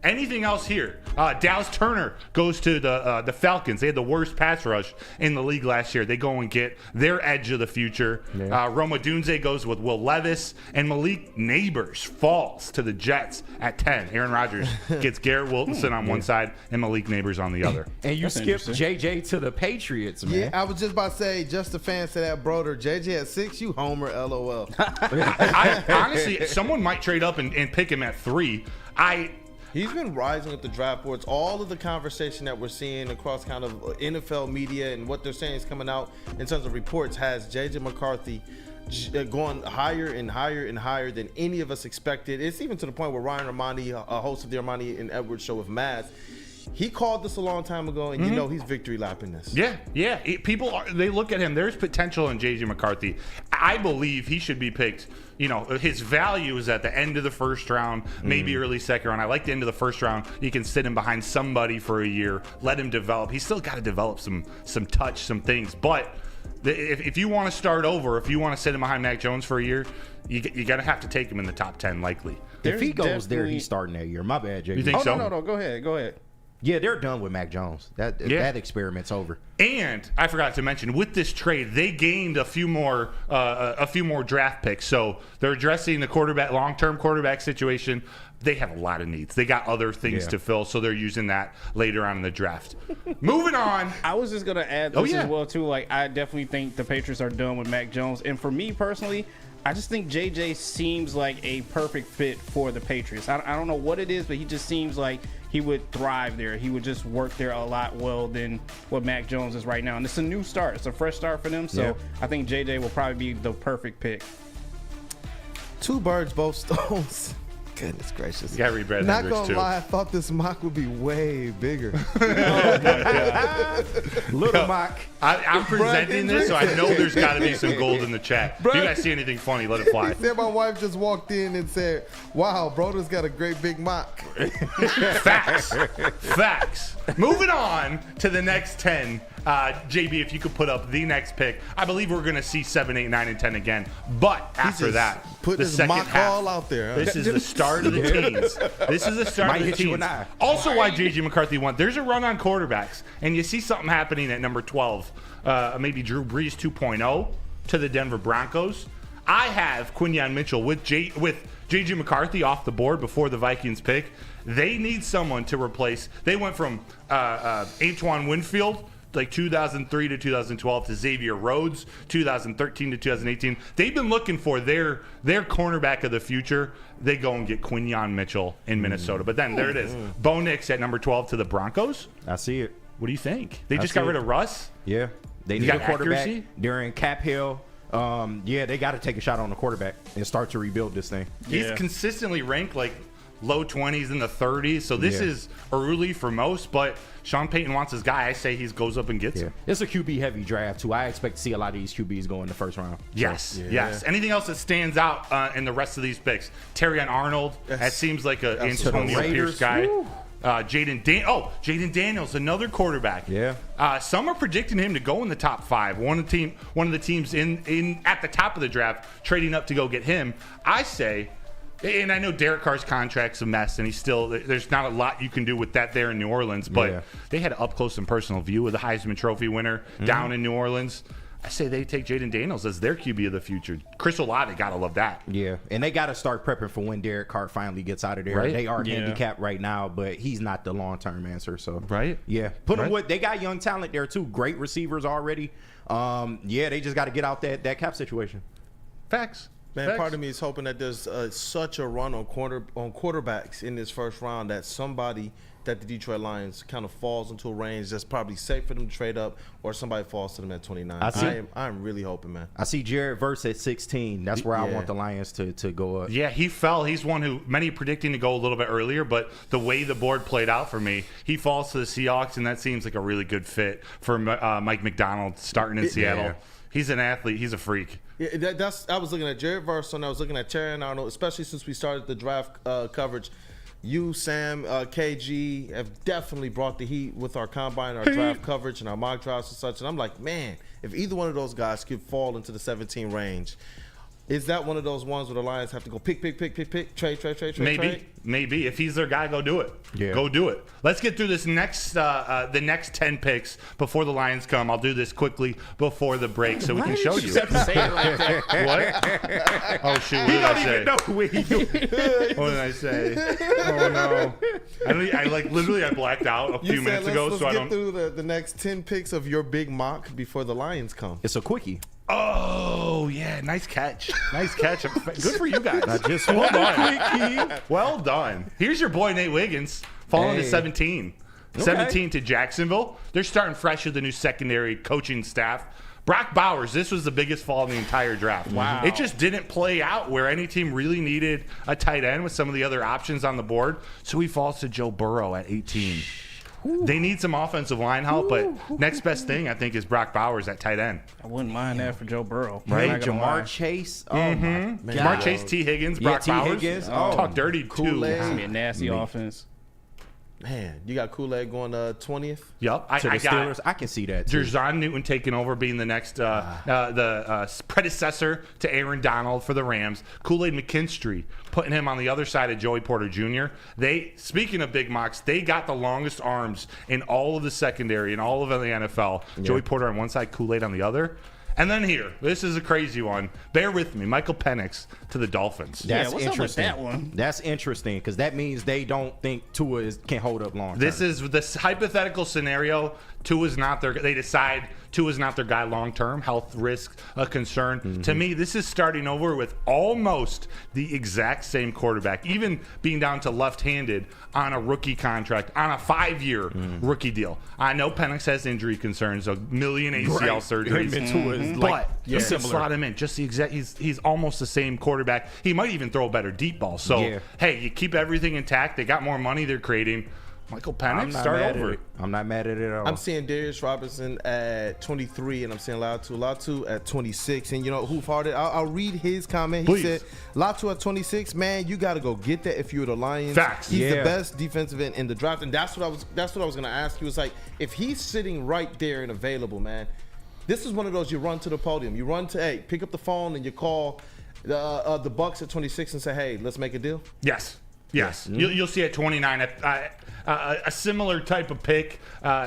Anything else here? Dallas Turner goes to the Falcons. They had the worst pass rush in the league last year. They go and get their edge of the future. Roma Dunze goes with Will Levis, and Malik Neighbors falls to the Jets at 10. Aaron Rodgers gets Garrett Wilson on one side and Malik Neighbors on the other. And you skipped JJ to the Patriots, man. Yeah, I was just about to say, just a fan to that Broder. JJ at 6, you homer, LOL. Honestly, someone might trade up and pick him at 3. He's been rising with the draft boards. All of the conversation that we're seeing across kind of NFL media and what they're saying is coming out in terms of reports has J.J. McCarthy going higher and higher and higher than any of us expected. It's even to the point where Ryan Ermanni, a host of the Ermanni and Edwards show with Maz, he called this a long time ago, and you know he's victory lapping this. Yeah. They look at him. There's potential in J.J. McCarthy. I believe he should be picked. You know, his value is at the end of the first round, maybe early second round. I like the end of the first round. You can sit him behind somebody for a year, let him develop. He's still got to develop some touch, some things. But if you want to start over, if you want to sit him behind Mac Jones for a year, you got to have to take him in the top 10 likely. If he goes there, he's starting that year. My bad, JJ. You think so? No. Go ahead. Yeah, they're done with Mac Jones. That experiment's over. And I forgot to mention, with this trade, they gained a few more draft picks. So they're addressing the long-term quarterback situation. They have a lot of needs. They got other things to fill, so they're using that later on in the draft. Moving on. I was just gonna add this as well too. Like, I definitely think the Patriots are done with Mac Jones, and for me personally, I just think JJ seems like a perfect fit for the Patriots. I don't know what it is, but he just seems like he would thrive there. He would just work there a lot well than what Mac Jones is right now. And it's a new start. It's a fresh start for them. So I think JJ will probably be the perfect pick. Two birds, both stones. Goodness gracious. You got to read Brad Not Hendricks, gonna too. lie, I thought this mock would be way bigger. Little mock. I'm presenting this, so I know there's got to be some gold in the chat. If you guys see anything funny, let it fly. He said my wife just walked in and said, wow, Broder's got a great big mock. Facts. Moving on to the next 10. JB, if you could put up the next pick, I believe we're going to see 7, 8, 9, and 10 again. But after that, put the his second mock half, all out there. Huh? This is the start of the teens. This is the start Might of the hit you teens. and I. Also, why J.J. McCarthy won. There's a run on quarterbacks, and you see something happening at number 12. Maybe Drew Brees 2.0 to the Denver Broncos. I have Quinyon Mitchell with J.J. McCarthy off the board before the Vikings pick. They need someone to replace. They went from Antoine Winfield, like 2003 to 2012, to Xavier Rhodes, 2013 to 2018. They've been looking for their cornerback of the future. They go and get Quinyon Mitchell in Minnesota. But then there it is. Bo Nix at number 12 to the Broncos. I see it. What do you think? They just got rid of Russ? Yeah. They need got a quarterback accuracy? during Cap Hill. They got to take a shot on the quarterback and start to rebuild this thing. He's consistently ranked like low 20s in the 30s. So this is early for most, but Sean Payton wants his guy. I say he goes up and gets him. It's a QB heavy draft too. I expect to see a lot of these QBs go in the first round. Yes. Anything else that stands out in the rest of these picks? Terrion Arnold. That seems like an Antonio Pierce guy. Jaden Daniels, another quarterback. Some are predicting him to go in the top 5. One of the teams in at the top of the draft trading up to go get him. I say, and I know Derek Carr's contract's a mess, and there's not a lot you can do with that there in New Orleans, but they had an up close and personal view of the Heisman Trophy winner down in New Orleans. I say they take Jaden Daniels as their QB of the future. Chris Olave, gotta love that. Yeah, and they got to start prepping for when Derek Carr finally gets out of there. Right? They are handicapped right now, but he's not the long-term answer. So right, put them with. They got young talent there too. Great receivers already. They just got to get out that cap situation. Facts. Man, part of me is hoping that there's such a run on quarterbacks in this first round that somebody that the Detroit Lions kind of falls into a range that's probably safe for them to trade up, or somebody falls to them at 29. I'm really hoping, man. I see Jared Verse at 16. That's where I want the Lions to go up. Yeah, he fell. He's one who many predicting to go a little bit earlier, but the way the board played out for me, he falls to the Seahawks, and that seems like a really good fit for Mike McDonald starting in Seattle. Yeah. He's an athlete. He's a freak. Yeah, I was looking at Jared Verse, and I was looking at Terry and Arnold, especially since we started the draft coverage. You, Sam, KG have definitely brought the heat with our combine, our draft coverage, and our mock drafts and such. And I'm like, man, if either one of those guys could fall into the 17 range, is that one of those ones where the Lions have to go pick, trade? Maybe. If he's their guy, go do it. Yeah. Go do it. Let's get through this next, the next 10 picks before the Lions come. I'll do this quickly before the break so we can show you. Say it like that. What? Oh, shoot. What did I say? What did I say? Oh, no. I blacked out a few minutes ago. Let's So I get don't. through the next 10 picks of your big mock before the Lions come. It's a quickie. Oh, yeah. Nice catch. Nice catch. Good for you guys. I just Well done. Well done. Here's your boy, Nate Wiggins, falling to 17. 17 to Jacksonville. They're starting fresh with the new secondary coaching staff. Brock Bowers, this was the biggest fall in the entire draft. Wow. It just didn't play out where any team really needed a tight end with some of the other options on the board. So he falls to Joe Burrow at 18. They need some offensive line help, but next best thing, I think, is Brock Bowers at tight end. I wouldn't mind that for Joe Burrow. Right? I'm not gonna lie. Jamar Chase. Oh, my God. Jamar Chase, T. Higgins, Brock T. Bowers. Higgins. Talk dirty, too. Kool-Aid. It's gonna be a nasty offense. Man, you got Kool-Aid going 20th? Yup. To the Steelers. I can see that, too. Jerzon Newton taking over, being the next predecessor to Aaron Donald for the Rams. Kool-Aid McKinstry, putting him on the other side of Joey Porter Jr. Speaking of big mocks, they got the longest arms in all of the secondary in all of the NFL. Yeah. Joey Porter on one side, Kool-Aid on the other. And then here, this is a crazy one. Bear with me. Michael Penix to the Dolphins. That's what's interesting. up with that one? That's interesting because that means they don't think Tua can hold up long term. This is this hypothetical scenario. They decide Tua's not their guy long term. Health risk a concern. Mm-hmm. To me, this is starting over with almost the exact same quarterback, even being down to left-handed on a rookie contract on a 5-year rookie deal. I know Penix has injury concerns, a million ACL surgeries, but you can slot him in. Just the exact. He's almost the same quarterback. He might even throw a better deep ball. So hey, you keep everything intact. They got more money they're creating. Michael Penix, start over. I'm not mad at it at all. I'm seeing Darius Robinson at 23, and I'm seeing Latu at 26. And you know, Hoofhearted, I'll read his comment. He said, Latu at 26, man, you got to go get that if you're the Lions. Facts. He's the best defensive end in the draft. And that's what I was going to ask you. It's like, if he's sitting right there and available, man, this is one of those you run to the podium. You run to, pick up the phone and you call the Bucks at 26 and say, hey, let's make a deal. Yes. You'll see at 29 a similar type of pick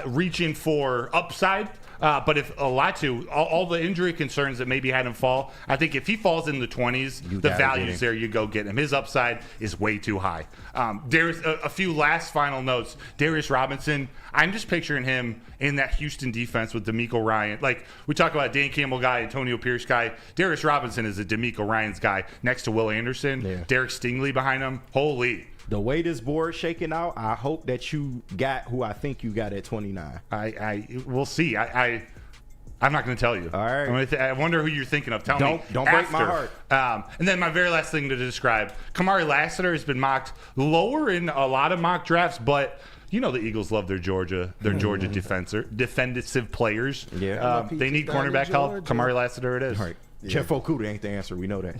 reaching for upside. But if Latu, all the injury concerns that maybe had him fall, I think if he falls in the 20s, the value's there. You go get him. His upside is way too high. There's a few last final notes. Darius Robinson, I'm just picturing him in that Houston defense with DeMeco Ryan. Like, we talk about Dan Campbell guy, Antonio Pierce guy. Darius Robinson is a DeMeco Ryan's guy next to Will Anderson. Derek Stingley behind him. Holy. The way this board's shaking out, I hope that you got who I think you got at 29. We'll see. I'm not going to tell you. All right. I wonder who you're thinking of. Tell me. Don't break my heart. And then my very last thing to describe: Kamari Lassiter has been mocked lower in a lot of mock drafts, but you know the Eagles love their Georgia defensive players. Yeah. They need cornerback help. Kamari Lassiter it is. All right. Yeah. Jeff Okuda ain't the answer. We know that.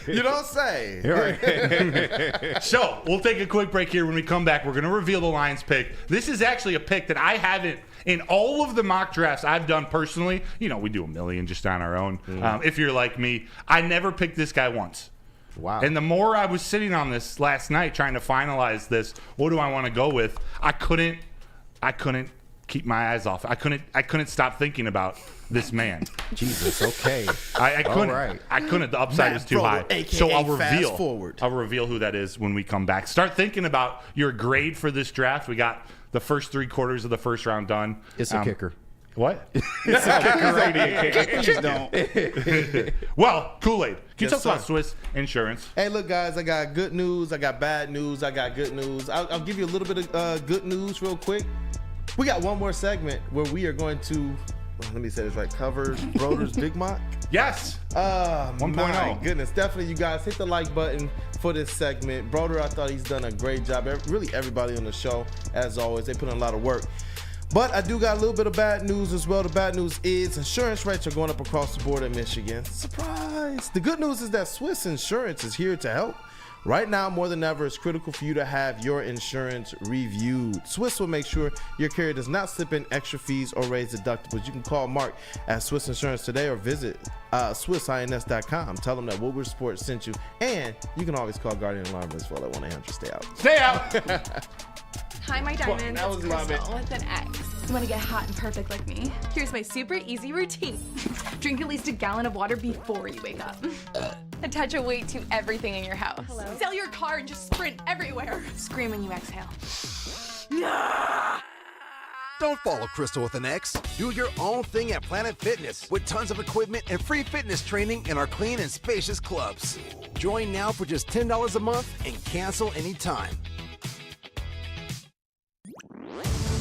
You don't say. Right. So we'll take a quick break here. When we come back, we're going to reveal the Lions pick. This is actually a pick that I haven't, in all of the mock drafts I've done personally. You know, we do a million just on our own. If you're like me, I never picked this guy once. Wow. And the more I was sitting on this last night trying to finalize this, what do I want to go with? I couldn't keep my eyes off. I couldn't stop thinking about this man. Jesus, okay. I couldn't. All right. I couldn't. The upside was too high. So I'll reveal who that is when we come back. Start thinking about your grade for this draft. We got the first 3 quarters of the first round done. It's a kicker. What? Please don't. Well, Kool-Aid. Can you Yes, tell us about sir. Swiss Insurance? Hey, look, guys, I got good news. I got bad news. I got good news. I'll give you a little bit of good news real quick. We got one more segment where we are going to, let me say this right, cover Broder's Big Mock. Yes. 1.0. My goodness. Definitely, you guys, hit the like button for this segment. Broder, I thought he's done a great job. Really, everybody on the show, as always, they put in a lot of work. But I do got a little bit of bad news as well. The bad news is insurance rates are going up across the board in Michigan. Surprise! The good news is that Swiss Insurance is here to help. Right now, more than ever, it's critical for you to have your insurance reviewed. Swiss will make sure your carrier does not slip in extra fees or raise deductibles. You can call Mark at Swiss Insurance today or visit SwissINS.com. Tell them that Woodward Sports sent you. And you can always call Guardian Alarm as well at 1-800 Stay Out. Stay out. Hi, my diamonds. that was It's my Crystal with an X. You want to get hot and perfect like me? Here's my super easy routine. Drink at least a gallon of water before you wake up. Attach a weight to everything in your house. Hello? Sell your car and just sprint everywhere. Scream when you exhale. Don't follow Crystal with an X. Do your own thing at Planet Fitness with tons of equipment and free fitness training in our clean and spacious clubs. Join now for just $10 a month and cancel anytime.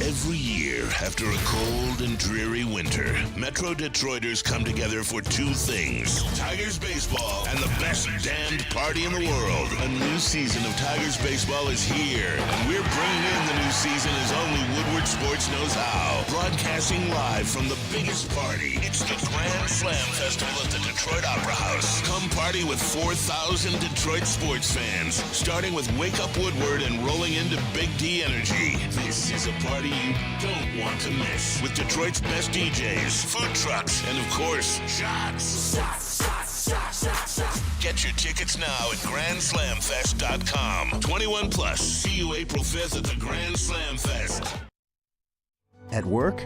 Every year, after a cold and dreary winter, Metro Detroiters come together for two things: Tigers baseball and the best damned party in the world. A new season of Tigers baseball is here, and we're bringing in the new season as only Woodward Sports knows how. Broadcasting live from the biggest party. It's the Grand Slam Festival at the Detroit Opera House. Come party with 4,000 Detroit sports fans, starting with Wake Up Woodward and rolling into Big D Energy. This is a party you don't want to miss, with Detroit's best DJs, food trucks, and of course, shots. Get your tickets now at GrandSlamFest.com. 21 plus. See you April 5th at the Grand Slam Fest. At work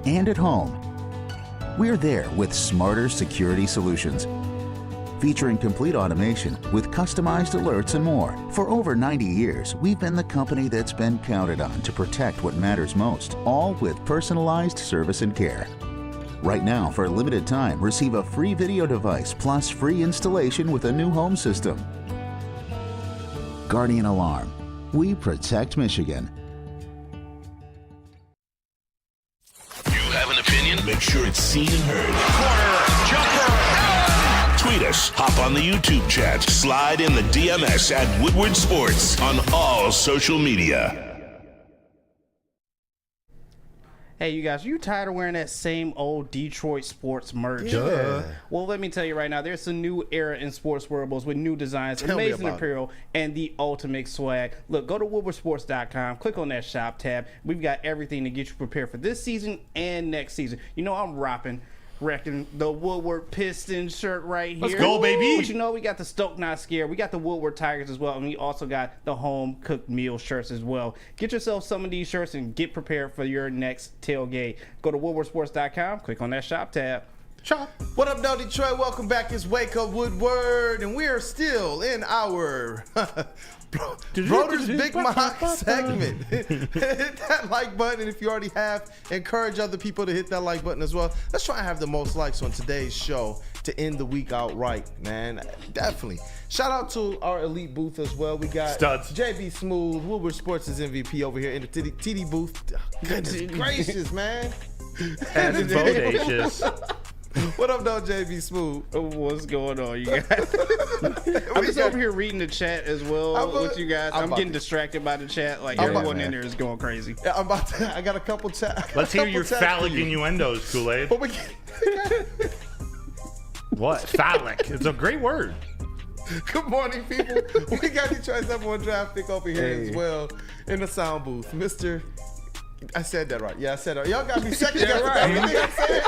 and at home, we're there with smarter security solutions. Featuring complete automation with customized alerts and more. For over 90 years, we've been the company that's been counted on to protect what matters most, all with personalized service and care. Right now, for a limited time, receive a free video device plus free installation with a new home system. Guardian Alarm. We protect Michigan. You have an opinion? Make sure it's seen and heard. Jumper! Tweet us, hop on the YouTube chat, slide in the DMS at Woodward Sports on all social media. Hey, you guys, you tired of wearing that same old Detroit sports merch? Yeah. Well, let me tell you right now, there's a new era in sports wearables with new designs, Tell me amazing about apparel, and the ultimate swag. Look, go to woodwardsports.com, click on that shop tab. We've got everything to get you prepared for this season and next season. You know, I'm wrecking the Woodward Pistons shirt right here. Let's go, baby. But you know, we got the Stoke Not Scared. We got the Woodward Tigers as well. And we also got the home cooked meal shirts as well. Get yourself some of these shirts and get prepared for your next tailgate. Go to woodwardsports.com. Click on that shop tab. Shop. What up, though, Detroit? Welcome back. It's Wake Up Woodward, and we are still in our Broder's Big Mock segment. Hit that like button, and if you already have, encourage other people to hit that like button as well. Let's try and have the most likes on today's show to end the week out right, man. Definitely. Shout out to our elite booth as well. We got Studs. JB Smooth, Woodward Sports' MVP over here in the TD booth. Goodness gracious, man. And bodacious. What up, though, JB Smooth? What's going on, you guys? I'm just over here reading the chat as well with you guys. I'm getting distracted by the chat. Like, everyone in there is going crazy. I'm about to, I got a couple chat. Let's hear your phallic innuendos, Kool-Aid. What? Phallic. It's a great word. Good morning, people. We got Detroit's number one draft pick over here as well in the sound booth. Mr. I said that right. Yeah, I said that. Y'all got me second guessing everything I said.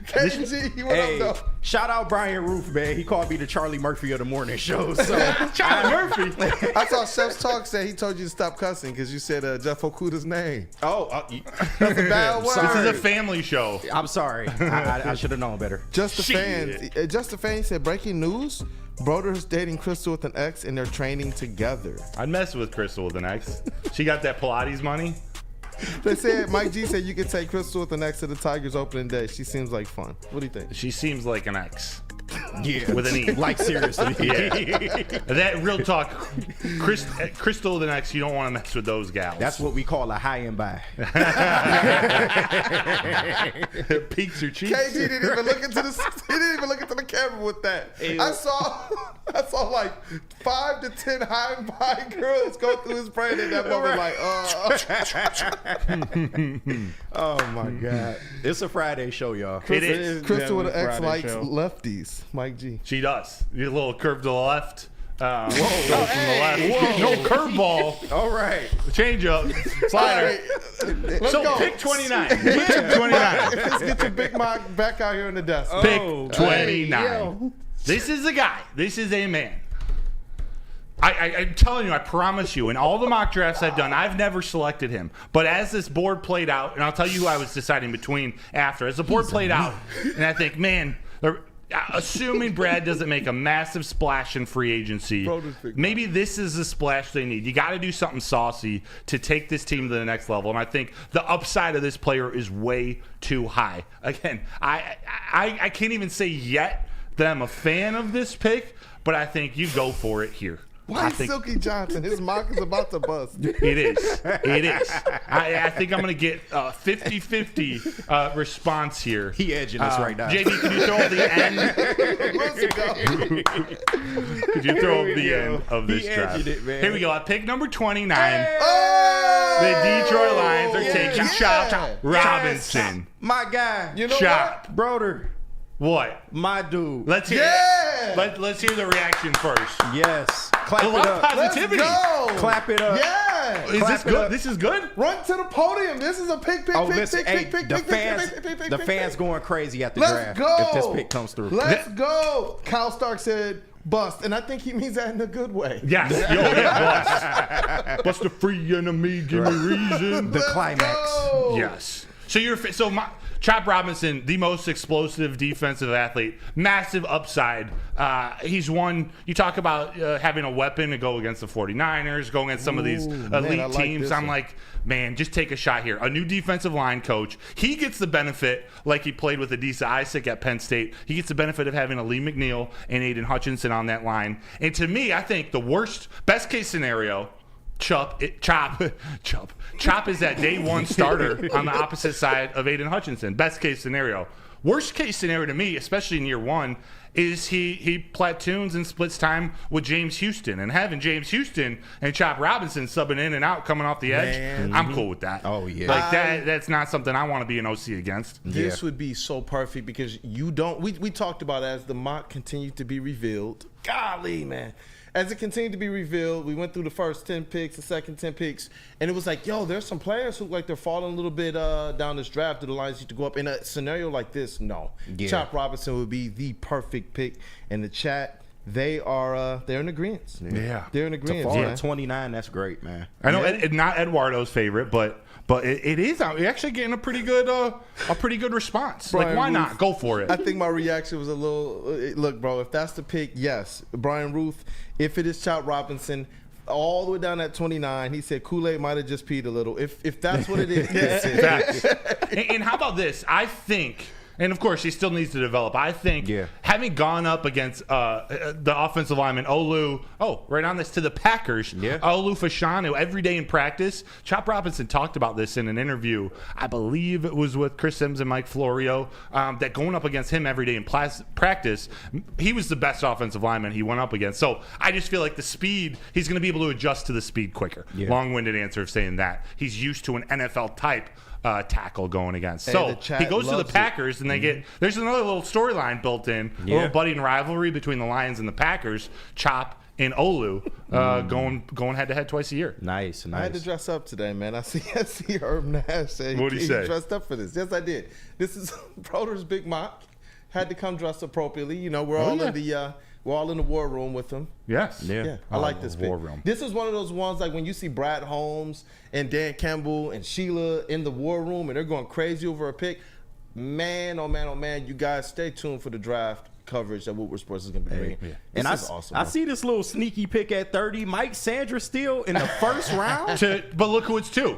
KG, what up, though? Shout out Brian Roof, man. He called me the Charlie Murphy of the morning show. So Charlie Murphy. I saw Chef's Talk say he told you to stop cussing because you said Jeff Okuda's name. Oh, That's a bad word. This is a family show. I'm sorry. I should have known better. Just the fan said, breaking news, Broder is dating Crystal with an ex and they're training together. I'd mess with Crystal with an ex. She got that Pilates money. They said Mike G said you could take Crystal with an X to the Tigers opening day. She seems like fun. What do you think? She seems like an X. Yeah, with an E. Like seriously. Yeah. That real talk. Crystal the next. You don't want to mess with those gals. That's what we call a high and by. Peaks her cheeks. KG didn't even look into the camera with that. I saw like 5 to 10 high and by girls go through his brain in that moment. Oh my God. It's a Friday show, y'all. It is. Crystal with an X Friday likes show. lefties. Mike G. She does. You a little curve to the left. Whoa. From the left. Whoa. No curveball. All right. Change up. Slider. Let's So go. pick 29. Pick 29. Let's get your big Mike back out here on the desk. Pick 29. This is a guy. This is a man. I'm telling you, I promise you, in all the mock drafts I've done, I've never selected him. But as this board played out, and I'll tell you who I was deciding between after. As the board played out, and I think, man, assuming Brad doesn't make a massive splash in free agency, maybe this is the splash they need. You got to do something saucy to take this team to the next level. And I think the upside of this player is way too high. Again, I can't even say yet that I'm a fan of this pick, but I think you go for it here. Why Silky Johnson? His mock is about to bust. It is. It is. I think I'm going to get a 50-50 response here. He edging us right now. JD, can you throw up the end? Could you throw up the end of this draft? Here we go. At pick number 29, the Detroit Lions are taking Chop Robinson. My guy. You know Chop. Broder. What? My dude. Let's hear it. Let's hear the reaction first. Yes. Clap A it lot up. of positivity. Let's go. Clap it up. Yeah. Is this good? This is good? Run to the podium. This is a pick. Listen, pick. the fans going crazy at the Let's draft go. if this pick comes through. Let's go. Kyle Stark said bust, and I think he means that in a good way. Yes. Yo, yeah, bust. Bust a free enemy. Give me reason. The climax. Go. Yes. So Chop Robinson, the most explosive defensive athlete, massive upside. He's one. You talk about having a weapon to go against the 49ers, go against some of these elite teams. I'm like, man, just take a shot here. A new defensive line coach. He gets the benefit, like he played with Adisa Isaac at Penn State. He gets the benefit of having a Lee McNeil and Aiden Hutchinson on that line. And to me, I think the best case scenario, Chop is that day one starter on the opposite side of Aiden Hutchinson. Best case scenario. Worst case scenario to me, especially in year one, is he platoons and splits time with James Houston. And having James Houston and Chop Robinson subbing in and out, coming off the edge, I'm cool with that. Oh, yeah. Like that's not something I want to be an OC against. This would be so perfect because you don't. We talked about it as the mock continued to be revealed. Golly, man. As it continued to be revealed, we went through the first 10 picks, the second 10 picks, and it was like, yo, there's some players who like they're falling a little bit down this draft. Do the Lions need to go up? In a scenario like this, no. Yeah. Chop Robinson would be the perfect pick. In the chat, they're in agreement. Yeah. They're in agreement. To fall man. at 29, that's great, man. I know not Eduardo's favorite, but it is. You're actually getting a pretty good response. Brian like, why Ruth, not? Go for it. I think my reaction was a little. Look, bro, if that's the pick, yes. Brian Ruth. If it is Chop Robinson, all the way down at 29, he said Kool-Aid might have just peed a little. If that's what it is, yes. And how about this? I think. And, of course, he still needs to develop. I think having gone up against the offensive lineman, Olu, right on this, to the Packers, Olu Fashanu, every day in practice. Chop Robinson talked about this in an interview. I believe it was with Chris Sims and Mike Florio, that going up against him every day in practice, he was the best offensive lineman he went up against. So I just feel like the speed, he's going to be able to adjust to the speed quicker. Long-winded answer of saying that. He's used to an NFL type tackle going against. So he goes to the Packers, and they get. There's another little storyline built in, a little budding rivalry between the Lions and the Packers. Chop and Olu going head to head twice a year. Nice. I had to dress up today, man. I see Herb Nash say What'd he say? Dressed up for this. Yes, I did. This is Broder's big mock. Had to come dressed appropriately. You know, we're all in the war room with him. Yes. Yeah. I like this pick. War room. This is one of those ones like when you see Brad Holmes and Dan Campbell and Sheila in the war room and they're going crazy over a pick. Man, oh man, you guys stay tuned for the draft coverage that Woodward Sports is going to be bringing. And This is awesome. I see this little sneaky pick at 30. Mike Sandra still in the first round. But look who it's to.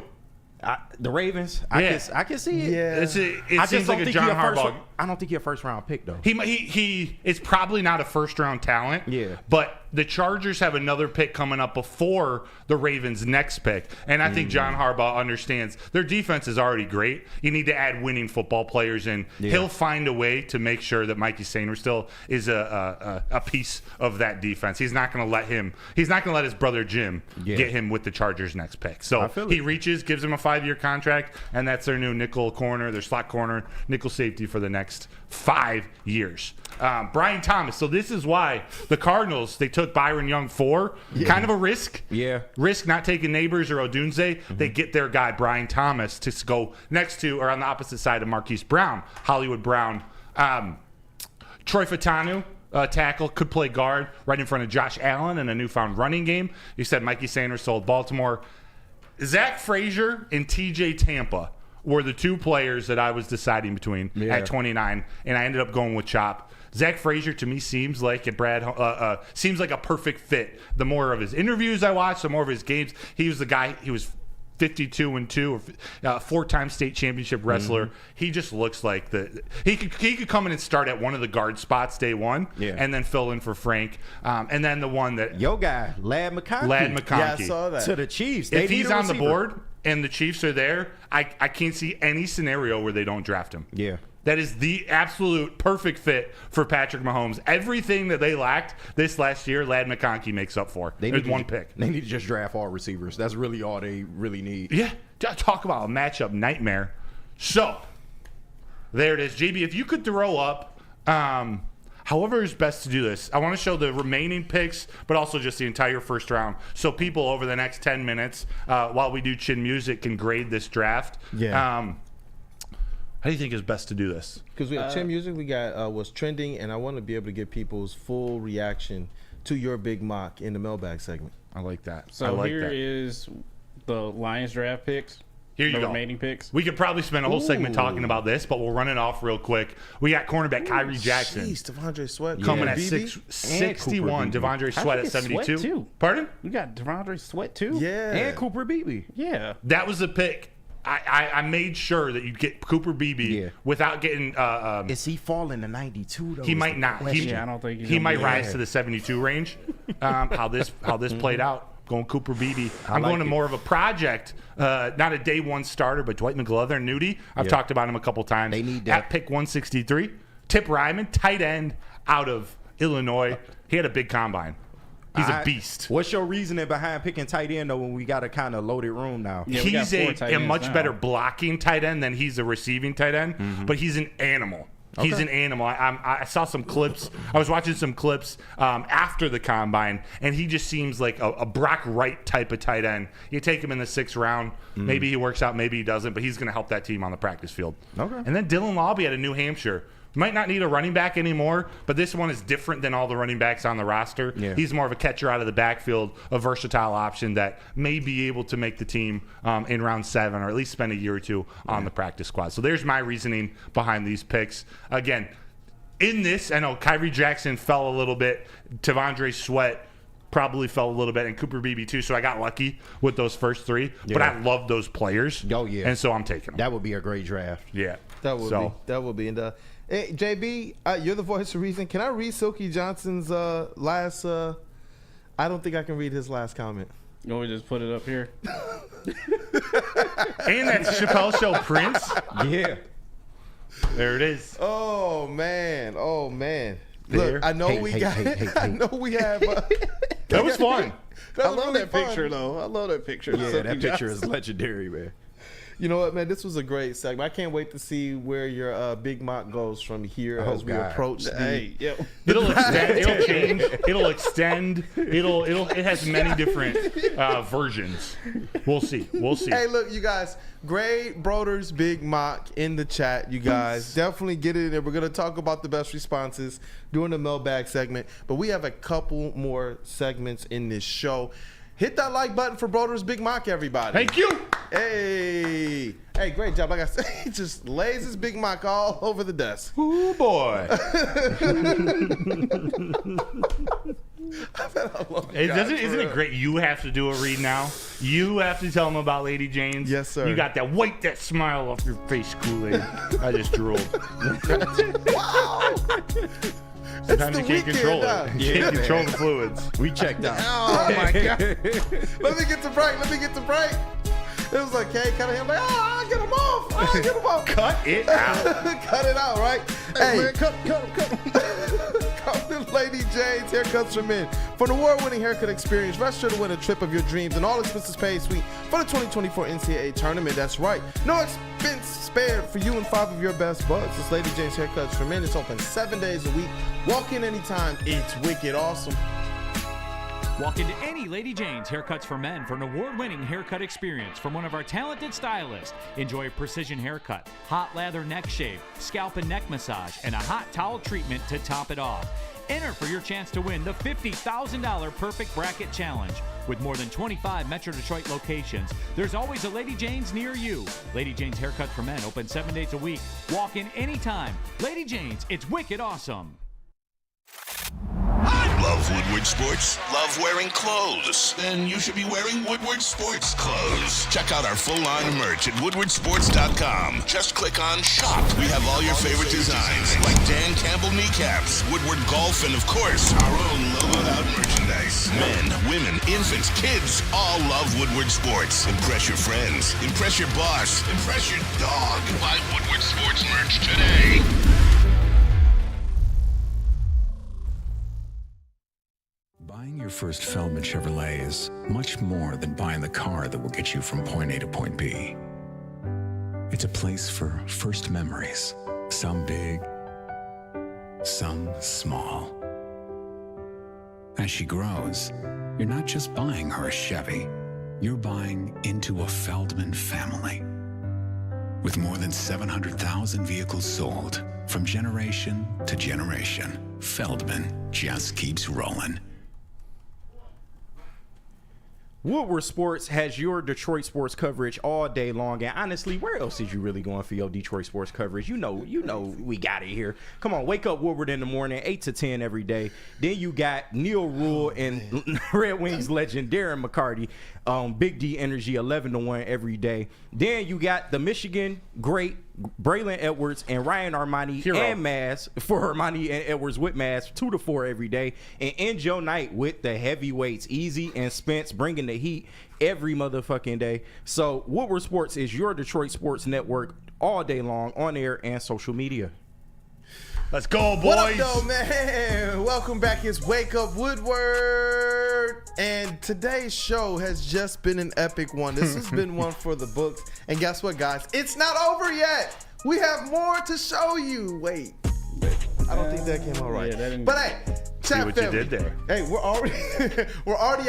The Ravens, Yeah. I can see it. Yeah. It seems like a John Harbaugh. I don't think he's a first round pick though. He is probably not a first round talent. Yeah. But the Chargers have another pick coming up before the Ravens' next pick. And I think John Harbaugh understands their defense is already great. You need to add winning football players in. Yeah. He'll find a way to make sure that Mikey Sainer still is a piece of that defense. He's not going to let his brother Jim get him with the Chargers' next pick. So he reaches, gives him a 5-year contract, and that's their new nickel corner, their slot corner, nickel safety for the next 5 years. Brian Thomas. So this is why the Cardinals, they took Byron Young for kind of a risk. Yeah. Risk not taking Neighbors or Odunze. They get their guy, Brian Thomas, to go next to or on the opposite side of Marquise Brown, Hollywood Brown. Troy Fatanu, tackle, could play guard right in front of Josh Allen in a newfound running game. You said Mikey Sanders sold Baltimore. Zach Frazier and TJ Tampa were the two players that I was deciding between at 29, and I ended up going with Chop. Zach Frazier to me seems like seems like a perfect fit. The more of his interviews I watched, the more of his games. He was the guy. He was 52-2, or 4-time state championship wrestler. He just looks like he could come in and start at one of the guard spots day one, and then fill in for Frank. And then the one that guy, Ladd McConkey. Yeah, I saw that. To the Chiefs. If he's on the board and the Chiefs are there, I can't see any scenario where they don't draft him. Yeah. That is the absolute perfect fit for Patrick Mahomes. Everything that they lacked this last year, Ladd McConkey makes up for. There's one pick. They need to just draft all receivers. That's really all they really need. Yeah. Talk about a matchup nightmare. So, there it is. JB, if you could throw up, however is best to do this, I want to show the remaining picks, but also just the entire first round. So people over the next 10 minutes, while we do Chin Music, can grade this draft. Yeah. How do you think is best to do this? Because we have Chin Music, we got what's trending, and I want to be able to get people's full reaction to your big mock in the mailbag segment. I like that. So here is the Lions draft picks. Here you go. Remaining picks. We could probably spend a whole segment talking about this, but we'll run it off real quick. We got cornerback Kyrie Jackson. Jeez, Devondre Sweat. Coming at BB? 61. Devondre Sweat at 72. Too. Pardon? You got Devondre Sweat too? Yeah. And Cooper Beebe. Yeah. That was the pick. I made sure that you'd get Cooper Beebe without getting. Is he falling to 92 though? He might not. I don't think he might rise to the 72 range. How this played out. Going Cooper Beebe. I'm going to more of a project, not a day one starter, but Dwight McGlover and Nudie. I've talked about him a couple times. They need that. At pick 163, Tip Ryman, tight end out of Illinois. He had a big combine. He's a beast. What's your reasoning behind picking tight end though when we got a kind of loaded room now? Yeah, he's a much better blocking tight end than he's a receiving tight end, but he's an animal. He's an animal. I saw some clips. I was watching some clips after the combine, and he just seems like a Brock Wright type of tight end. You take him in the 6th round. Maybe he works out, maybe he doesn't, but he's going to help that team on the practice field. Okay. And then Dylan Lobby out of New Hampshire. Might not need a running back anymore, but this one is different than all the running backs on the roster. Yeah. He's more of a catcher out of the backfield, a versatile option that may be able to make the team in round 7 or at least spend a year or two on the practice squad. So there's my reasoning behind these picks. Again, in this, I know Kyrie Jackson fell a little bit. Devondre Sweat probably fell a little bit, and Cooper Beebe too. So I got lucky with those first 3. But I love those players. Oh, yeah. And so I'm taking them. That would be a great draft. Yeah. That would be. And hey, JB, you're the voice of reason. Can I read Silky Johnson's last? I don't think I can read his last comment. You want me to just put it up here? And that Chappelle Show Prince. Yeah. There it is. Oh man. There. Look, I know we got. I know we have. That was fun. I love that picture though. I love that picture. Yeah, that picture is legendary, man. You know what, man? This was a great segment. I can't wait to see where your big mock goes from here as we approach the. It'll extend. It'll change. It'll extend. It has many different versions. We'll see. Hey, look, you guys. Grade Broder's big mock in the chat, you guys. Definitely get it in there. We're going to talk about the best responses during the mailbag segment, but we have a couple more segments in this show. Hit that like button for Broder's big mock, everybody. Thank you. Hey, great job. Like I said, he just lays his big mock all over the desk. Ooh, boy. Isn't it great? You have to do a read now. You have to tell them about Lady Jane's. Yes, sir. You got that wipe that smile off your face, Kool-Aid. I just drooled. Wow. Sometimes you can't control it. You can't control the fluids. We checked out. Oh my God. Let me get to break. It was like, okay, kind of him like, get him off. Cut it out. Cut it out, right? Hey, Man, cut. come to Lady Jane's Haircuts for Men. For an award-winning haircut experience, rest sure to win a trip of your dreams and all expenses paid suite for the 2024 NCAA tournament. That's right. No expense spared for you and 5 of your best buds. It's Lady Jane's Haircuts for Men. It's open 7 days a week. Walk in anytime. It's wicked awesome. Walk into any Lady Jane's Haircuts for Men for an award-winning haircut experience from one of our talented stylists. Enjoy a precision haircut, hot lather neck shave, scalp and neck massage, and a hot towel treatment to top it off. Enter for your chance to win the $50,000 Perfect Bracket Challenge. With more than 25 Metro Detroit locations, there's always a Lady Jane's near you. Lady Jane's Haircuts for Men open 7 days a week. Walk in anytime. Lady Jane's, it's wicked awesome. Love Woodward Sports? Love wearing clothes? Then you should be wearing Woodward Sports clothes. Check out our full line of merch at woodwardsports.com. Just click on Shop. We have all your favorite designs, like Dan Campbell kneecaps, Woodward Golf, and of course, our own logoed out merchandise. Men, women, infants, kids, all love Woodward Sports. Impress your friends. Impress your boss. Impress your dog. Buy Woodward Sports merch today. Buying your first Feldman Chevrolet is much more than buying the car that will get you from point A to point B. It's a place for first memories, some big, some small. As she grows, you're not just buying her a Chevy, you're buying into a Feldman family. With more than 700,000 vehicles sold, from generation to generation, Feldman just keeps rolling. Woodward Sports has your Detroit sports coverage all day long, and honestly, where else is you really going for your Detroit sports coverage? You know, we got it here. Come on, wake up Woodward in the morning, 8 to 10 every day. Then you got Neil Rule and Red Wings legend Darren McCarty, Big D Energy 11 to 1 every day. Then you got the Michigan great Braylon Edwards and Ryan Ermanni and Maz for Ermanni and Edwards with Maz 2 to 4 every day, and end your night with the heavyweights Easy and Spence bringing the heat every motherfucking day. So Woodward Sports is your Detroit sports network all day long on air and social media. Let's go, boys. What up, though, man? Welcome back. It's Wake Up Woodward. And today's show has just been an epic one. This has been one for the books. And guess what, guys? It's not over yet. We have more to show you. Wait. I don't think that came out right. Yeah, but hey, see what you did there. Hey, we're already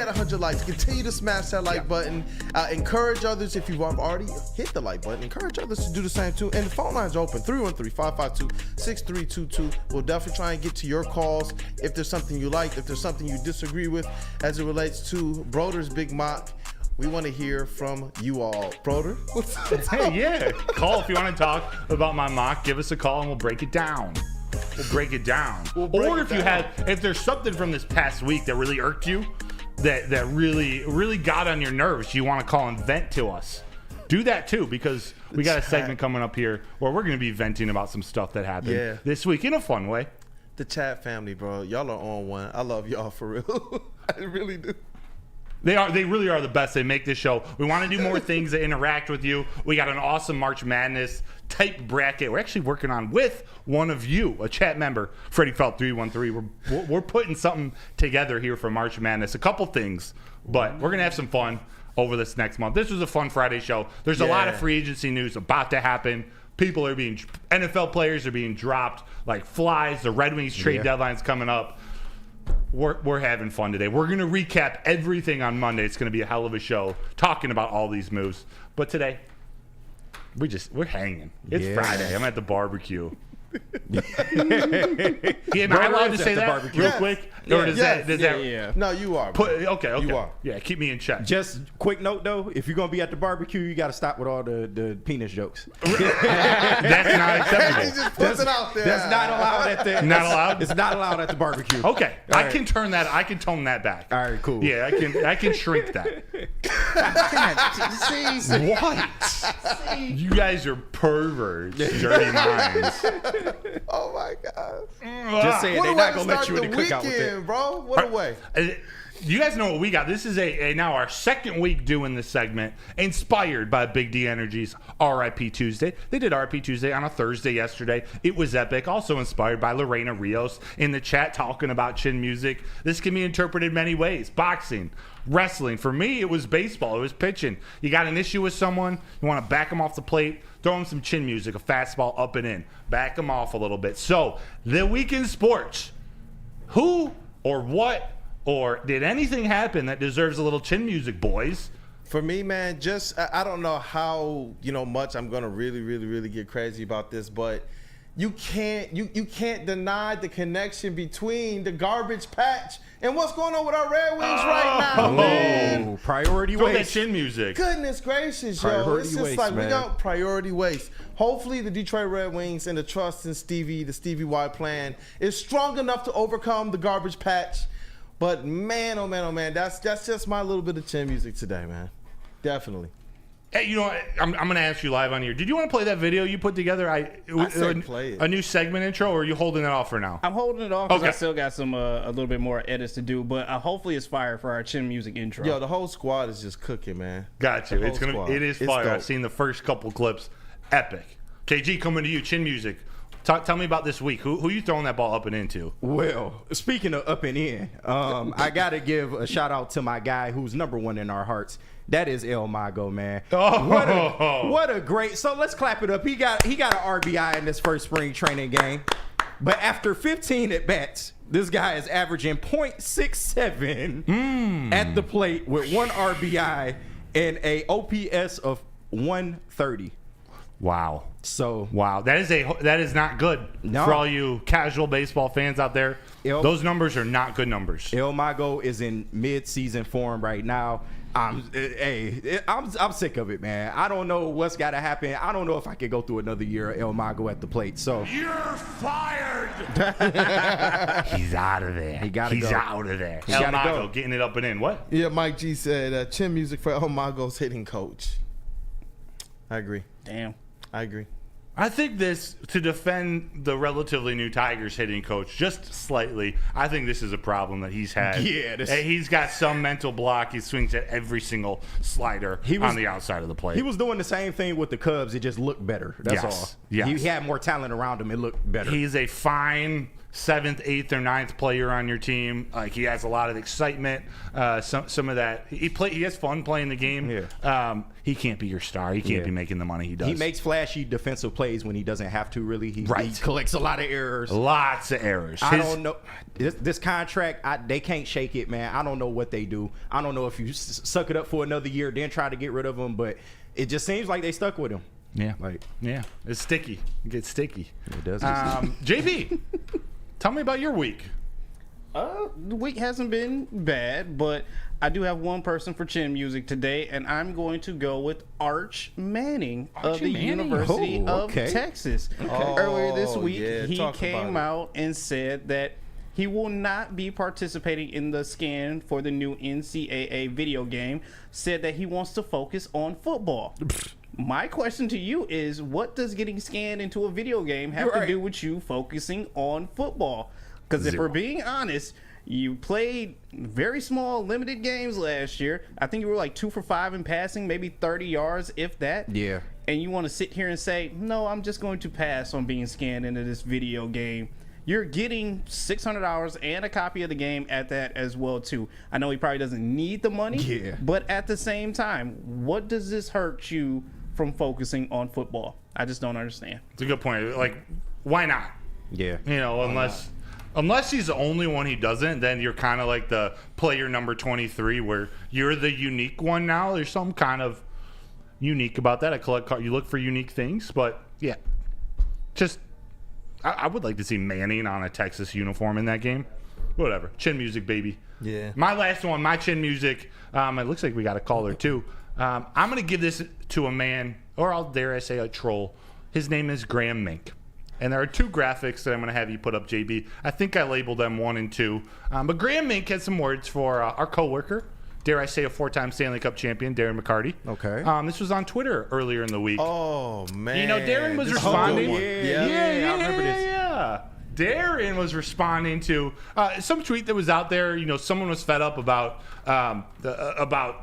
at 100 likes. Continue to smash that like button. Encourage others, if you've already hit the like button, encourage others to do the same too. And the phone line's open, 313-552-6322. We'll definitely try and get to your calls if there's something you like, if there's something you disagree with as it relates to Broder's Big Mock. We want to hear from you all. Broder, what's up? Hey, yeah. Call if you want to talk about my mock. Give us a call and we'll break it down. Or if there's something from this past week that really irked you, that really got on your nerves, you want to call and vent to us, do that too, because we got a segment coming up here where we're going to be venting about some stuff that happened this week in a fun way. The chat family, bro. Y'all are on one. I love y'all for real. I really do. They really are the best. They make this show. We want to do more things that interact with you. We got an awesome March Madness type bracket we're actually working on with one of you, a chat member, Freddie Felt 313. We're putting something together here for March Madness. A couple things, but we're gonna have some fun over this next month. This was a fun Friday show. There's a lot of free agency news about to happen. NFL players are being dropped like flies. The Red Wings trade deadline's coming up. We're having fun today. We're going to recap everything on Monday. It's going to be a hell of a show talking about all these moves. But today, we're hanging. It's Friday. I'm at the barbecue. Am I allowed to say that real quick? Or does that No, you are. Okay. You are. Yeah, keep me in check. Just quick note though, if you're gonna be at the barbecue, you gotta stop with all the penis jokes. That's not acceptable. He just puts it out there. That's not allowed at the. Not allowed? It's not allowed at the barbecue. Okay, All I right. can turn that. I can tone that back. All right, cool. Yeah, I can shrink that. What? You guys are perverts, dirty minds. Oh my God. Just saying, What they're a way not to gonna let start you in the cookout with weekend, it. bro. What a way. You guys know what we got. This is now our second week doing this segment, inspired by Big D Energy's RIP Tuesday. They did RIP Tuesday on a Thursday yesterday. It was epic. Also inspired by Lorena Rios in the chat talking about chin music. This can be interpreted many ways. Boxing, wrestling. For me, it was baseball. It was pitching. You got an issue with someone, you want to back them off the plate, throw them some chin music, a fastball up and in. Back them off a little bit. So, the week in sports. Who or what or did anything happen that deserves a little chin music, boys? For me, man, just I don't know how much I'm gonna really get crazy about this, but you can't deny the connection between the garbage patch and what's going on with our Red Wings right now, man. Priority Throw that waste. chin music. Goodness gracious, yo. Priority It's just waste, like we man. got priority waste. Hopefully the Detroit Red Wings and the trust in Stevie, the Stevie Y plan, is strong enough to overcome the garbage patch. But man, oh man, that's just my little bit of chin music today, man. Definitely. Hey, you know what? I'm going to ask you live on here. Did you want to play that video you put together? I said play it. A new segment intro, or are you holding it off for now? I'm holding it off because Okay. I still got some a little bit more edits to do, but hopefully it's fire for our chin music intro. Yo, the whole squad is just cooking, man. Got you. The whole squad. It is It's fire. dope. I've seen the first couple clips. Epic. KG, coming to you. Chin music. Tell me about this week. Who you throwing that ball up and into? Well, speaking of up and in, I gotta give a shout out to my guy who's number one in our hearts. That is El Mago, man. Oh. What a great. So let's clap it up. He got an RBI in this first spring training game, but after 15 at bats, this guy is averaging .67 at the plate with one RBI and a OPS of 130. Wow. So wow, that is not good for all you casual baseball fans out there. Those numbers are not good numbers. El Mago is in mid-season form right now. I'm sick of it, man. I don't know what's got to happen. I don't know if I could go through another year of El Mago at the plate. So you're fired. He's out of there. He gotta He's go. out of there. He El gotta Mago go. getting it up and in. What? Yeah, Mike G said chin music for El Mago's hitting coach. I agree. Damn. I agree. I think this, to defend the relatively new Tigers hitting coach just slightly, I think this is a problem that he's had. Yeah, he's got some mental block. He swings at every single slider on the outside of the plate. He was doing the same thing with the Cubs. It just looked better. That's Yes. all. Yes. He had more talent around him. It looked better. He's a fine 7th, 8th, or 9th player on your team. Like, he has a lot of excitement. Some of that. He has fun playing the game. Yeah. He can't be your star. He can't be making the money he does. He makes flashy defensive plays when he doesn't have to, really. He collects a lot of errors. Lots of errors. I don't know. This contract, they can't shake it, man. I don't know what they do. I don't know if you suck it up for another year, then try to get rid of him, but it just seems like they stuck with him. Yeah. Yeah. It's sticky. It gets sticky. It does. JB, tell me about your week. The week hasn't been bad, but I do have one person for chin music today, and I'm going to go with Arch Manning of the University of Texas. Earlier this week, he came out and said that he will not be participating in the scan for the new NCAA video game, said that he wants to focus on football. My question to you is, what does getting scanned into a video game have to do with you focusing on football? Because if we're being honest, you played very small, limited games last year. I think you were like 2 for 5 in passing, maybe 30 yards, if that. Yeah. And you want to sit here and say, no, I'm just going to pass on being scanned into this video game. You're getting $600 and a copy of the game at that as well, too. I know he probably doesn't need the money, but at the same time, what does this hurt you from focusing on football? I just don't understand. It's a good point. Like, why not? Yeah. You know, unless he's the only one he doesn't, then you're kind of like the player number 23 where you're the unique one now. There's some kind of unique about that. I collect cards. You look for unique things, but yeah, just I would like to see Manning on a Texas uniform in that game. Whatever. Chin music, baby. Yeah. My last one, my chin music. It looks like we got a caller, too. I'm going to give this to a man, or I'll dare I say a troll. His name is Graham Mink. And there are 2 graphics that I'm going to have you put up, JB. I think I labeled them 1 and 2. But Graham Mink had some words for our coworker, dare I say a 4-time Stanley Cup champion, Darren McCarty. Okay. This was on Twitter earlier in the week. Oh, man. You know, Darren was This is a responding. good one. Yeah, I remember this. Yeah. Darren was responding to some tweet that was out there. You know, someone was fed up about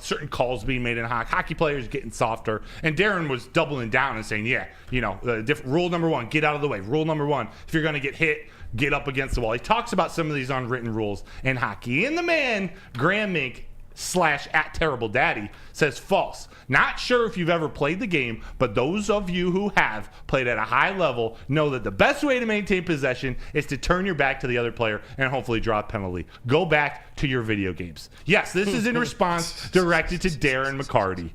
certain calls being made in hockey players getting softer, and Darren was doubling down and saying, "Yeah, you know, rule number 1, get out of the way. Rule number 1, if you're going to get hit, get up against the wall." He talks about some of these unwritten rules in hockey, and the man Graham Mink /@TerribleDaddy says false. Not sure if you've ever played the game, but those of you who have played at a high level know that the best way to maintain possession is to turn your back to the other player and hopefully draw a penalty. Go back to your video games. Yes, this is in response directed to Darren McCarty,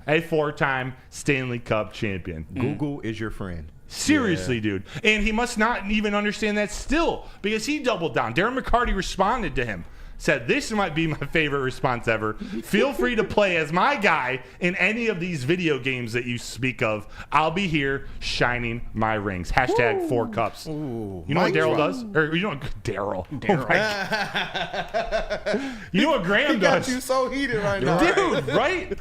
a 4-time Stanley Cup champion. Google is your friend. Seriously, dude. And he must not even understand that still, because he doubled down. Darren McCarty responded to him. Said, "This might be my favorite response ever. Feel free to play as my guy in any of these video games that you speak of. I'll be here shining my rings." Hashtag 4 cups. Ooh, you know what Daryl does? Or you know what Daryl. You know what Graham he got does? you so heated right now. Dude, right?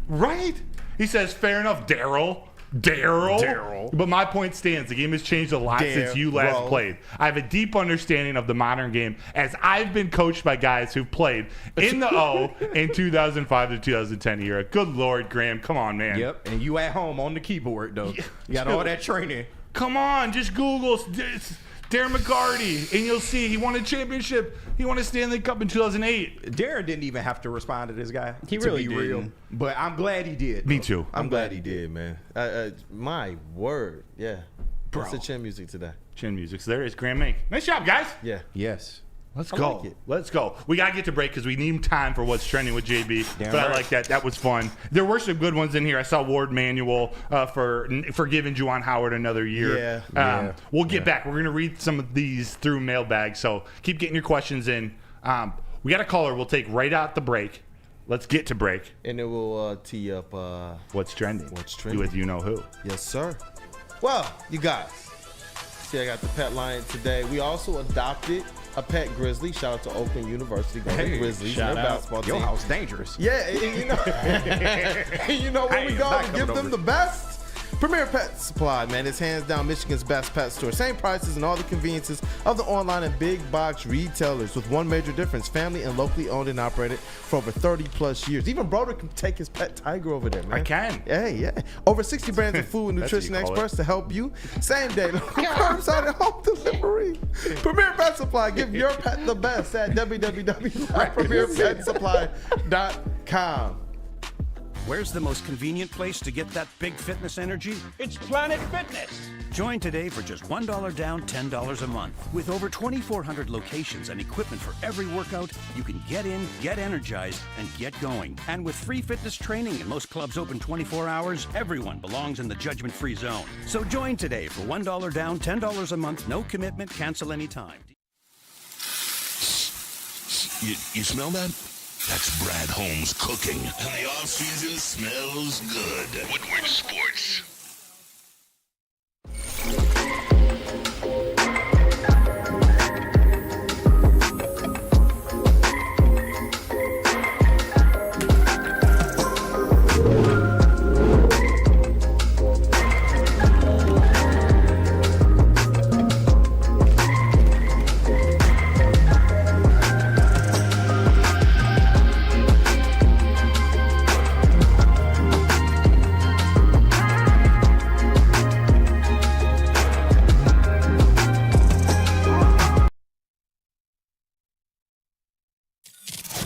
Right? He says, "Fair enough, Daryl. But my point stands. The game has changed a lot since you last played. I have a deep understanding of the modern game, as I've been coached by guys who've played in the O in 2005 to 2010 era. Good Lord, Graham. Come on, man. Yep. And you at home on the keyboard, though. You got all that training. Come on. Just Google Darren McCarty, and you'll see he won a championship. He won a Stanley Cup in 2008. Darren didn't even have to respond to this guy. He really did. Real. But I'm glad he did. Me too. I'm glad he did, man. My word. Yeah. Bro. That's the chin music today. Chin music. So there is Graham Mink. Nice job, guys. Yeah. Yes. Let's I go. like it. Let's go. We got to get to break because we need time for what's trending with JB. Damn but I right. like that. That was fun. There were some good ones in here. I saw Ward Manuel for giving Juwan Howard another year. Yeah. We'll get back. We're going to read some of these through mailbag. So keep getting your questions in. We got a caller we'll take right out the break. Let's get to break. And then we'll tee up What's trending. What's trending. With you know who. Yes, sir. Well, you guys, see, I got the pet lion today. We also adopted a pet grizzly. Shout out to Oakland University. Go to Grizzlies. Their basketball team. Your house dangerous. Yeah, and you know, and you know where we go to give them the best? Premier Pet Supply, man. It's hands down Michigan's best pet store. Same prices and all the conveniences of the online and big box retailers, with one major difference: family and locally owned and operated for over 30 plus years. Even Broder can take his pet tiger over there, man. I can. Yeah. Over 60 brands of food and nutrition experts to help you. Same day, local curbside and home delivery. Premier Pet Supply. Give your pet the best at www.premierpetsupply.com. Where's the most convenient place to get that big fitness energy? It's Planet Fitness. Join today for just $1 down, $10 a month. With over 2,400 locations and equipment for every workout, you can get in, get energized, and get going. And with free fitness training and most clubs open 24 hours, everyone belongs in the judgment-free zone. So join today for $1 down, $10 a month, no commitment, cancel anytime. You smell that? That's Brad Holmes cooking. And the off-season smells good. Woodward Sports.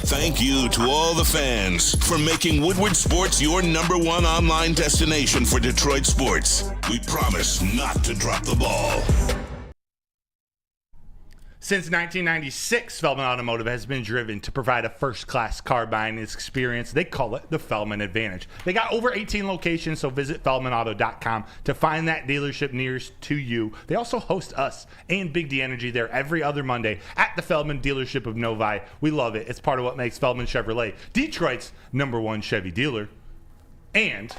Thank you to all the fans for making Woodward Sports your #1 online destination for Detroit sports. We promise not to drop the ball. Since 1996, Feldman Automotive has been driven to provide a first-class car buying experience. They call it the Feldman Advantage. They got over 18 locations, so visit feldmanauto.com to find that dealership nearest to you. They also host us and Big D Energy there every other Monday at the Feldman dealership of Novi. We love it. It's part of what makes Feldman Chevrolet Detroit's #1 Chevy dealer. And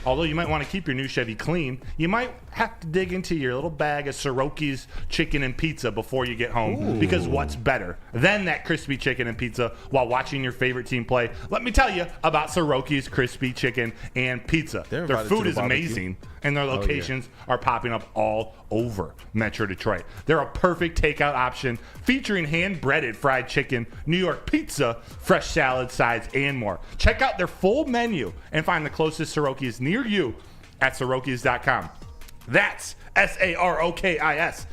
although you might want to keep your new Chevy clean, you might have to dig into your little bag of Soroki's chicken and pizza before you get home. Ooh. Because what's better than that crispy chicken and pizza while watching your favorite team play? Let me tell you about Soroki's crispy chicken and pizza. They're Their invited to food the is barbecue. amazing, and their locations are popping up all over Metro Detroit. They're a perfect takeout option featuring hand-breaded fried chicken, New York pizza, fresh salad, sides, and more. Check out their full menu and find the closest Soroki's near you at Soroki's.com. That's SAROKIS.com.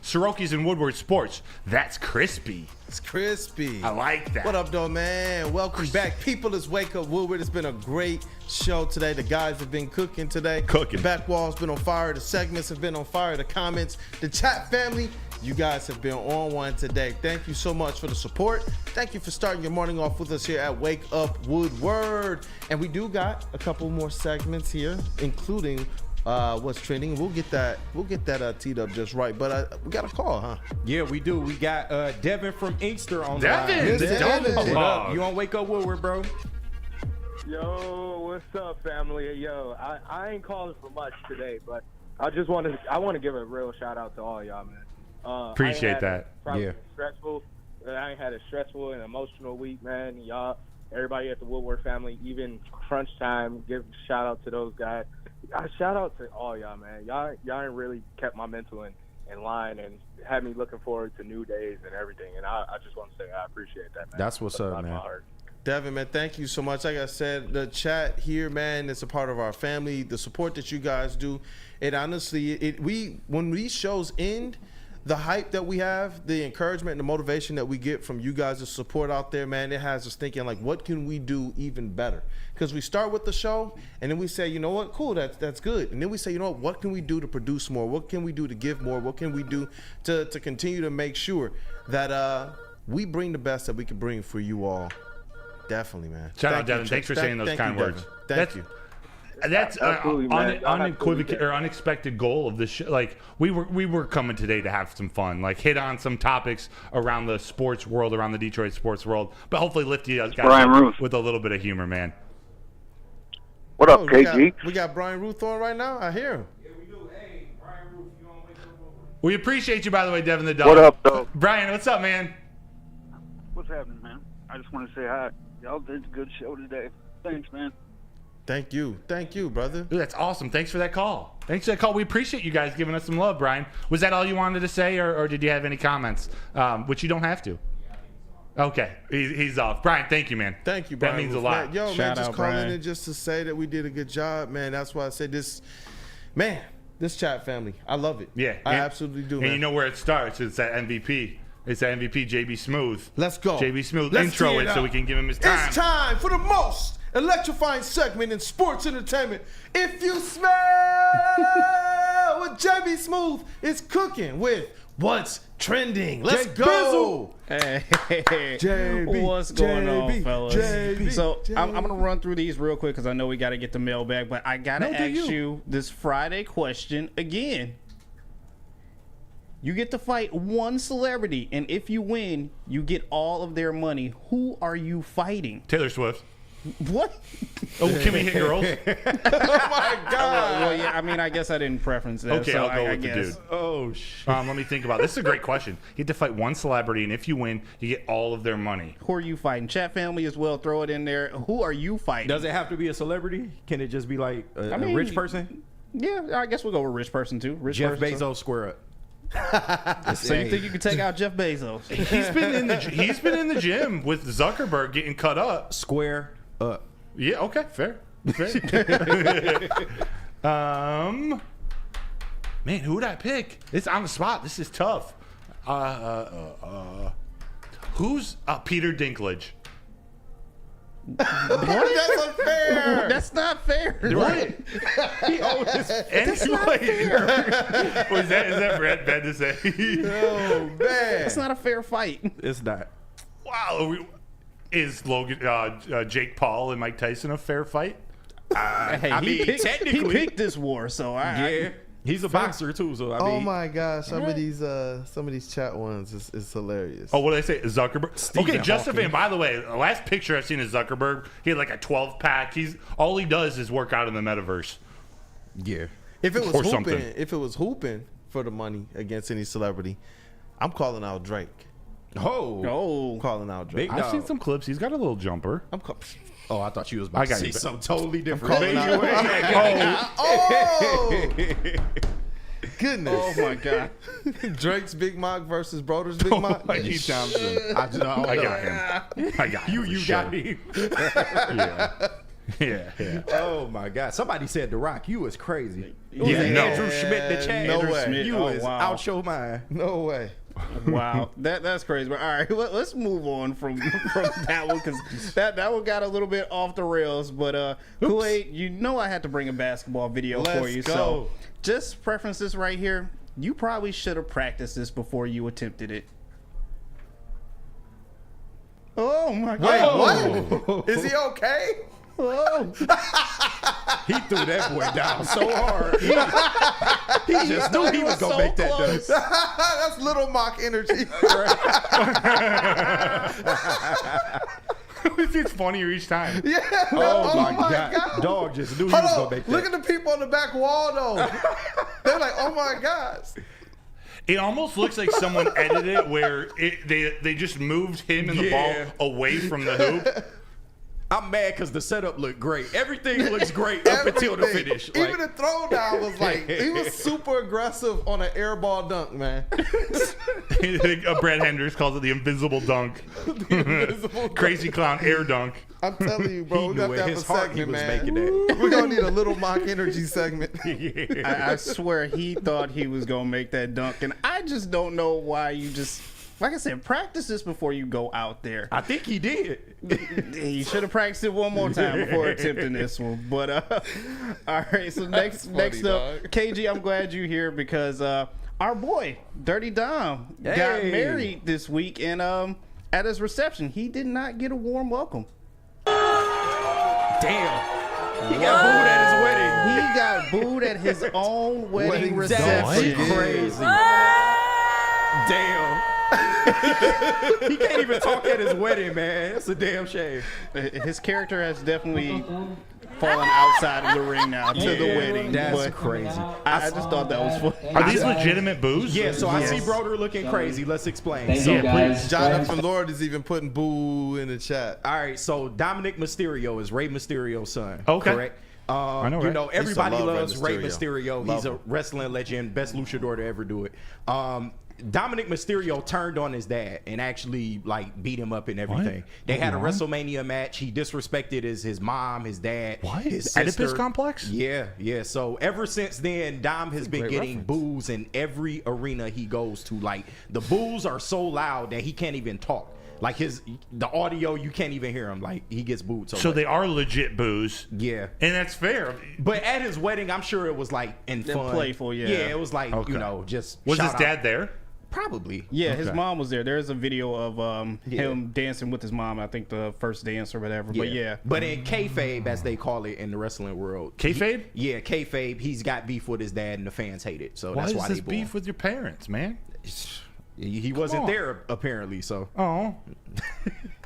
Soroki's and Woodward Sports. That's crispy. It's crispy. I like that. What up, though, man? Welcome back. People, it's Wake Up Woodward. It's been a great show today. The guys have been cooking today. Cooking. The back wall's been on fire. The segments have been on fire. The comments. The chat family. You guys have been on one today. Thank you so much for the support. Thank you for starting your morning off with us here at Wake Up Woodward. And we do got a couple more segments here, including what's trending. We'll get that teed up just right. But we got a call, huh? Yeah, we do. We got Devin from Inkster on the Devin! line. Devin! What up? You on Wake Up Woodward, bro? Yo, what's up, family? Yo, I ain't calling for much today, but I want to give a real shout out to all y'all, man. Appreciate that. Yeah. Stressful. I ain't had a stressful and emotional week, man. Y'all, everybody at the Woodward family, even crunch time, give a shout out to those guys. Shout out to all y'all, man. Y'all ain't really kept my mental in line and had me looking forward to new days and everything. And I just want to say I appreciate that, man. That's what's up, man. Devin, man, thank you so much. Like I said, the chat here, man, it's a part of our family. The support that you guys do, it honestly, when these shows end, the hype that we have, the encouragement and the motivation that we get from you guys, the support out there, man, it has us thinking, like, what can we do even better? Because we start with the show, and then we say, you know what, cool, that's good. And then we say, you know what can we do to produce more? What can we do to give more? What can we do to continue to make sure that we bring the best that we can bring for you all? Definitely, man. Shout out, Devin. Thanks for saying those kind words. Thank you. That's unequivocal or unexpected goal of the show. Like we were coming today to have some fun, like hit on some topics around the sports world, around the Detroit sports world, but hopefully lift you guys up with a little bit of humor, man. What up, KG? We got Brian Ruth on right now. I hear him. Yeah, we do. Hey, Brian Ruth, you on Wake Up Woodward? We appreciate you, by the way, Devin the Dog. What up, though? Brian, what's up, man? What's happening, man? I just want to say hi. Y'all did a good show today. Thanks, man. Thank you, brother. Dude, that's awesome. Thanks for that call. We appreciate you guys giving us some love, Brian. Was that all you wanted to say, or did you have any comments? Which you don't have to. Okay, he's off. Brian, thank you, man. Thank you, Brian. That means a lot. Man, just calling in just to say that we did a good job, man. That's why I say this, man. This chat family, I love it. Yeah, I absolutely do. And man. you know where it starts? It's at MVP. It's at MVP JB Smooth. Let's go. JB Smooth. Let's Intro tee it so we can give him his time. It's time for the most electrifying segment in sports entertainment. If you smell what JB Smooth is cooking with what's trending. Let's go. Hey, JB, what's going on, JB, fellas? JB, So I'm JB. gonna run through these real quick because I know we got to get the mailbag, but I gotta ask you this Friday question again. You get to fight one celebrity, and if you win, you get all of their money. Who are you fighting? Taylor Swift. What? Oh, can we hit girls? Oh my God. Well, yeah, I mean, I guess I didn't preference that. Okay, so I'll go with the guess. dude. Oh, shit. Let me think about it. This is a great question. You get to fight one celebrity, and if you win, you get all of their money. Who are you fighting? Chat family as well. Throw it in there. Who are you fighting? Does it have to be a celebrity? Can it just be like a rich person? Yeah, I guess we'll go with rich person too. Jeff Bezos, square up. So you think you can take out Jeff Bezos? He's been in the gym with Zuckerberg getting cut up. Square up. Yeah. Okay. Fair. Man, who would I pick? It's on the spot. This is tough. Who's Peter Dinklage? That's unfair. That's not fair. Right. He owns his Anyway, is that Brett bad to say? Oh man, That's not a fair fight. It's not. Wow. Is Jake Paul and Mike Tyson a fair fight? Hey, I he mean, technically- he picked this war, so Yeah. He's a boxer too, so I mean. oh my gosh, some of these chat ones is hilarious. Oh, what did I say? Zuckerberg. Stephen Justin Hawking. Van. By the way, the last picture I've seen of Zuckerberg, he had like a 12-pack. All he does is work out in the metaverse. Yeah. If it Or was something. hooping for the money against any celebrity, I'm calling out Drake. Oh. I'm calling out Drake. Big I've dog. seen some clips. He's got a little jumper. Oh, I thought you was I about to got say you. something totally different. calling out- Oh, Goodness. Oh my god. Drake's Big Mock versus Broder's Big Mock. Mikey Thompson. I got him. I got him. You for got sure. him. Yeah. Oh my God! Somebody said The Rock. You was crazy. Yeah, no. Andrew Schmidt, the chat. No Andrew way. Schmidt, you Oh, was wow. out your mind. No way. Wow, that's crazy. But all right, let's move on from that one because that one got a little bit off the rails. But Kool-Aid, you know I had to bring a basketball video for Let's you. go. So just preference this right here. You probably should have practiced this before you attempted it. Oh my God! Wait, what? Is he okay? Oh. He threw that boy down so hard. He just knew he was gonna make that dunk. That's little mock energy. It's funnier each time. Yeah. Oh, my God. Dog just knew he was gonna make that. Look at the people on the back wall though. They're like, oh my gosh. It almost looks like someone edited it where they just moved him and the Yeah. ball away from the hoop. I'm mad because the setup looked great. Everything looks great up until the Everything. finish. Even the throwdown was like, he was super aggressive on an air ball dunk, man. Brad Hendricks calls it the invisible dunk. Crazy clown air dunk. I'm telling you, bro, He we knew got in to have his a heart he segment, was man. making that. We're gonna need a little mock energy segment. I swear he thought he was gonna make that dunk, and I just don't know why you just. Like I said, practice this before you go out there. I think he did. You should have practiced it one more time before attempting this one. But all right, so next up, KG, I'm glad you're here because our boy Dirty Dom got married this week, and at his reception, he did not get a warm welcome. Damn. He got booed at his wedding. He got booed at his own wedding reception. That's crazy. Damn. He can't even talk at his wedding, man. That's a damn shame. His character has definitely fallen outside of the ring now to the wedding. That's but crazy. I just thought that was funny. Are these legitimate boos? Yeah, so I see Broder looking crazy. Let's explain. Thank you, guys. Jonathan Lord is even putting boo in the chat. All right, so Dominic Mysterio is Rey Mysterio's son. Okay. Correct? I know, You right? know, everybody love Rey loves Rey Mysterio. Mysterio. Love He's a him. wrestling legend, best luchador to ever do it. Dominic Mysterio turned on his dad and actually like beat him up and everything. What? They had a What? WrestleMania match. He disrespected his mom, his dad, What? his The Oedipus sister. complex? Yeah. So ever since then, Dom has been great getting reference. boos in every arena he goes to. Like the boos are so loud that he can't even talk. Like the audio, you can't even hear him. Like he gets booed so So much. they are legit boos. Yeah. And that's fair. But at his wedding, I'm sure it was like in fun. playful, yeah. Yeah, it was like, Okay. you know, just Was his shout dad out. there? Probably. Yeah, his Okay. mom was there. There's a video of him dancing with his mom. I think the first dance or whatever. But yeah. But in kayfabe, as they call it in the wrestling world. Kayfabe? Yeah, kayfabe. He's got beef with his dad and the fans hate it. So Why that's is why this they boo beef him. with your parents, man? He wasn't on. there apparently, so. Oh.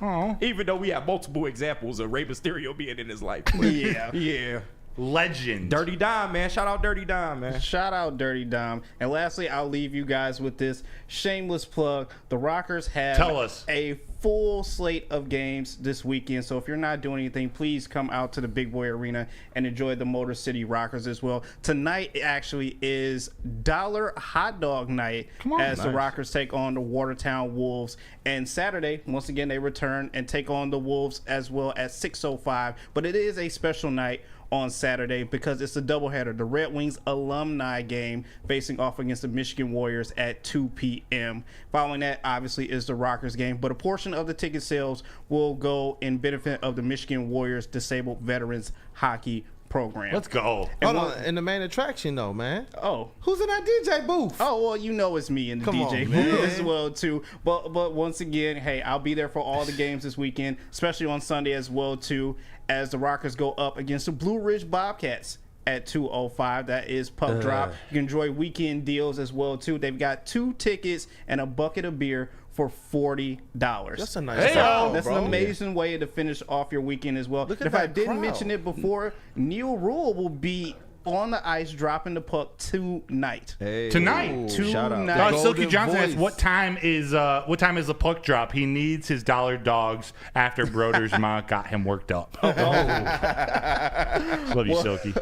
Oh. Even though we have multiple examples of Rey Mysterio being in his life. Yeah. Yeah. Legend. Dirty Dom, man. Shout out Dirty Dom, man. Shout out Dirty Dom. And lastly, I'll leave you guys with this shameless plug. The Rockers have Tell us. a full slate of games this weekend. So if you're not doing anything, please come out to the Big Boy Arena and enjoy the Motor City Rockers as well. Tonight actually is Dollar Hot Dog Night as the Rockers take on the Watertown Wolves. And Saturday, once again, they return and take on the Wolves as well at 6:05. But it is a special night. on Saturday because it's a doubleheader. The Red Wings alumni game facing off against the Michigan Warriors at 2 p.m. Following that, obviously, is the Rockers game, but a portion of the ticket sales will go in benefit of the Michigan Warriors Disabled Veterans Hockey program. Let's go. Hold on, and the main attraction though, man. Oh, who's in that DJ booth? Oh, well, you know it's me in the Come DJ on, booth man. as well too. But once again, hey, I'll be there for all the games this weekend, especially on Sunday as well too, as the Rockers go up against the Blue Ridge Bobcats at 2:05. That is puck drop. You can enjoy weekend deals as well too. They've got 2 tickets and a bucket of beer for $40. That's a nice deal, That's bro. an amazing way to finish off your weekend as well. Look at If I that didn't crowd. mention it before, Neil Rule will be on the ice dropping the puck tonight. Tonight. Shout out. Silky Golden Johnson asks, voice. what time is the puck drop? He needs his dollar dogs after Broder's ma got him worked up. Love you, Silky.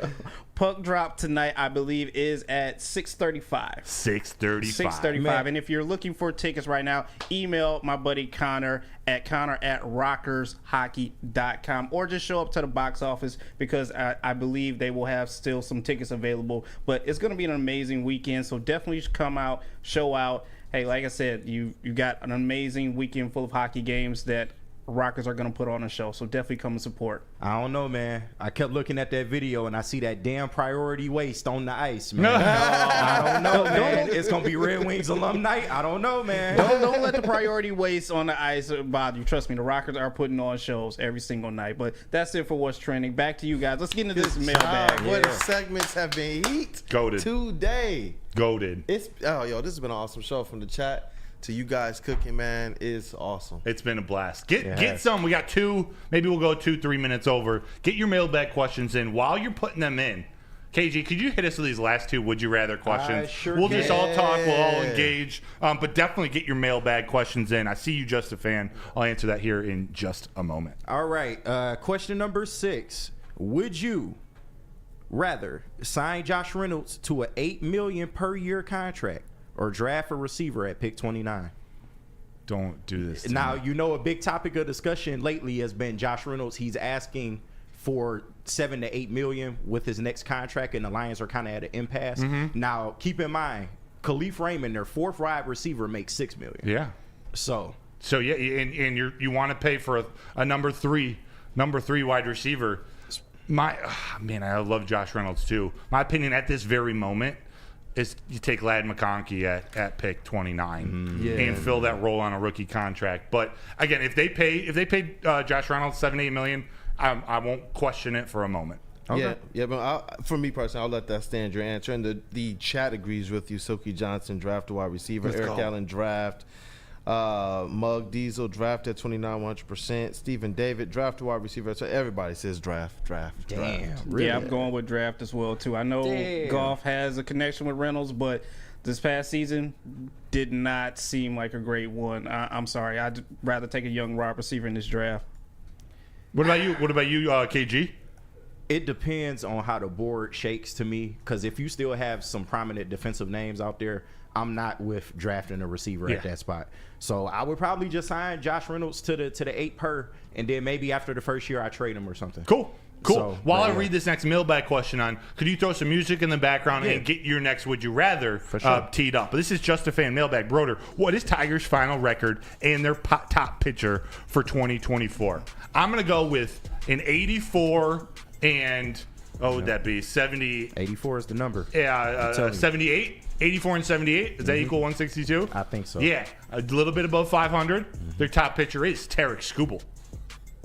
Puck drop tonight, I believe, is at 6:35. 6:35. 6:35. And if you're looking for tickets right now, email my buddy Connor at rockershockey.com or just show up to the box office because I believe they will have still some tickets available. But it's going to be an amazing weekend, so definitely come out, show out. Hey, like I said, you got an amazing weekend full of hockey games that Rockers are going to put on a show, so definitely come and support. I don't know, man. I kept looking at that video and I see that damn priority waste on the ice, man. I don't know, man. It's gonna be Red Wings alumni. I don't know, man. Don't let the priority waste on the ice bother you. Trust me, the Rockers are putting on shows every single night. But that's it for what's trending. Back to you guys. Let's get into this mailbag. What segments have been heat Goated. today? Goated. This has been an awesome show from the chat to you guys cooking, man. It's awesome. It's been a blast. Get some. We got 2. Maybe we'll go 2-3 minutes over. Get your mailbag questions in while you're putting them in. KG, could you hit us with these last 2 would you rather questions? We'll just all talk. We'll all engage. But definitely get your mailbag questions in. I see you, just a fan. I'll answer that here in just a moment. All right. Question number 6. Would you rather sign Josh Reynolds to an $8 million per year contract or draft a receiver at pick 29? Don't do this. Now, you know, a big topic of discussion lately has been Josh Reynolds. He's asking for $7 to $8 million with his next contract, and the Lions are kind of at an impasse. Now, keep in mind, Khalif Raymond, their 4th wide receiver, makes $6 million. Yeah. So yeah, and you want to pay for a number 3 wide receiver. I love Josh Reynolds too. My opinion at this very moment is you take Ladd McConkey at pick 29 and fill that role on a rookie contract. But again, if they pay Josh Reynolds $7-8 million, I won't question it for a moment. Okay. Yeah, but for me personally, I'll let that stand your answer. And the chat agrees with you. Silky Johnson, draft a wide receiver. Let's Eric go. Allen, draft. Mug Diesel, draft at 29, 100%. Stephen David, draft a wide receiver. So everybody says draft. Damn. Yeah, I'm going with draft as well too. I know Goff has a connection with Reynolds, but this past season did not seem like a great one. I'm sorry. I'd rather take a young wide receiver in this draft. What about you, KG? It depends on how the board shakes to me, because if you still have some prominent defensive names out there, I'm not with drafting a receiver at that spot. So I would probably just sign Josh Reynolds to the 8 per, and then maybe after the first year I trade him or something. Cool. So, While I read this next mailbag question on, could you throw some music in the background and get your next would you rather teed up? This is Just a Fan mailbag. Broder, what is Tigers' final record and their top pitcher for 2024? I'm going to go with an 84 and, what would that be? 70. 84 is the number. Yeah, 78. 84 and 78. Does that equal 162? I think so. Yeah, a little bit above 500. Their top pitcher is Tarek Skubal.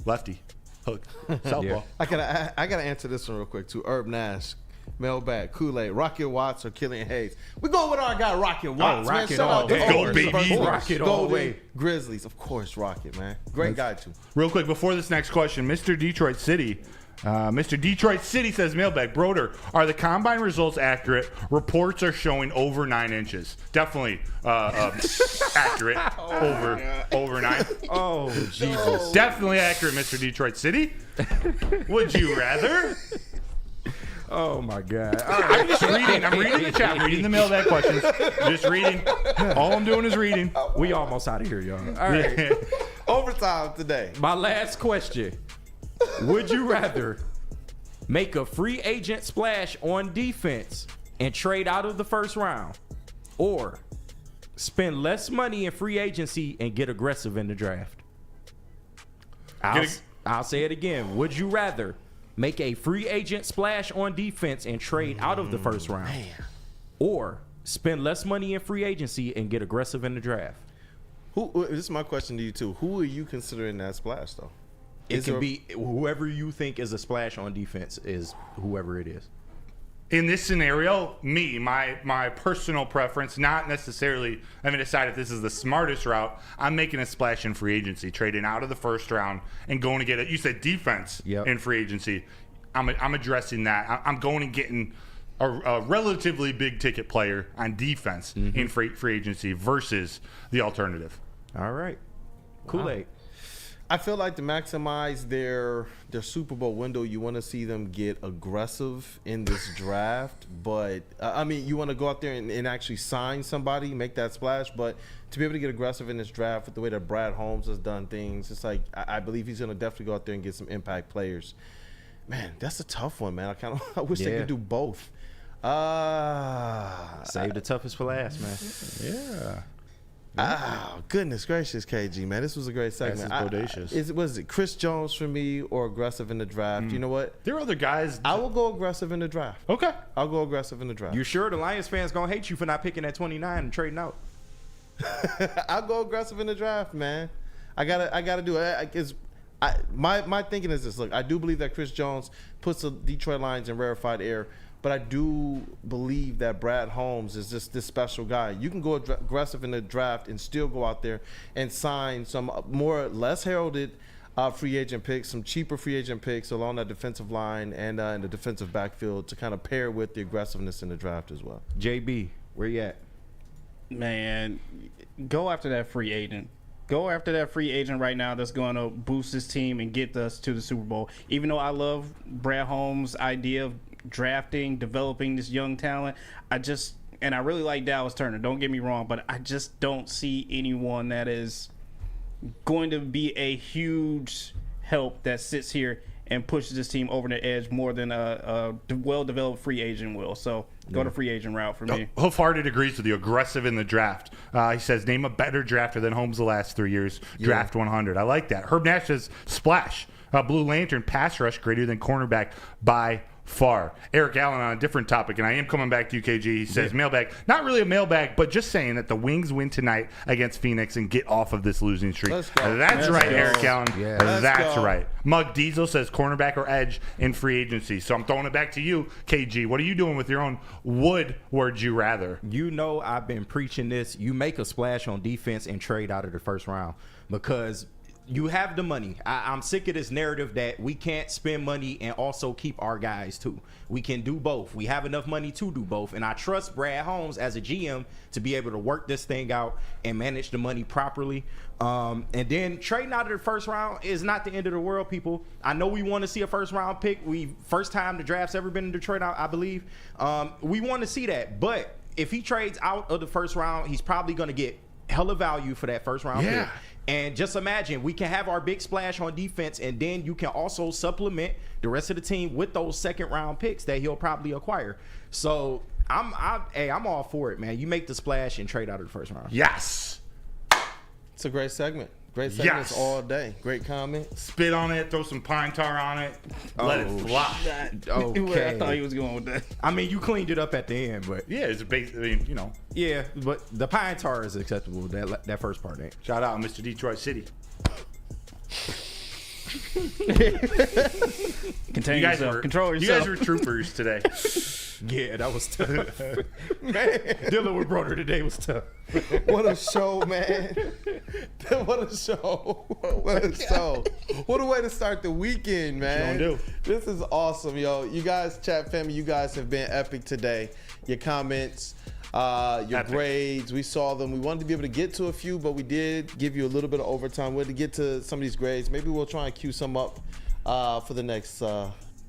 Lefty. Hook. Southpaw. I gotta answer this one real quick too. Herb Nash, mailbag, Kool-Aid, Rocket Watts or Killian Hayes. We're going with our guy Rocket Watts. Man. Rocket Shout all out to day. Go, Orange, baby. of course. Rocket all Golden way. Grizzlies, of course, Rocket, man. Great guy too. Real quick, before this next question, Mr. Detroit City. Mr. Detroit City says, mailbag, Broder, are the combine results accurate? Reports are showing over 9 inches. Definitely accurate. Over 9. Oh, Jesus. Definitely accurate, Mr. Detroit City. Would you rather? Oh, my God. I'm just reading. I'm reading the chat. I'm reading the mailbag questions. Just reading. All I'm doing is reading. We almost out of here, y'all. All right. Overtime today. My last question. Would you rather make a free agent splash on defense and trade out of the first round, or spend less money in free agency and get aggressive in the draft? I'll say it again. Would you rather make a free agent splash on defense and trade out of the first round, or spend less money in free agency and get aggressive in the draft? This is my question to you too. Who are you considering that splash though? It can be whoever you think is a splash on defense is whoever it is. In this scenario, my personal preference, not necessarily, I mean, decide if this is the smartest route. I'm making a splash in free agency, trading out of the first round and going to get it. You said defense in free agency. I'm addressing that. I'm going and getting a relatively big ticket player on defense in free agency versus the alternative. All right. Kool-Aid. I feel like to maximize their Super Bowl window, you want to see them get aggressive in this draft. But, I mean, you want to go out there and actually sign somebody, make that splash. But to be able to get aggressive in this draft with the way that Brad Holmes has done things, it's like I believe he's going to definitely go out there and get some impact players. Man, that's a tough one, man. I wish they could do both. Save the toughest for last, man. Yeah. Oh, goodness gracious, KG, man. This was a great segment. Was it Chris Jones for me or aggressive in the draft? You know what? There are other guys. I will go aggressive in the draft. Okay. I'll go aggressive in the draft. You sure the Lions fans going to hate you for not picking at 29 and trading out? I'll go aggressive in the draft, man. I gotta do it. My thinking is this. Look, I do believe that Chris Jones puts the Detroit Lions in rarefied air. But I do believe that Brad Holmes is just this special guy. You can go aggressive in the draft and still go out there and sign some less heralded free agent picks, some cheaper free agent picks along that defensive line and in the defensive backfield to kind of pair with the aggressiveness in the draft as well. JB, where you at? Man, go after that free agent. Go after that free agent right now that's going to boost this team and get us to the Super Bowl. Even though I love Brad Holmes' idea of drafting, developing this young talent, I really like Dallas Turner, don't get me wrong, but I just don't see anyone that is going to be a huge help that sits here and pushes this team over the edge more than a well-developed free agent will. So go to free agent route for me. Hofarded agrees with you. Aggressive in the draft. He says, name a better drafter than Holmes the last 3 years. Draft 100. I like that. Herb Nash says, splash. Blue Lantern, pass rush greater than cornerback by far. Eric Allen on a different topic, and I am coming back to you, KG. He says mailbag. Not really a mailbag, but just saying that the Wings win tonight against Phoenix and get off of this losing streak. That's right, Eric Allen. That's right. Mug Diesel says cornerback or edge in free agency. So I'm throwing it back to you, KG. What are you doing with your own would you rather? You know I've been preaching this. You make a splash on defense and trade out of the first round because you have the money. I'm sick of this narrative that we can't spend money and also keep our guys too. We can do both. We have enough money to do both. And I trust Brad Holmes as a GM to be able to work this thing out and manage the money properly. And then trading out of the first round is not the end of the world, people. I know we want to see a first round pick. First time the draft's ever been in Detroit, I believe. We want to see that. But if he trades out of the first round, he's probably going to get hella value for that first round pick. And just imagine, we can have our big splash on defense, and then you can also supplement the rest of the team with those second-round picks that he'll probably acquire. So I'm all for it, man. You make the splash and trade out of the first round. Yes. It's a great segment. Great segments all day. Great comment. Spit on it. Throw some pine tar on it. Let it fly. Okay. I thought he was going with that. I mean, you cleaned it up at the end, but yeah, it's a base. I mean, you know. Yeah, but the pine tar is acceptable. That first part ain't. Shout out, Mr. Detroit City. Contain yourself. Control yourself. You guys were troopers today. Yeah, that was tough. Man, dealing with Broder today was tough. What a show, man. What a show. What a show. What a way to start the weekend, man. What you gonna do? This is awesome, yo. You guys, chat family, you guys have been epic today. Your comments, your grades, we saw them. We wanted to be able to get to a few, but we did give you a little bit of overtime. We had to get to some of these grades. Maybe we'll try and queue some up for the next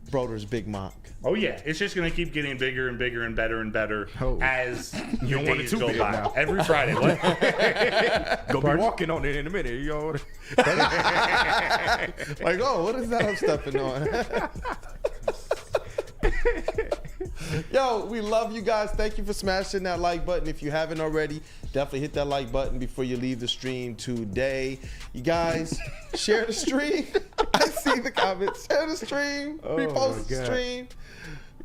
Broder's Big Mock. Oh yeah, it's just gonna keep getting bigger and bigger and better and better as your days go by. Now. Every Friday, what? Go be walking on it in a minute, you know. Like, oh, what is that I'm stepping on? Yo, we love you guys. Thank you for smashing that like button. If you haven't already, definitely hit that like button before you leave the stream today. You guys, share the stream. I see the comments. Share the stream. Repost the stream.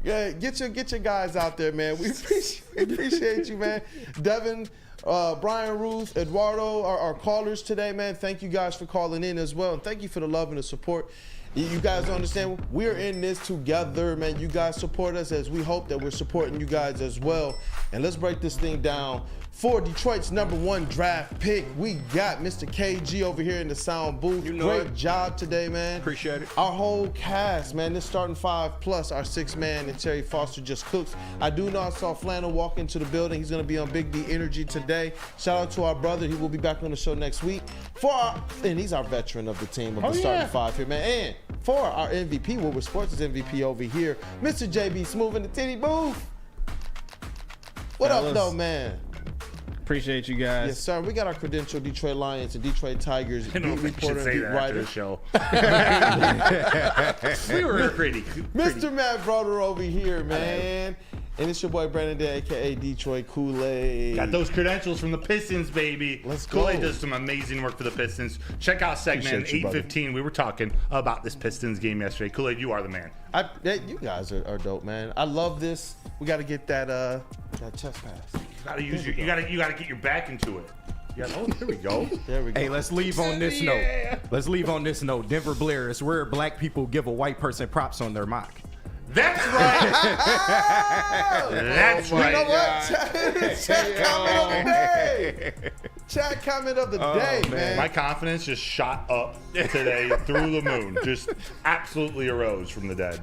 Yeah, get your guys out there, man. We appreciate you, man. Devin, Brian, Ruth, Eduardo, our callers today, man. Thank you guys for calling in as well. And thank you for the love and the support. You guys don't understand, we're in this together, man. You guys support us as we hope that we're supporting you guys as well. And let's break this thing down. For Detroit's #1 draft pick, we got Mr. KG over here in the sound booth. Great job today, man. Appreciate it. Our whole cast, man, this starting 5 plus our 6-man and Terry Foster just cooks. I do know I saw Flannel walk into the building. He's going to be on Big D Energy today. Shout out to our brother. He will be back on the show next week. And he's our veteran of the team of the starting 5 here, man. And for our MVP, Woodward Sports' MVP over here, Mr. JB Smooth in the titty booth. What up, though, man? Appreciate you guys. Yes, sir. We got our credentialed Detroit Lions and Detroit Tigers beat reporter and beat writer. Show. We were pretty. Mr. Matt Broder over here, man. And it's your boy Brandon Day, a.k.a. Detroit Kool-Aid. Got those credentials from the Pistons, baby. Let's go. Kool-Aid does some amazing work for the Pistons. Check out segment 8:15. We were talking about this Pistons game yesterday. Kool-Aid, you are the man. You guys are dope, man. I love this. We got to get that chest pass. You gotta get your back into it. Oh, there we go. There we go. Hey, let's leave on this note. Let's leave on this note. Denver Blair, it's rare black people give a white person props on their mock. That's right. That's right. You know what? Chat comment of the day. Chat comment of the day, man. My confidence just shot up today through the moon. Just absolutely arose from the dead.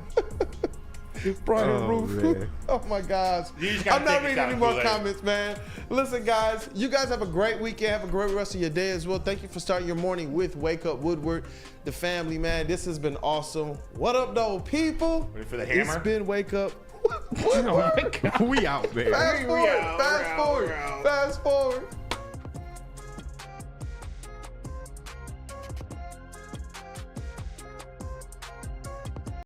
Brian Roof. Oh my gosh. I'm not reading any more comments, man. Listen, guys, you guys have a great weekend. Have a great rest of your day as well. Thank you for starting your morning with Wake Up Woodward, the family, man. This has been awesome. What up, though, people? Ready for the hammer? It's been Wake Up. We out, man. Fast forward.